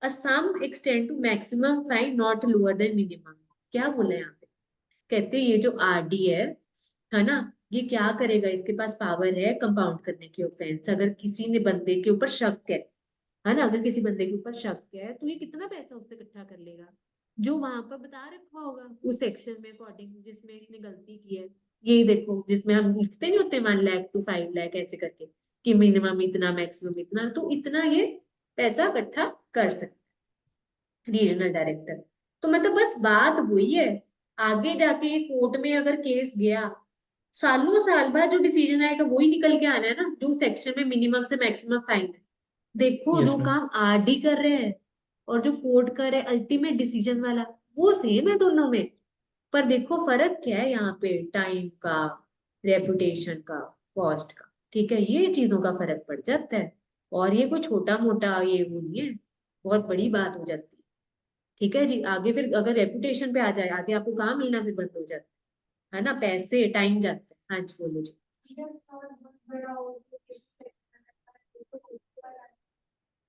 a sum extend to maximum fine not lower than minimum। क्या बोले यहाँ पे, कहते हैं ये जो आरडी है ना, ये क्या करेगा, इसके पास पावर है कंपाउंड करने की ऑफेंस, अगर किसी ने बंदे के ऊपर शक है ना, अगर किसी बंदे के ऊपर शक है तो ये कितना पैसा उससे इकट्ठा कर लेगा, जो वहां पर बता रखा होगा उस सेक्शन में अकॉर्डिंग जिसमें इसने गलती की है। यही देखो, जिसमें हम लिखते नहीं होते 1 लाख to 5 लाख ऐसे करके, कि मिनिमम इतना मैक्सिमम इतना, तो इतना ये पैसा इकट्ठा कर सकते रीजनल डायरेक्टर। तो मतलब बस बात वही है, आगे जाके ये कोर्ट में अगर केस गया, सालों साल बाद जो डिसीजन आएगा वही निकल के आना है ना, जो सेक्शन में मिनिमम से मैक्सिमम फाइन है। देखो यस जो मैम। काम आरडी कर रहे हैं और जो कोर्ट कर रहे हैं अल्टीमेट डिसीजन वाला, वो सेम है दोनों में। पर देखो फर्क क्या है यहाँ पे, टाइम का, रेपुटेशन का, कॉस्ट का। ठीक है, ये चीजों का फर्क पड़ जाता है, और ये कोई छोटा मोटा ये वो नहीं है, बहुत बड़ी बात हो जाती है। ठीक है जी, आगे फिर अगर रेपुटेशन पे आ जाए, आगे आपको काम मिलना फिर बंद हो जाता है ना, पैसे टाइम जाता है। हाँ जी बोलो जी।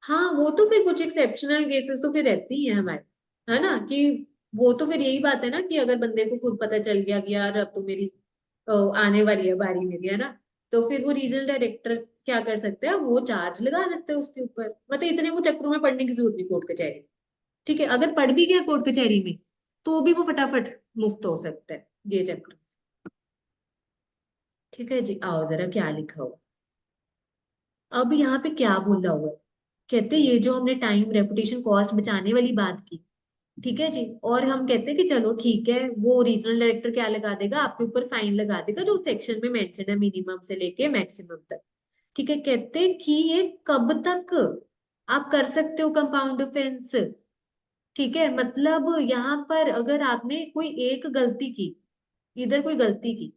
हाँ वो तो फिर कुछ एक्सेप्शनल केसेस तो फिर रहती ही है हमारे, है ना, कि वो तो फिर यही बात है ना, कि अगर बंदे को खुद पता चल गया कि यार अब तो मेरी आने वाली है बारी मेरी, है ना, तो फिर वो रीजनल डायरेक्टर क्या कर सकते हैं, वो चार्ज लगा सकते हैं उसके ऊपर, मतलब इतने वो चक्रों में पड़ने की जरूरत नहीं कोर्ट कचहरी में। ठीक है, अगर पढ़ भी गया कोर्ट कचहरी में तो भी वो फटाफट मुक्त हो सकता है ये चक्र। ठीक है जी, आओ जरा क्या लिखा हुआ, अब यहाँ पे क्या बोला हुआ है, कहते ये जो हमने टाइम रेपुटेशन कॉस्ट बचाने वाली बात की, ठीक है जी, और हम कहते हैं कि चलो ठीक है, वो रीजनल डायरेक्टर क्या लगा देगा, आपके ऊपर फाइन लगा देगा जो सेक्शन में मेंशन है मिनिमम से लेके मैक्सिमम तक। ठीक है, कहते हैं कि ये कब तक आप कर सकते हो कंपाउंड ऑफेंस। ठीक है, मतलब यहाँ पर अगर आपने कोई एक गलती की, इधर कोई गलती की,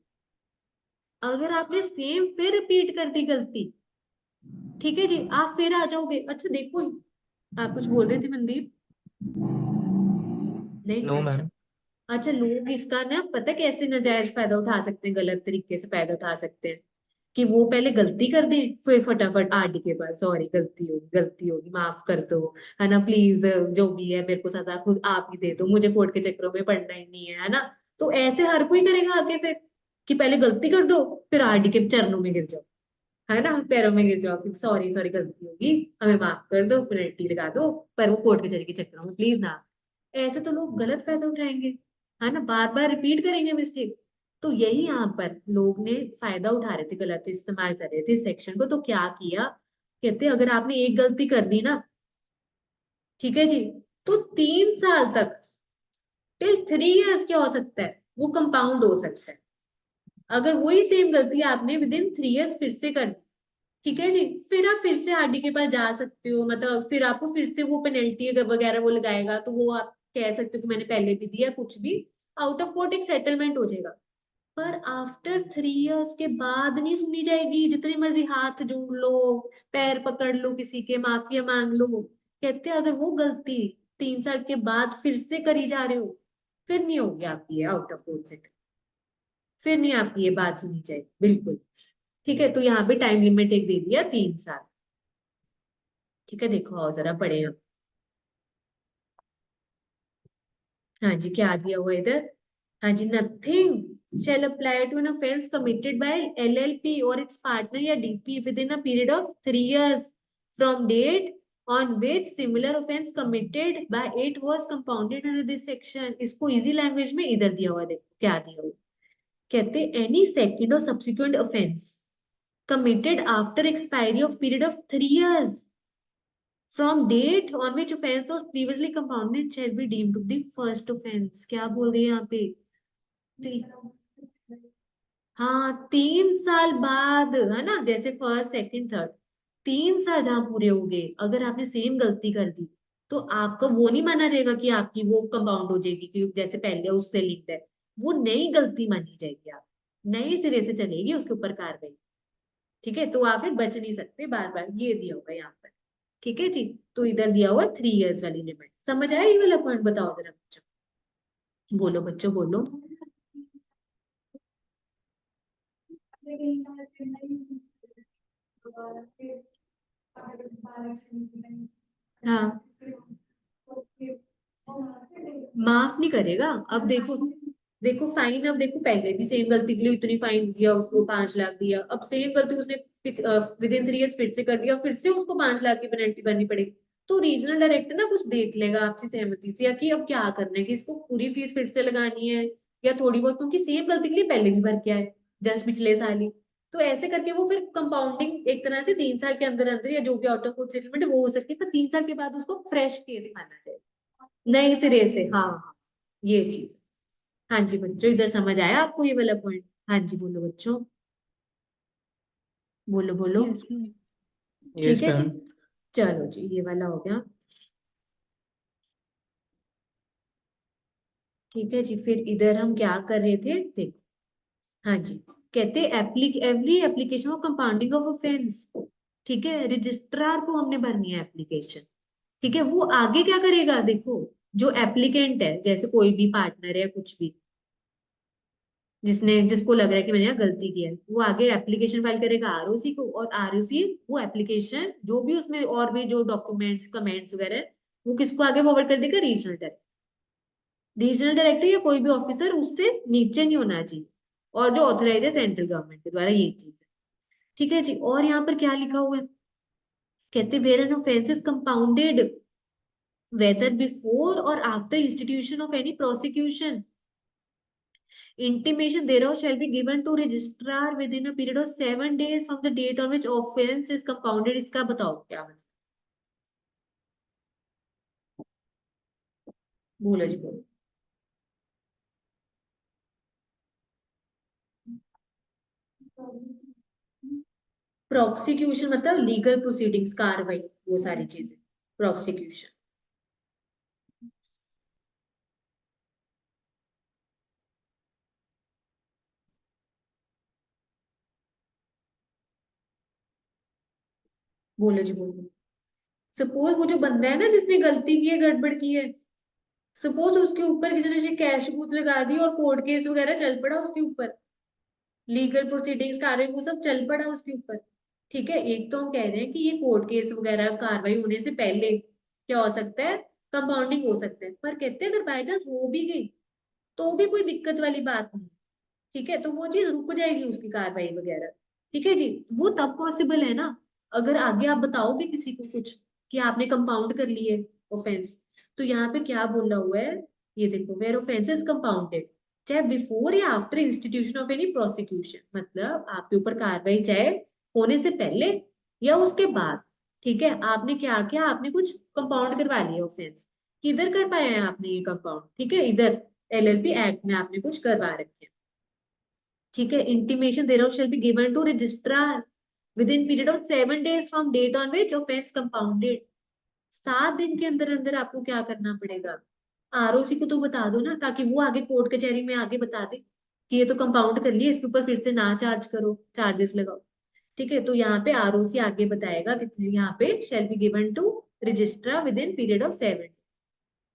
अगर आपने सेम फिर रिपीट कर दी गलती, ठीक है जी, आप फिर आ जाओगे। अच्छा देखो, आप कुछ बोल रहे थे मनदीप, नहीं नो अच्छा, मैम। अच्छा, लोग इसका ना पता कैसे नाजायज फायदा उठा सकते हैं, गलत तरीके से फायदा उठा सकते हैं कि वो पहले गलती कर दें, फिर फटाफट आरडी के पास, सॉरी गलती होगी माफ कर दो, है ना प्लीज, जो भी है मेरे को सजा खुद आप ही दे दो, मुझे कोर्ट के चक्करों में पड़ना ही नहीं है ना। तो ऐसे हर कोई करेगा आगे फिर, कि पहले गलती कर दो, फिर आरडी के चरणों में गिर जाओ, है ना, पैरों में गिर जाओ कि सॉरी सॉरी गलती होगी, हमें माफ कर दो, पेनल्टी लगा दो, पर वो कोर्ट कचहरी के चक्करों में प्लीज ना। ऐसे तो लोग गलत फायदा उठाएंगे, है ना, बार बार रिपीट करेंगे मिस्टेक। तो यही यहाँ पर लोग ने फायदा उठा रहे थे, गलत इस्तेमाल कर रहे थे इस सेक्शन को। तो क्या किया, कहते अगर आपने एक गलती कर दी ना, ठीक है जी, तो 3 साल तक, टिल 3 इयर्स क्या हो सकता है, वो कंपाउंड हो सकता है। अगर वही सेम गलती आपने विद इन 3 इयर्स फिर से कर दी, ठीक है जी, फिर आप फिर से आरडी के पास जा सकते हो, मतलब फिर आपको फिर से वो पेनल्टी वगैरह वो लगाएगा, तो वो आप कह सकते हो कि मैंने पहले भी दिया, कुछ भी आउट ऑफ कोर्ट एक सेटलमेंट हो जाएगा। पर आफ्टर 3 इयर्स के बाद नहीं सुनी जाएगी, जितने मर्जी हाथ जोड़ लो, पैर पकड़ लो, किसी के माफिया मांग लो। कहते हैं अगर वो गलती 3 साल के बाद फिर से करी जा रहे हो, फिर नहीं होगी आपकी आउट ऑफ कोर्ट सेटल, फिर नहीं आपकी ये बात सुनी जाएगी बिल्कुल। ठीक है, तो यहाँ पे टाइम लिमिट एक दे दिया 3 साल। ठीक है, देखो आओ जरा पढ़े हम। हाँ जी, क्या दिया हुआ है इधर, हाँ जी, nothing shall apply to an offense committed by LLP or its partner या DP within a period of 3 years from date on which similar offense committed by it was compounded under this section। इसको इजी लैंग्वेज में इधर दिया हुआ है, देखो क्या दिया हुआ है। कहते एनी सेकेंड और subsequent offense committed after expiry of period of 3 years from date on which offense was previously compounded shall be deemed to be first offense। क्या बोल रही है यहाँ पे, हाँ 3 साल बाद, है ना, जैसे फर्स्ट सेकंड थर्ड, 3 साल जहां पूरे हो गए, अगर आपने सेम गलती कर दी, तो आपका वो नहीं माना जाएगा कि आपकी वो कंपाउंड हो जाएगी कि जैसे पहले उससे लिंक्ड है, वो नई गलती मानी जाएगी, आप नए सिरे से चलेगी उसके ऊपर कार्रवाई। ठीक है, तो आप फिर बच नहीं सकते, बार बार ये दिया होगा यहाँ पर। ठीक है जी, तो इधर दिया हुआ 3 इयर्स वाली लिमिट, समझ आया ये वाला पॉइंट, बताओ जरा बच्चों, बोलो बच्चों बोलो। हाँ, माफ नहीं करेगा। अब देखो, देखो फाइन, अब देखो पहले भी सेम गलती के लिए इतनी फाइन दिया उसको, 5 लाख दिया, अब सेम गलती उसने विद इन 3 इयर्स फिर से कर दिया, फिर से उसको 5 लाख की पेनल्टी भरनी पड़ेगी। तो रीजनल डायरेक्टर ना कुछ देख लेगा आपसी सहमति से, या कि अब क्या करना है, कि इसको पूरी फीस फिर से लगानी है या थोड़ी बहुत, क्योंकि सेम गलती के लिए पहले भी भर के आए जस्ट पिछले साल ही। तो ऐसे करके वो फिर कंपाउंडिंग एक तरह से 3 साल के अंदर अंदर, या जो भी आउट ऑफ कोर्ट सेटलमेंट है वो हो सकती है, पर 3 साल के बाद उसको फ्रेश केस माना जाए, नए सिरे से। हाँ हाँ, ये चीज। हाँ जी बच्चों, इधर समझ आया आपको ये वाला पॉइंट, हाँ जी बोलो बच्चों, बोलो बोलो। Yes ma'am. यस ठीक है जी, मैम। चलो जी ये वाला हो गया। ठीक है जी, फिर इधर हम क्या कर रहे थे, देखो, हाँ जी, कहते every application of compounding of offence, ठीक है, रजिस्ट्रार को हमने भरनी है एप्लीकेशन। ठीक है, वो आगे क्या करेगा, देखो जो एप्लीकेंट है, जैसे कोई भी पार्टनर है कुछ भी, जिसको लग रहा है कि मैंने यहाँ गलती की है, वो आगे एप्लीकेशन फाइल करेगा आरओसी को, और आरओसी वो एप्लीकेशन जो भी उसमें और भी जो डॉक्यूमेंट्स कमेंट्स वगैरह है, वो किसको आगे फॉरवर्ड कर देगा, रीजनल डायरेक्टर। रीजनल डायरेक्टर या कोई भी ऑफिसर उससे नीचे नहीं होना चाहिए, और जो ऑथराइज है सेंट्रल गवर्नमेंट के द्वारा, ये चीज है। ठीक है जी, और यहाँ पर क्या लिखा हुआ है, कहते where an offence is compounded whether before or after institution of any prosecution, intimation thereof shall be given to registrar within a period of 7 days from the date on which offense is compounded। इसका बताओ क्या मतलब, बोलो जी बोलो। प्रोसिक्यूशन मतलब लीगल प्रोसीडिंग्स, कार्रवाई, वो सारी चीजें प्रोसिक्यूशन। बोलो जी बोलो। सपोज वो जो बंदा है ना जिसने गलती की है, गड़बड़ की है, सपोज उसके ऊपर किसी ने कैश बूथ लगा दी और कोर्ट केस वगैरह चल पड़ा उसके ऊपर, लीगल प्रोसीडिंग्स कार्रवाई वो सब चल पड़ा उसके ऊपर। ठीक है, एक तो हम कह रहे हैं कि ये कोर्ट केस वगैरह कार्रवाई होने से पहले क्या हो सकता है, कंपाउंडिंग हो सकता है। पर कहते हैं अगर बाई चांस हो भी गई तो भी कोई दिक्कत वाली बात नहीं। ठीक है, तो वो चीज रुक जाएगी उसकी कार्रवाई वगैरह। ठीक है जी, वो तब पॉसिबल है ना अगर आगे आप बताओगे किसी को कुछ कि आपने कंपाउंड कर ली है ऑफेंस। तो यहाँ पे क्या बोला हुआ है, ये देखो, वेयर ऑफेंस इज कंपाउंडेड, चाहे बिफोर या after institution of any prosecution, मतलब आपके ऊपर कार्रवाई चाहे होने से पहले या उसके बाद। ठीक है, आपने क्या किया, आपने कुछ कंपाउंड करवा लिया ऑफेंस। किधर कर पाए हैं आपने ये कंपाउंड, ठीक है, इधर एलएलपी एक्ट में आपने कुछ करवा रखे हैं। ठीक है, intimation देयरऑफ shall be given to registrar within period of 7 days from date on which offense compounded। 7 दिन के अंदर अंदर आपको क्या करना पड़ेगा, आरओसी को तो बता दो ना, ताकि वो आगे कोर्ट कचहरी में आगे बता दे कि ये तो कंपाउंड कर लिया, इसके ऊपर फिर से ना चार्ज करो, चार्जेस लगाओ। ठीक है, तो यहाँ पे आरओसी आगे बताएगा कितने, यहाँ पे shall be given to registrar within period of 7।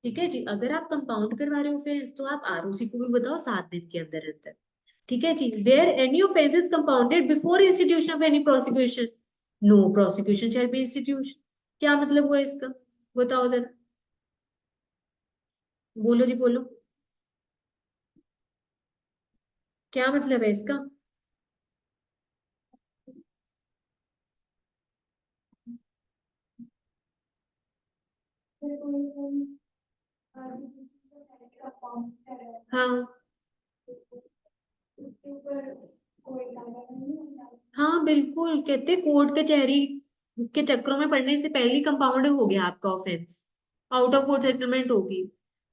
ठीक है जी, अगर आप कंपाउंड करवा रहे हो ऑफेंस तो आप आरओसी को भी बताओ 7 दिन के अंदर अंदर। ठीक है जी, where any offence is compounded before institution of any prosecution, no prosecution shall be institution. क्या मतलब हुआ इसका, बताओ जरा, बोलो जी बोलो, क्या मतलब है इसका। हाँ हाँ बिल्कुल, कहते कोर्ट कचहरी के चक्रों में पड़ने से पहले ही कंपाउंड हो गया आपका offence, out of court settlement होगी,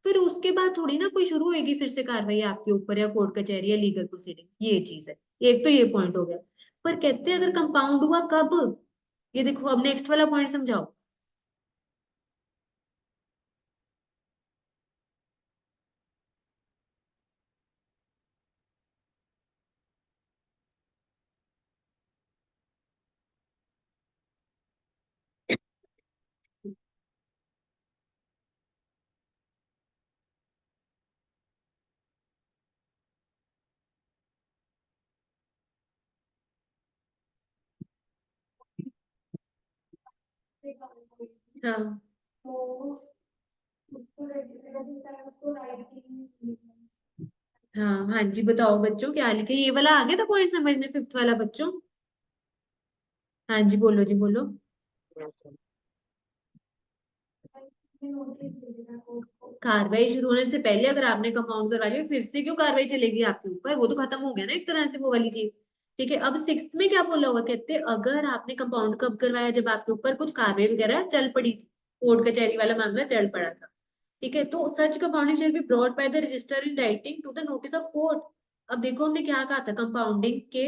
फिर उसके बाद थोड़ी ना कोई शुरू होगी फिर से कार्रवाई आपके ऊपर या कोर्ट कचहरी या लीगल प्रोसीडिंग, ये चीज है। एक तो ये पॉइंट हो गया। पर कहते हैं अगर कंपाउंड हुआ कब, ये देखो अब नेक्स्ट वाला पॉइंट समझाओ। हाँ हाँ हाँ जी, बताओ बच्चों क्या लिखे, ये वाला आ गया था पॉइंट समझ में, फिफ्थ वाला बच्चों। हाँ जी बोलो जी बोलो। कार्रवाई शुरू होने से पहले अगर आपने कंपाउंड करवा लिया फिर से क्यों कार्रवाई चलेगी आपके ऊपर, वो तो खत्म हो गया ना एक तरह से वो वाली चीज। ठीक है, अब सिक्स्थ में क्या बोला हुआ, कहते हैं अगर आपने कंपाउंड कब करवाया, जब आपके ऊपर कुछ कार्रवाई वगैरह चल पड़ी थी, कोर्ट कचहरी वाला मामला चल पड़ा था। ठीक है, तो such compounding shall be brought by the register in writing to the notice of court. अब देखो हमने क्या कहा था, कंपाउंडिंग के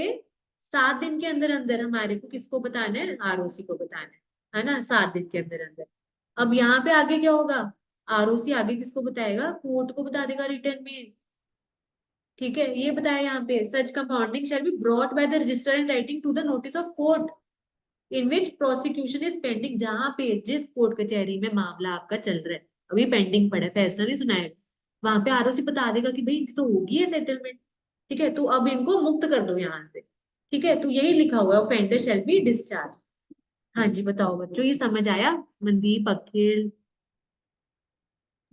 7 दिन के अंदर अंदर हमारे को किसको बताना है, आरओसी को बताना है ना, 7 दिन के अंदर अंदर। अब यहाँ पे आगे क्या होगा, आरओसी आगे किसको बताएगा, कोर्ट को बता देगा रिटर्न में। ठीक है, ये बताया यहाँ पे, such compounding shall be brought by the register in writing to the notice of court in which prosecution is pending, जहां पे जिस कोर्ट कचहरी में मामला आपका चल रहा है, अभी पेंडिंग पड़ा है, फैसला नहीं सुनाया, वहां पे आरओसी बता देगा कि भाई इनकी तो होगी है सेटलमेंट। ठीक है, तो अब इनको मुक्त कर दो यहाँ से। ठीक है, तो यही लिखा हुआ है, ऑफेंडर शैल बी डिस्चार्ज। हाँ जी बताओ बच्चों, ये समझ आया, Mandeep, Akhil,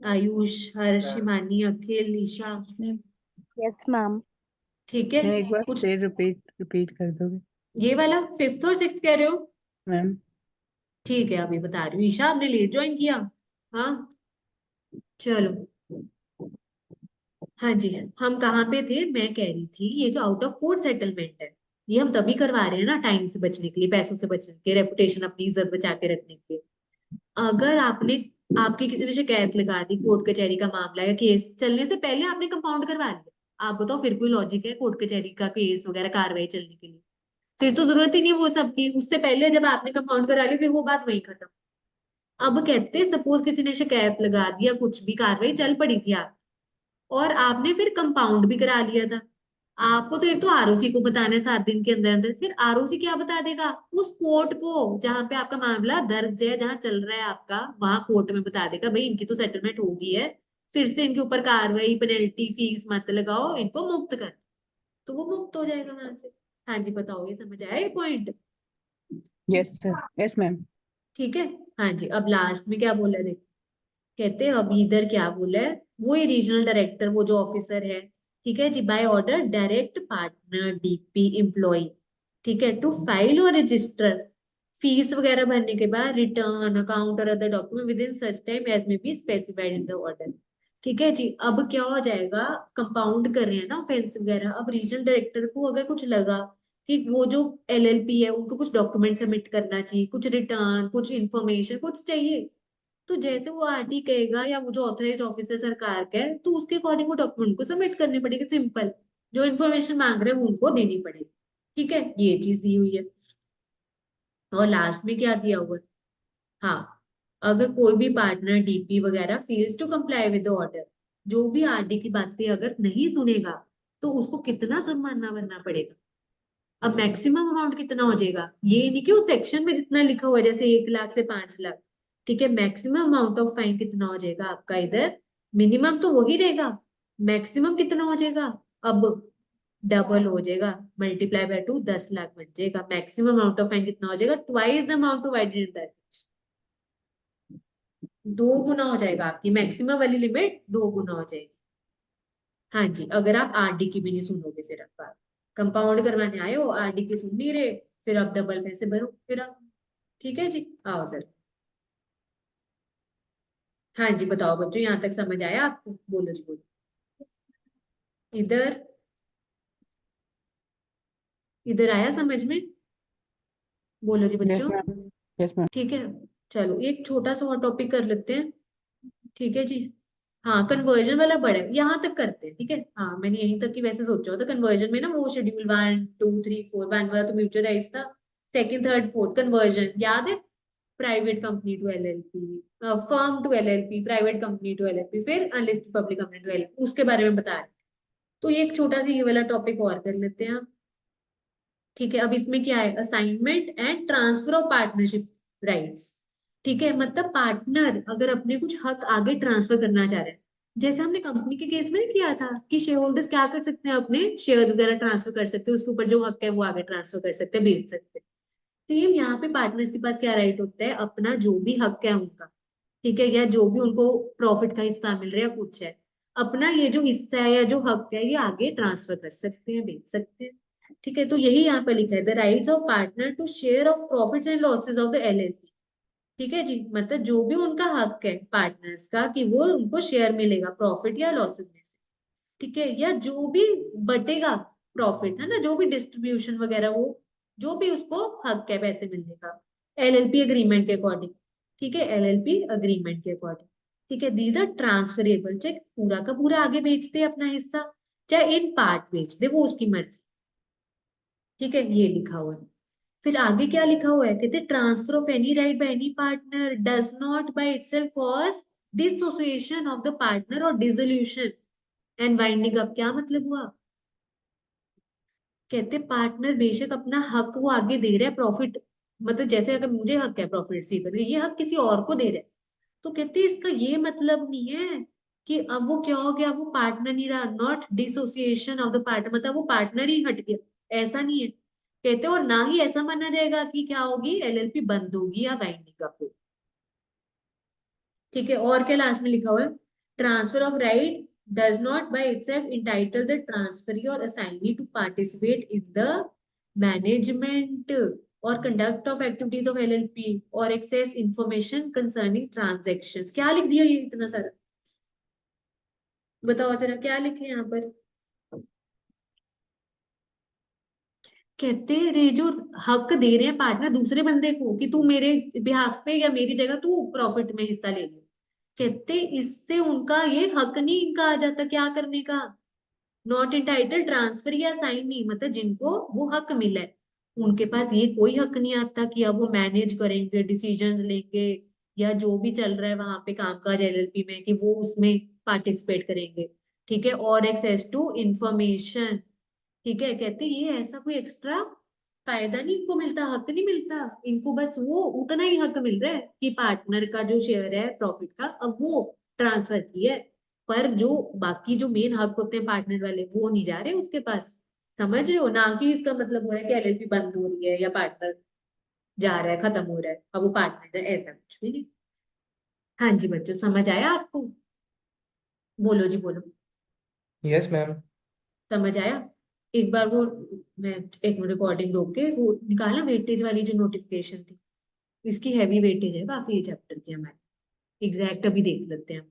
Ayush, Harsh, Himani, Akhil, Esha. Ma'am Yes, ma'am. ठीक है, मैम एक बार कुछ फिर रिपीट रिपीट कर दोगे ये वाला फिफ्थ और सिक्स कह रहे हो। मैम? ठीक है, अभी बता रही हूँ, ईशा आपने लेट ज्वाइन किया। हाँ चलो, हाँ जी, हम कहाँ पे थे, मैं कह रही थी ये जो आउट ऑफ कोर्ट सेटलमेंट है, ये हम तभी करवा रहे हैं ना, टाइम से बचने के लिए, पैसों से बचने के लिए, रेपुटेशन अपनी इज्जत बचा के रखने के लिए। अगर आपने, आपकी किसी ने शिकायत लगा दी, कोर्ट कचहरी का मामला या केस चलने से पहले आपने कंपाउंड करवा लिया, आप बताओ फिर कोई लॉजिक है कोर्ट कचहरी का केस वगैरह कार्रवाई चलने के लिए, फिर तो जरूरत ही नहीं वो सब की, उससे पहले जब आपने कंपाउंड करा लिया फिर वो बात वही खत्म। अब कहते सपोज किसी ने शिकायत लगा दी या कुछ भी कार्रवाई चल पड़ी थी आप, और आपने फिर कंपाउंड भी करा लिया था, आपको तो एक तो आरओसी को बताना है 7 दिन के अंदर अंदर, फिर आरओसी क्या बता देगा उस कोर्ट को जहां पे आपका मामला दर्ज है, जहां चल रहा है आपका, वहां कोर्ट में बता देगा भाई इनकी तो सेटलमेंट हो गई है, फिर से इनके ऊपर कार्रवाई, पेनल्टी, फीस मत लगाओ, इनको मुक्त कर, तो वो मुक्त हो जाएगा वहां से। हाँ जी बताओ, ये समझ आया ये point? Yes sir, yes ma'am. ठीक है। हाँ जी, अब लास्ट में क्या बोला देखो, कहते हैं अब इधर क्या बोला है, वो ही रीजनल डायरेक्टर, वो जो ऑफिसर है, ठीक है जी, by order direct partner DP employ, ठीक है, to file or register fees वगैरह भरने के बाद return account or other document within such time as may be specified in the order. ठीक है जी, अब क्या हो जाएगा, कंपाउंड कर रहे हैं ना ऑफेंस वगैरह, अब रीजनल डायरेक्टर को अगर कुछ लगा कि वो जो एलएलपी है उनको कुछ डॉक्यूमेंट सबमिट करना चाहिए, कुछ रिटर्न, कुछ इन्फॉर्मेशन कुछ चाहिए, तो जैसे वो आरटी कहेगा या वो जो ऑथराइज ऑफिसर सरकार का है, तो उसके अकॉर्डिंग वो डॉक्यूमेंट को सबमिट करने पड़ेगा, सिंपल। जो इन्फॉर्मेशन मांग रहे हैं वो उनको देनी पड़ेगी। ठीक है, ये चीज दी हुई है। और लास्ट में क्या दिया हुआ है, हाँ, अगर कोई भी पार्टनर डीपी वगैरह fails to comply with the order, जो भी आरडी की बातें अगर नहीं सुनेगा, तो उसको कितना जुर्माना भरना पड़ेगा। अब मैक्सिमम अमाउंट कितना हो जाएगा, ये नहीं कि उस सेक्शन में जितना लिखा हुआ है जैसे 1 लाख से 5 लाख, ठीक है, मैक्सिमम अमाउंट ऑफ फाइन कितना हो जाएगा आपका इधर, मिनिमम तो वही रहेगा, मैक्सिमम कितना हो जाएगा, अब डबल हो जाएगा, मल्टीप्लाई बाय 2, 10 लाख बन जाएगा। मैक्सिमम अमाउंट ऑफ फाइन कितना हो जाएगा, twice the amount provided in that, 2 गुना हो जाएगा, आपकी मैक्सिमम वाली लिमिट 2 गुना हो जाएगी। हाँ जी, अगर आप आरडी की भी नहीं सुनोगे, फिर आप बात कंपाउंड करवाने आए हो, आरडी की सुन नहीं रहे, फिर आप डबल पैसे भरो फिर आप। ठीक है जी, आओ सर। हाँ जी बताओ बच्चों, यहाँ तक समझ आया आपको? बोलो जी बोलो। इधर इधर आया समझ में? बोलो जी यस बच्चों। Ma'am, yes ma'am. ठीक है, चलो एक छोटा सा और टॉपिक कर लेते हैं। ठीक है जी, हाँ कन्वर्जन वाला बड़ा है, यहाँ तक करते हैं, ठीक है। हाँ मैंने यहीं तक की वैसे सोचा होता, कन्वर्जन में ना वो शेड्यूल 1 2 3 4, 1 वाला तो म्यूचुअल राइट्स था, सेकंड थर्ड फोर्थ कन्वर्जन याद है, private company to LLP, firm to LLP, private company to LLP, फिर unlisted public company to LLP, उसके बारे में बता रहे। तो ये एक छोटा सा ये वाला टॉपिक और कर लेते हैं हम। ठीक है, अब इसमें क्या है, assignment and transfer of partnership rights. ठीक है, मतलब पार्टनर अगर अपने कुछ हक आगे ट्रांसफर करना चाह रहे हैं, जैसे हमने कंपनी के केस में किया था कि शेयर होल्डर्स क्या कर सकते हैं, अपने शेयर वगैरह ट्रांसफर कर सकते हैं, उसके ऊपर जो हक है वो आगे ट्रांसफर कर सकते हैं, बेच सकते हैं। सेम यहाँ पे पार्टनर्स के पास क्या राइट होता है, अपना जो भी हक है उनका, ठीक है, या जो भी उनको प्रॉफिट का हिस्सा मिल रहा है कुछ है, अपना ये जो हिस्सा है या जो हक है ये आगे ट्रांसफर कर सकते हैं, बेच सकते हैं। ठीक है, तो यही यहाँ पर लिखा है, the rights of partner to share of profits and losses of the LLP. ठीक है जी, मतलब जो भी उनका हक है पार्टनर्स का कि वो उनको शेयर मिलेगा प्रॉफिट या लॉसेस में से, ठीक है, या जो भी बटेगा प्रॉफिट है ना, जो भी डिस्ट्रीब्यूशन वगैरह, वो जो भी उसको हक है पैसे मिलने का, एलएलपी एग्रीमेंट के अकॉर्डिंग। ठीक है, एलएलपी अग्रीमेंट के अकॉर्डिंग। ठीक है, दीज आर ट्रांसफरेबल, चाहे पूरा का पूरा आगे बेचते अपना हिस्सा, चाहे इन पार्ट बेच दे, वो उसकी मर्जी। ठीक है, ये लिखा हुआ है। फिर आगे क्या लिखा हुआ है, कहते transfer of any right by any partner does not by itself cause dissociation of the partner और डिसोल्यूशन एंड वाइंडिंग अप। क्या मतलब हुआ, कहते पार्टनर बेशक अपना हक वो आगे दे रहा है प्रॉफिट, मतलब जैसे अगर मुझे हक है प्रॉफिट रिसीव करने का, ये हक किसी और को दे रहा है, तो कहते इसका ये मतलब नहीं है कि अब वो क्या हो गया, वो पार्टनर नहीं रहा, not dissociation of the partner, मतलब वो पार्टनर ही हट गया, ऐसा नहीं है कहते। और ना ही ऐसा माना जाएगा कि क्या होगी, एलएलपी बंद होगी या वाइंडिंग अप होगी। ठीक है, और क्या लास्ट में लिखा हुआ है, transfer of right does not by itself entitle the transferee or assignee to participate in the management or conduct of activities of LLP or access information concerning transactions। क्या लिख दिया ये इतना सारा, बताओ जरा क्या लिखे यहाँ पर। कहते रे जो हक दे रहे हैं पार्टनर दूसरे बंदे को कि तू मेरे बिहाफ पे या मेरी जगह तू प्रॉफिट में हिस्सा ले ले, कहते इससे उनका ये हक नहीं इनका आ जाता क्या करने का, नॉट इंटाइटल ट्रांसफर या साइन नहीं, मतलब जिनको वो हक मिला है उनके पास ये कोई हक नहीं आता कि अब वो मैनेज करेंगे, डिसीजंस लेंगे, या जो भी चल रहा है वहां पे कामकाज एलएलपी में कि वो उसमें पार्टिसिपेट करेंगे। ठीक है, और एक्सेस टू इंफॉर्मेशन। ठीक है, कहते ये ऐसा कोई एक्स्ट्रा फायदा नहीं इनको मिलता, हक नहीं मिलता इनको, बस वो उतना ही हक मिल रहा है कि पार्टनर का जो शेयर है प्रॉफिट का अब वो ट्रांसफर किया है। पर जो बाकी जो मेन हक होते हैं पार्टनर वाले वो नहीं जा रहे उसके पास। समझ रहे हो ना, कि इसका मतलब हो रहा है कि एलएलपी बंद हो रही है या पार्टनर जा रहा है, खत्म हो रहा है, अब वो पार्टनर है, ऐसा कुछ भी नहीं। हाँ जी बच्चों, समझ आया आपको? बोलो जी बोलो। Yes ma'am. समझ आया? एक बार वो, मैं एक रिकॉर्डिंग रोक के वो निकाला वेटेज वाली जो नोटिफिकेशन थी, इसकी हैवी वेटेज है काफी ये चैप्टर की हमारी। एग्जैक्ट अभी देख लेते हैं।